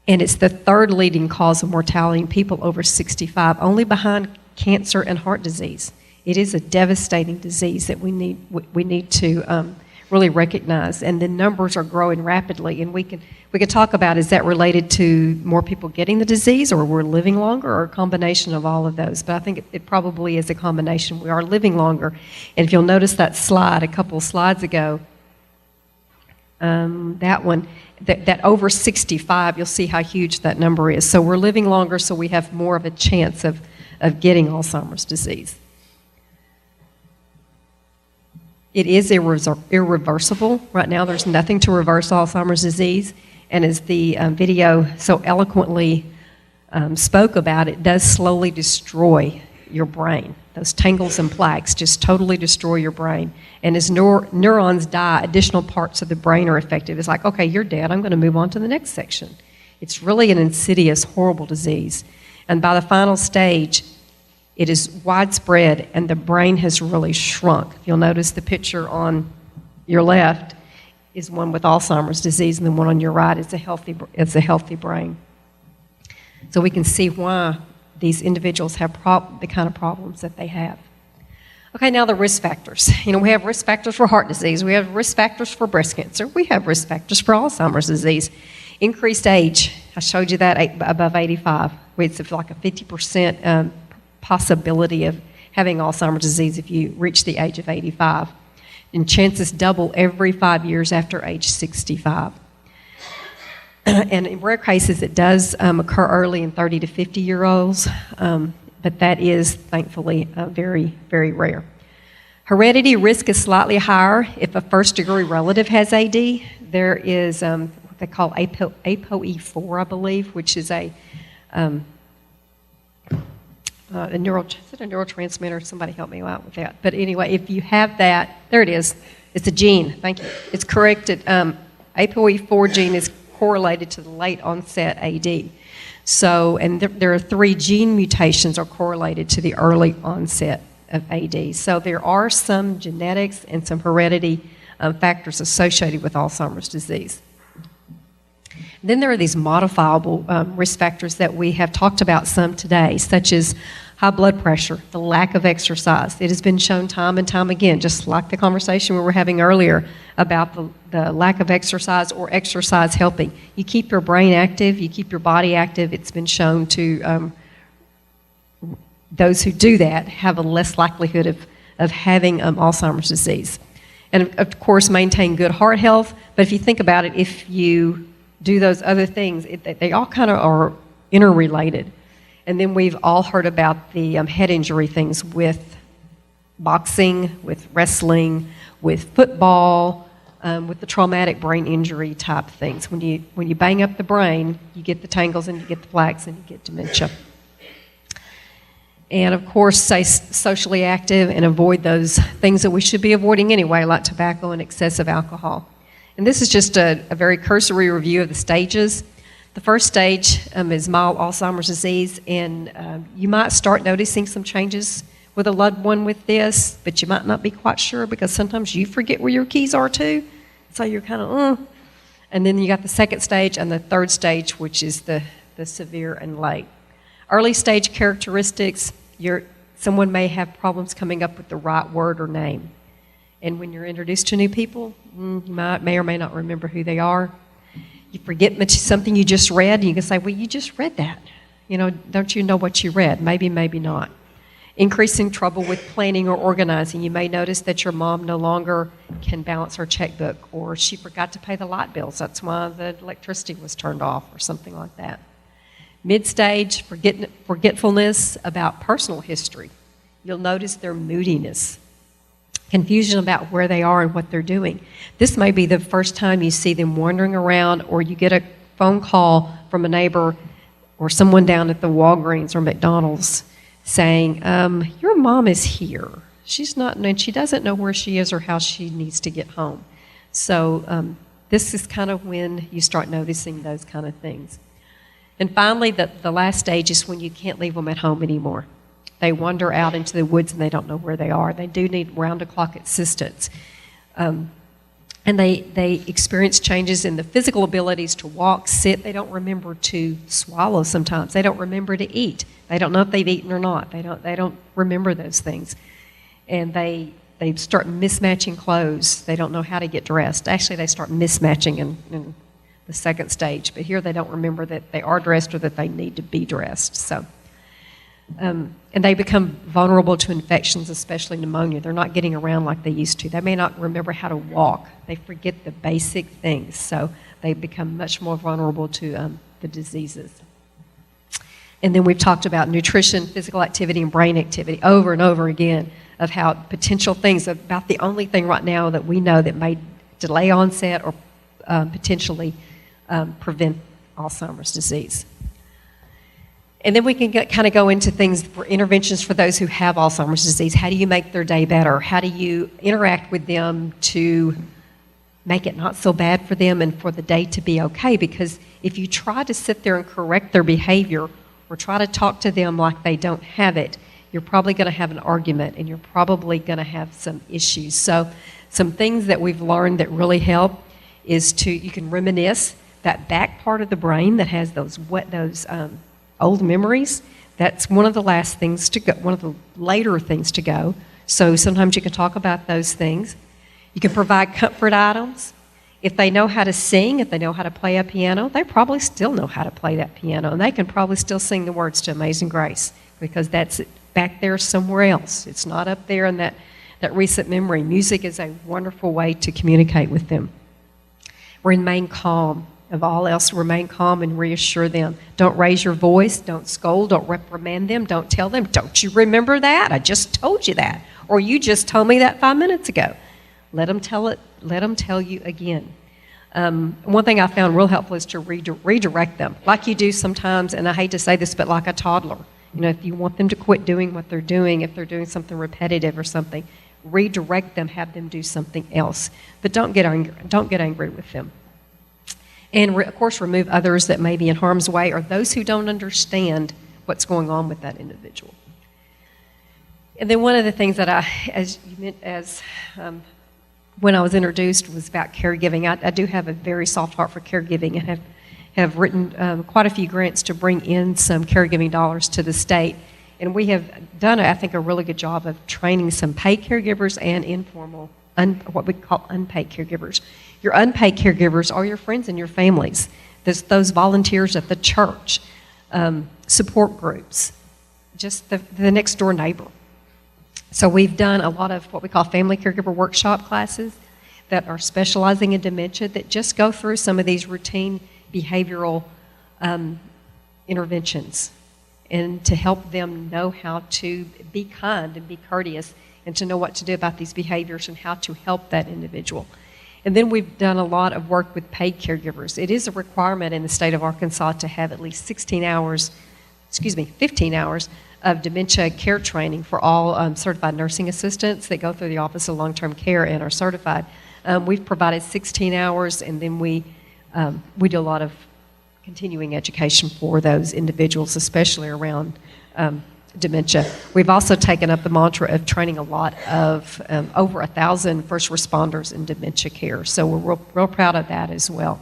and it's the 3rd leading cause of mortality in people over 65, only behind cancer and heart disease. It is a devastating disease that we need to really recognize, and the numbers are growing rapidly. And we could talk about, is that related to more people getting the disease, or we're living longer, or a combination of all of those? But I think it probably is a combination. We are living longer, and if you'll notice that slide a couple of slides ago, that one, that over 65, you'll see how huge that number is. So we're living longer, so we have more of a chance of getting Alzheimer's disease. It is irreversible. Right now, there's nothing to reverse Alzheimer's disease. And as the video so eloquently spoke about, it does slowly destroy your brain. Those tangles and plaques just totally destroy your brain. And as neurons die, additional parts of the brain are affected. It's like, okay, you're dead. I'm going to move on to the next section. It's really an insidious, horrible disease. And by the final stage, it is widespread, and the brain has really shrunk. If you'll notice, the picture on your left is one with Alzheimer's disease, and the one on your right is a healthy brain. So we can see why these individuals have the kind of problems that they have. Okay, now the risk factors. We have risk factors for heart disease. We have risk factors for breast cancer. We have risk factors for Alzheimer's disease. Increased age. I showed you that above 85. It's like a 50% possibility of having Alzheimer's disease if you reach the age of 85. And chances double every 5 years after age 65. And in rare cases, it does occur early in 30 to 50-year-olds, but that is, thankfully, very, very rare. Heredity risk is slightly higher if a first-degree relative has AD. There is they call ApoE4, I believe, which is a neurotransmitter? Somebody help me out with that. But anyway, if you have that, there it is. It's a gene. Thank you. It's corrected. ApoE4 gene is correlated to the late onset AD. So, and there are 3 gene mutations are correlated to the early onset of AD. So there are some genetics and some heredity factors associated with Alzheimer's disease. Then there are these modifiable risk factors that we have talked about some today, such as high blood pressure, the lack of exercise. It has been shown time and time again, just like the conversation we were having earlier about the lack of exercise or exercise helping. You keep your brain active, you keep your body active. It's been shown to, those who do that have a less likelihood of having Alzheimer's disease. And of course, maintain good heart health. But if you think about it, if you do those other things, they all kind of are interrelated. And then we've all heard about the head injury things with boxing, with wrestling, with football, with the traumatic brain injury type things. When you bang up the brain, you get the tangles and you get the plaques and you get dementia. And of course, stay socially active and avoid those things that we should be avoiding anyway, like tobacco and excessive alcohol. And this is just a very cursory review of the stages. The first stage is mild Alzheimer's disease, and you might start noticing some changes with a loved one with this, but you might not be quite sure because sometimes you forget where your keys are too. So you're kind of, And then you got the second stage and the third stage, which is the severe and late. Early stage characteristics, someone may have problems coming up with the right word or name. And when you're introduced to new people, you may or may not remember who they are. You forget something you just read, and you can say, well, you just read that. Don't you know what you read? Maybe, maybe not. Increasing trouble with planning or organizing. You may notice that your mom no longer can balance her checkbook, or she forgot to pay the light bills. That's why the electricity was turned off, or something like that. Mid-stage, forgetfulness about personal history. You'll notice their moodiness. Confusion about where they are and what they're doing. This may be the first time you see them wandering around, or you get a phone call from a neighbor or someone down at the Walgreens or McDonald's saying, your mom is here. She's not, and she doesn't know where she is or how she needs to get home. So this is kind of when you start noticing those kind of things. And finally, the last stage is when you can't leave them at home anymore. They wander out into the woods and they don't know where they are. They do need round-the-clock assistance. And they experience changes in the physical abilities to walk, sit. They don't remember to swallow sometimes. They don't remember to eat. They don't know if they've eaten or not. They don't remember those things. And they start mismatching clothes. They don't know how to get dressed. Actually, they start mismatching in the second stage. But here they don't remember that they are dressed or that they need to be dressed. So. And they become vulnerable to infections, especially pneumonia. They're not getting around like they used to. They may not remember how to walk. They forget the basic things, so they become much more vulnerable to the diseases. And then we've talked about nutrition, physical activity, and brain activity over and over again of how potential things, about the only thing right now that we know that may delay onset or potentially prevent Alzheimer's disease. And then we can kind of go into things for interventions for those who have Alzheimer's disease. How do you make their day better? How do you interact with them to make it not so bad for them and for the day to be okay? Because if you try to sit there and correct their behavior or try to talk to them like they don't have it, you're probably going to have an argument and you're probably going to have some issues. So some things that we've learned that really help is you can reminisce. That back part of the brain that has those old memories, that's one of the last things to go, one of the later things to go. So sometimes you can talk about those things. You can provide comfort items. If they know how to sing, if they know how to play a piano, they probably still know how to play that piano, and they can probably still sing the words to Amazing Grace because that's back there somewhere else. It's not up there in that recent memory. Music is a wonderful way to communicate with them. Remain calm. Of all else, remain calm and reassure them. Don't raise your voice. Don't scold. Don't reprimand them. Don't tell them, don't you remember that? I just told you that. Or you just told me that 5 minutes ago. Let them tell you again. One thing I found real helpful is to redirect them, like you do sometimes, and I hate to say this, but like a toddler. You know, if you want them to quit doing what they're doing, if they're doing something repetitive or something, redirect them, have them do something else. But don't get angry with them. And of course, remove others that may be in harm's way or those who don't understand what's going on with that individual. And then one of the things that when I was introduced was about caregiving. I do have a very soft heart for caregiving and have written quite a few grants to bring in some caregiving dollars to the state. And we have done, I think, a really good job of training some paid caregivers and informal, what we call unpaid caregivers. Your unpaid caregivers are your friends and your families. There's those volunteers at the church, support groups, just the next door neighbor. So we've done a lot of what we call family caregiver workshop classes that are specializing in dementia that just go through some of these routine behavioral interventions and to help them know how to be kind and be courteous and to know what to do about these behaviors and how to help that individual. And then we've done a lot of work with paid caregivers. It is a requirement in the state of Arkansas to have at least 15 hours of dementia care training for all certified nursing assistants that go through the Office of Long-Term Care and are certified. We've provided 16 hours, and then we do a lot of continuing education for those individuals, especially around dementia. We've also taken up the mantra of training a lot of over 1,000 first responders in dementia care. So we're real proud of that as well.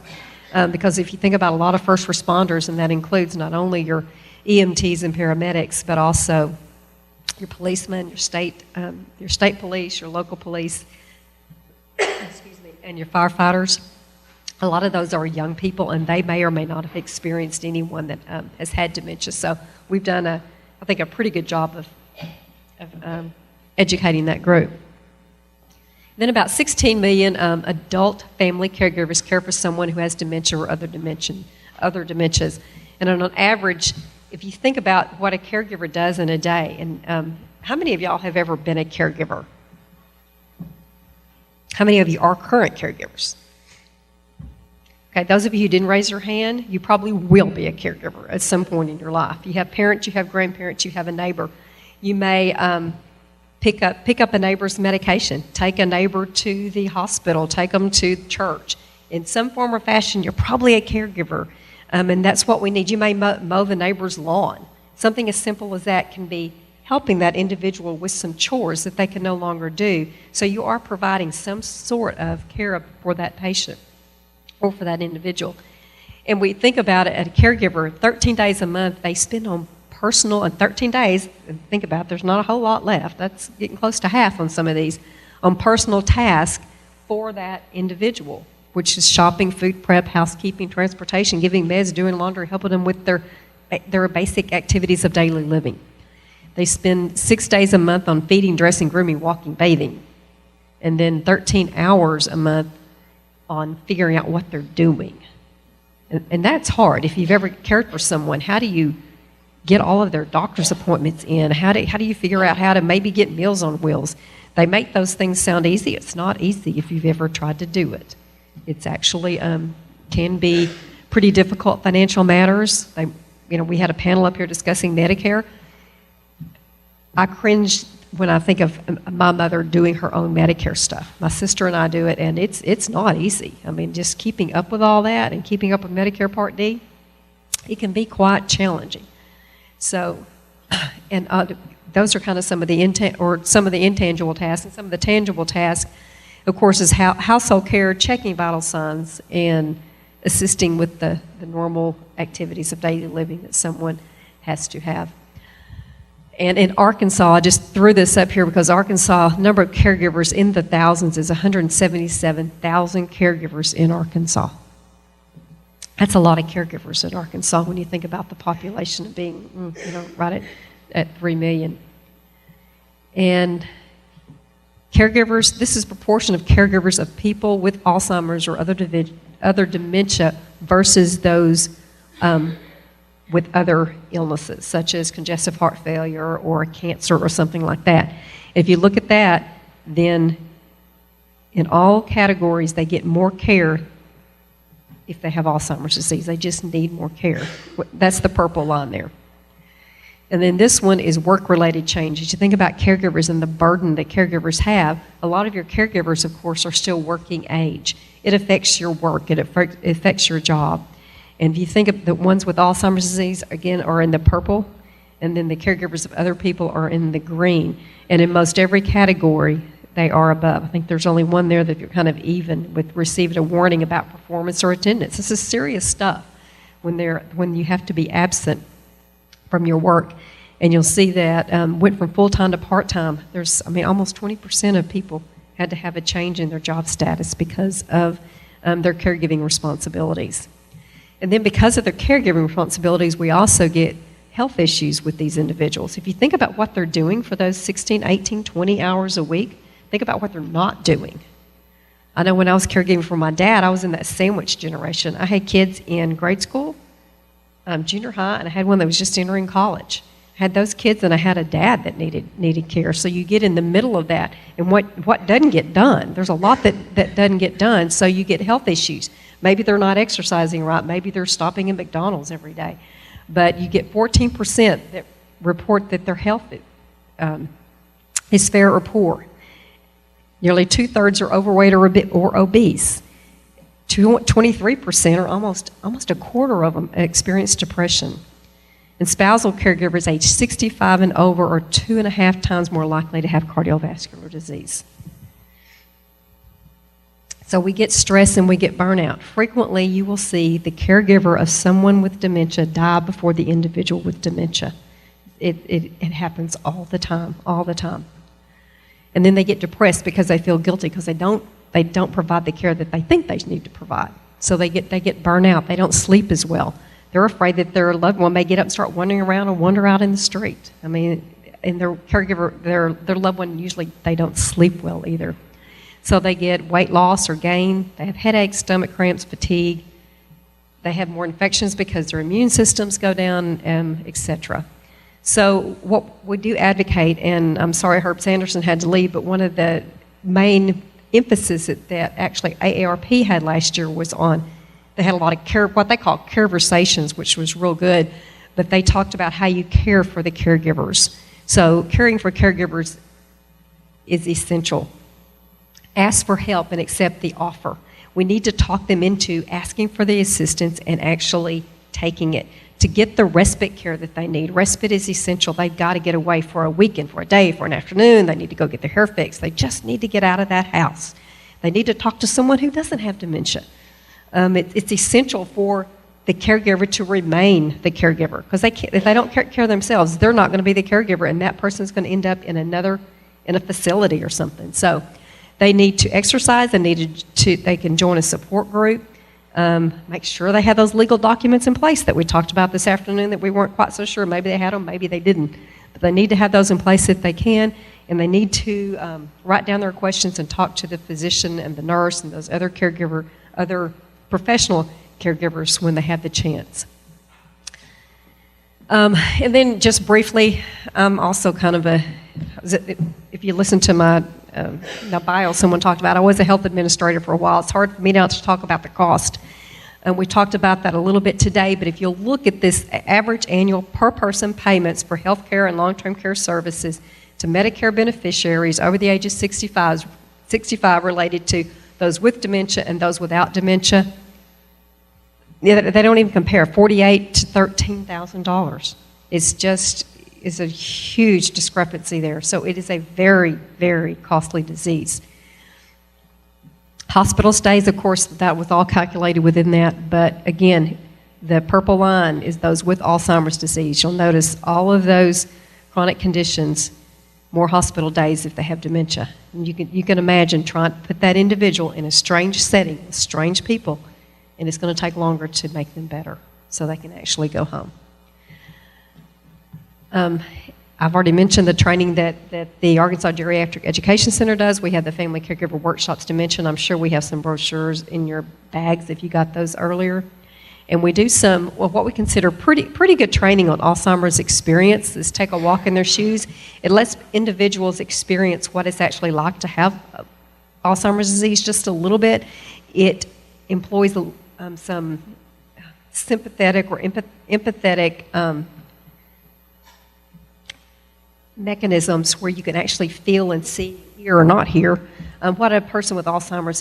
Because if you think about a lot of first responders, and that includes not only your EMTs and paramedics, but also your policemen, your state police, your local police, and your firefighters. A lot of those are young people, and they may or may not have experienced anyone that has had dementia. So we've done, I think, a pretty good job of educating that group. Then about 16 million adult family caregivers care for someone who has dementia or other dementias. And on an average, if you think about what a caregiver does in a day, and how many of y'all have ever been a caregiver? How many of you are current caregivers? Okay, those of you who didn't raise your hand, you probably will be a caregiver at some point in your life. You have parents, you have grandparents, you have a neighbor. You may pick up a neighbor's medication, take a neighbor to the hospital, take them to church. In some form or fashion, you're probably a caregiver, and that's what we need. You may mow the neighbor's lawn. Something as simple as that can be helping that individual with some chores that they can no longer do. So you are providing some sort of care for that patient or for that individual. And we think about it, at a caregiver, 13 days a month they spend on personal, and 13 days, and think about it, there's not a whole lot left. That's getting close to half on some of these, on personal tasks for that individual, which is shopping, food prep, housekeeping, transportation, giving meds, doing laundry, helping them with their basic activities of daily living. They spend 6 days a month on feeding, dressing, grooming, walking, bathing, and then 13 hours a month on figuring out what they're doing. And that's hard. If you've ever cared for someone, how do you get all of their doctor's appointments in? How do you figure out how to maybe get Meals on Wheels? They make those things sound easy. It's not easy if you've ever tried to do it. It's actually can be pretty difficult financial matters. We had a panel up here discussing Medicare. I cringe when I think of my mother doing her own Medicare stuff. My sister and I do it, and it's not easy. I mean, just keeping up with all that and keeping up with Medicare Part D, it can be quite challenging. So, and those are kind of some of the intangible tasks. And some of the tangible tasks, of course, is household care, checking vital signs, and assisting with the normal activities of daily living that someone has to have. And in Arkansas, I just threw this up here because Arkansas, number of caregivers in the thousands is 177,000 caregivers in Arkansas. That's a lot of caregivers in Arkansas when you think about the population of being, right at 3 million. And caregivers, this is proportion of caregivers of people with Alzheimer's or other dementia versus those with other illnesses, such as congestive heart failure or cancer or something like that. If you look at that, then in all categories, they get more care if they have Alzheimer's disease. They just need more care. That's the purple line there. And then this one is work-related changes. You think about caregivers and the burden that caregivers have. A lot of your caregivers, of course, are still working age. It affects your work. It affects your job. And if you think of the ones with Alzheimer's disease, again, are in the purple, and then the caregivers of other people are in the green. And in most every category, they are above. I think there's only one there that you're kind of even with receiving a warning about performance or attendance. This is serious stuff when you have to be absent from your work. And you'll see that went from full-time to part-time. There's, almost 20% of people had to have a change in their job status because of their caregiving responsibilities. And then because of their caregiving responsibilities, we also get health issues with these individuals. If you think about what they're doing for those 16, 18, 20 hours a week, think about what they're not doing. I know when I was caregiving for my dad, I was in that sandwich generation. I had kids in grade school, junior high, and I had one that was just entering college. I had those kids, and I had a dad that needed care. So you get in the middle of that, and what doesn't get done? There's a lot that doesn't get done, so you get health issues. Maybe they're not exercising right. Maybe they're stopping at McDonald's every day. But you get 14% that report that their health is fair or poor. Nearly 2/3 are overweight or obese. 23% or almost a quarter of them experience depression. And spousal caregivers age 65 and over are 2.5 times more likely to have cardiovascular disease. So we get stress and we get burnout. Frequently, you will see the caregiver of someone with dementia die before the individual with dementia. It happens all the time. And then they get depressed because they feel guilty because they don't provide the care that they think they need to provide. So they get burnout. They don't sleep as well. They're afraid that their loved one may get up and start wandering around or wander out in the street. And their caregiver, their loved one, usually they don't sleep well either. So they get weight loss or gain. They have headaches, stomach cramps, fatigue. They have more infections because their immune systems go down, etc. So what we do advocate, and I'm sorry Herb Sanderson had to leave, but one of the main emphasis that actually AARP had last year was on, they had a lot of what they call careversations, which was real good, but they talked about how you care for the caregivers. So caring for caregivers is essential. Ask for help and accept the offer. We need to talk them into asking for the assistance and actually taking it to get the respite care that they need. Respite is essential. They've got to get away for a weekend, for a day, for an afternoon. They need to go get their hair fixed. They just need to get out of that house. They need to talk to someone who doesn't have dementia. It's essential for the caregiver to remain the caregiver, because if they don't care themselves, they're not going to be the caregiver, and that person's going to end up in a facility or something. So they need to exercise. They can join a support group. Make sure they have those legal documents in place that we talked about this afternoon that we weren't quite so sure. Maybe they had them, maybe they didn't. But they need to have those in place if they can, and they need to write down their questions and talk to the physician and the nurse and those other professional caregivers when they have the chance. And then just briefly, also kind of if you listen to my bio, someone talked about, I was a health administrator for a while. It's hard for me now to talk about the cost. And we talked about that a little bit today, but if you'll look at this average annual per person payments for health care and long-term care services to Medicare beneficiaries over the age of 65 related to those with dementia and those without dementia, they don't even compare, $48,000 to $13,000. It's a huge discrepancy there. So it is a very, very costly disease. Hospital stays, of course, that was all calculated within that. But again, the purple line is those with Alzheimer's disease. You'll notice all of those chronic conditions, more hospital days if they have dementia. And you can imagine trying to put that individual in a strange setting with strange people, and it's going to take longer to make them better so they can actually go home. I've already mentioned the training that the Arkansas Geriatric Education Center does. We have the Family Caregiver Workshops to mention. I'm sure we have some brochures in your bags if you got those earlier. And we do some, what we consider pretty good training on Alzheimer's experience. Is take a walk in their shoes. It lets individuals experience what it's actually like to have Alzheimer's disease just a little bit. It employs some sympathetic or empathetic mechanisms where you can actually feel and see, hear or not hear, what a person with Alzheimer's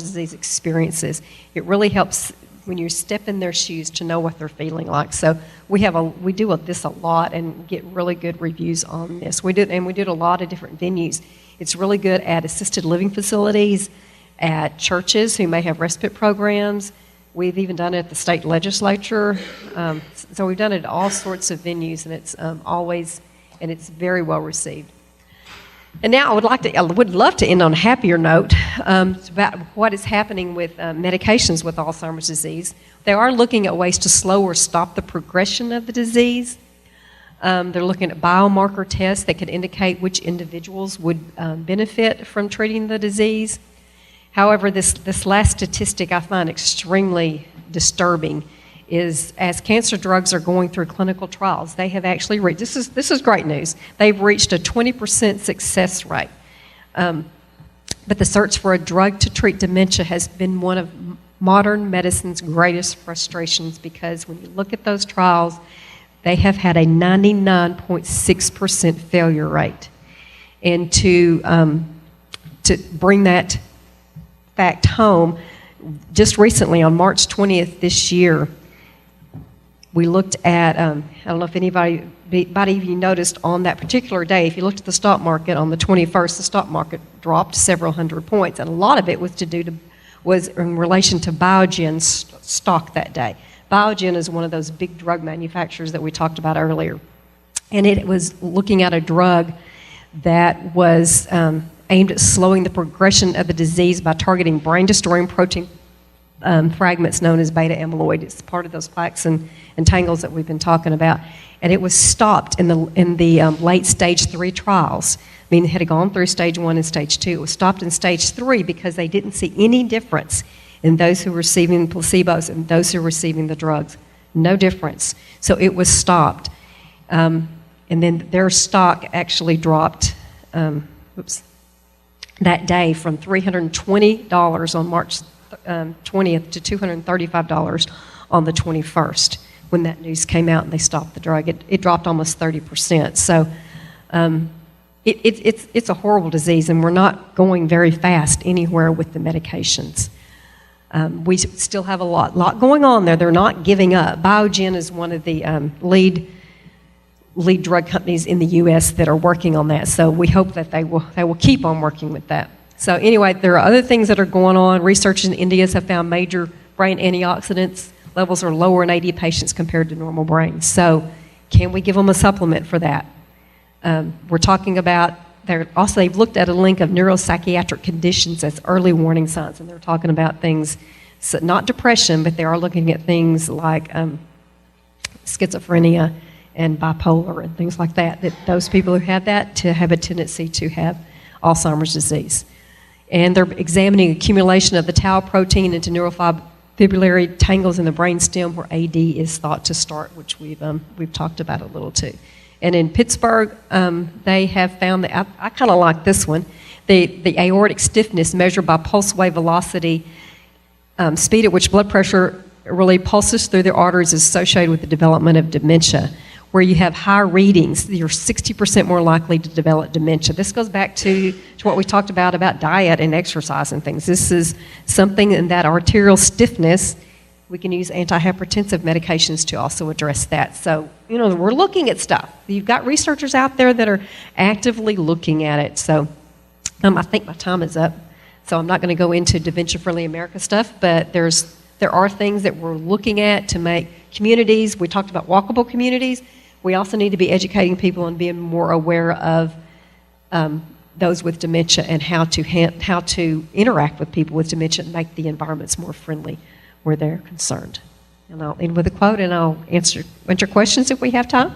disease experiences. It really helps when you step in their shoes to know what they're feeling like. So we do this a lot and get really good reviews on this. We did a lot of different venues. It's really good at assisted living facilities, at churches who may have respite programs. We've even done it at the state legislature. So we've done it at all sorts of venues, and it's very well received. And now I would love to end on a happier note about what is happening with medications with Alzheimer's disease. They are looking at ways to slow or stop the progression of the disease. They're looking at biomarker tests that could indicate which individuals would benefit from treating the disease. However, this last statistic I find extremely disturbing is as cancer drugs are going through clinical trials, they have actually reached, this is great news, they've reached a 20% success rate. But the search for a drug to treat dementia has been one of modern medicine's greatest frustrations, because when you look at those trials, they have had a 99.6% failure rate. And to bring that fact home, just recently on March 20th this year, we looked at, I don't know if anybody of you noticed on that particular day, if you looked at the stock market on the 21st, the stock market dropped several hundred points, and a lot of it was in relation to Biogen's stock that day. Biogen is one of those big drug manufacturers that we talked about earlier, and it was looking at a drug that was aimed at slowing the progression of the disease by targeting brain-destroying protein fragments known as beta amyloid. It's part of those plaques and tangles that we've been talking about. And it was stopped in the late stage 3 trials. I mean, it had gone through stage 1 and stage 2. It was stopped in stage 3 because they didn't see any difference in those who were receiving placebos and those who were receiving the drugs. No difference. So it was stopped. And then their stock actually dropped that day from $320 on March 20th to $235 on the 21st when that news came out and they stopped the drug. It dropped almost 30%. So it's a horrible disease, and we're not going very fast anywhere with the medications. We still have a lot going on there. They're not giving up. Biogen is one of the lead drug companies in the U.S. that are working on that. So we hope that they will keep on working with that. So anyway, there are other things that are going on. Researchers in India have found major brain antioxidants levels are lower in AD patients compared to normal brains. So can we give them a supplement for that? We're talking about, they've looked at a link of neuropsychiatric conditions as early warning signs, and they're talking about things, so not depression, but they are looking at things like schizophrenia and bipolar and things like that those people who have that to have a tendency to have Alzheimer's disease. And they're examining accumulation of the tau protein into neurofibrillary tangles in the brainstem where AD is thought to start, which we've talked about a little too. And in Pittsburgh, they have found that, I kind of like this one, the aortic stiffness measured by pulse wave velocity, speed at which blood pressure really pulses through the arteries is associated with the development of dementia. Where you have high readings, you're 60% more likely to develop dementia. This goes back to what we talked about diet and exercise and things. This is something in that arterial stiffness. We can use antihypertensive medications to also address that. So, we're looking at stuff. You've got researchers out there that are actively looking at it. So, I think my time is up. So I'm not going to go into Dementia Friendly America stuff, but there are things that we're looking at to make communities. We talked about walkable communities. We also need to be educating people and being more aware of those with dementia and how to interact with people with dementia and make the environments more friendly where they're concerned. And I'll end with a quote, and I'll answer questions if we have time.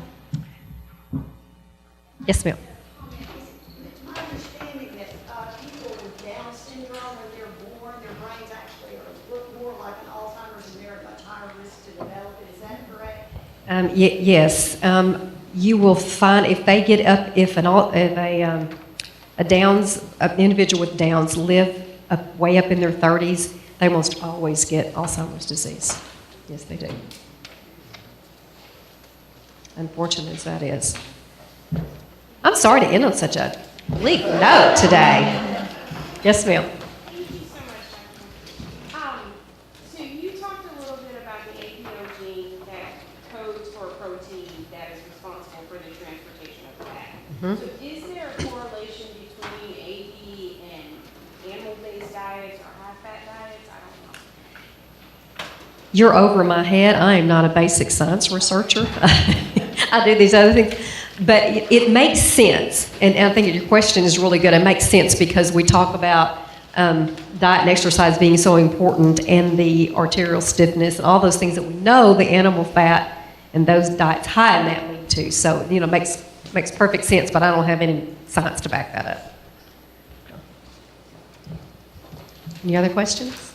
Yes, ma'am.
It's my understanding that people with Down syndrome, when they're born, their brains actually look more like an Alzheimer's, and they're at much higher risk to develop it. Is that correct?
Yes. You will find if they get up, if an individual with Downs live way up in their 30s, they almost always get Alzheimer's disease. Yes, they do. Unfortunate as that is. I'm sorry to end on such a bleak note today. Yes, ma'am.
Thank you so much, Dr. So you talked a little bit about the APO gene that codes for a protein that is responsible for the transportation of fat. So is there a correlation between AP and animal-based diets or high-fat diets? I don't know.
You're over my head. I am not a basic science researcher. I do these other things. But it makes sense, and I think your question is really good. It makes sense because we talk about diet and exercise being so important, and the arterial stiffness and all those things that we know the animal fat and those diets high in that lead to. So, makes perfect sense, but I don't have any science to back that up. Any other questions?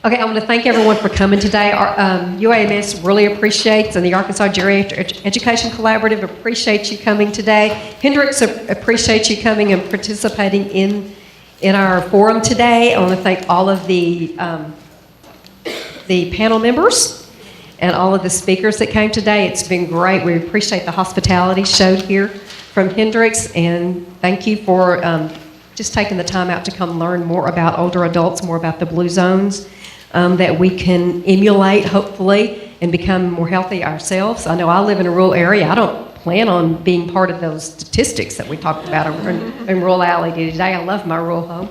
Okay, I want to thank everyone for coming today. Our, UAMS really appreciates, and the Arkansas Geriatric Education Collaborative appreciates you coming today. Hendrix appreciates you coming and participating in our forum today. I want to thank all of the panel members and all of the speakers that came today. It's been great. We appreciate the hospitality showed here from Hendrix, and thank you for just taking the time out to come learn more about older adults, more about the blue zones. That we can emulate, hopefully, and become more healthy ourselves. I know I live in a rural area. I don't plan on being part of those statistics that we talked about in rural alley today. I love my rural home.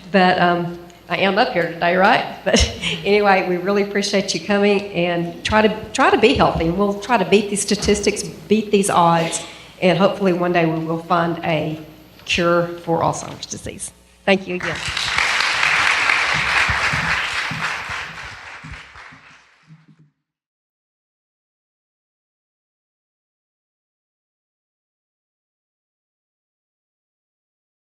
But I am up here today, right? But anyway, we really appreciate you coming, and try to be healthy. And we'll try to beat these statistics, beat these odds, and hopefully one day we will find a cure for Alzheimer's disease. Thank you again.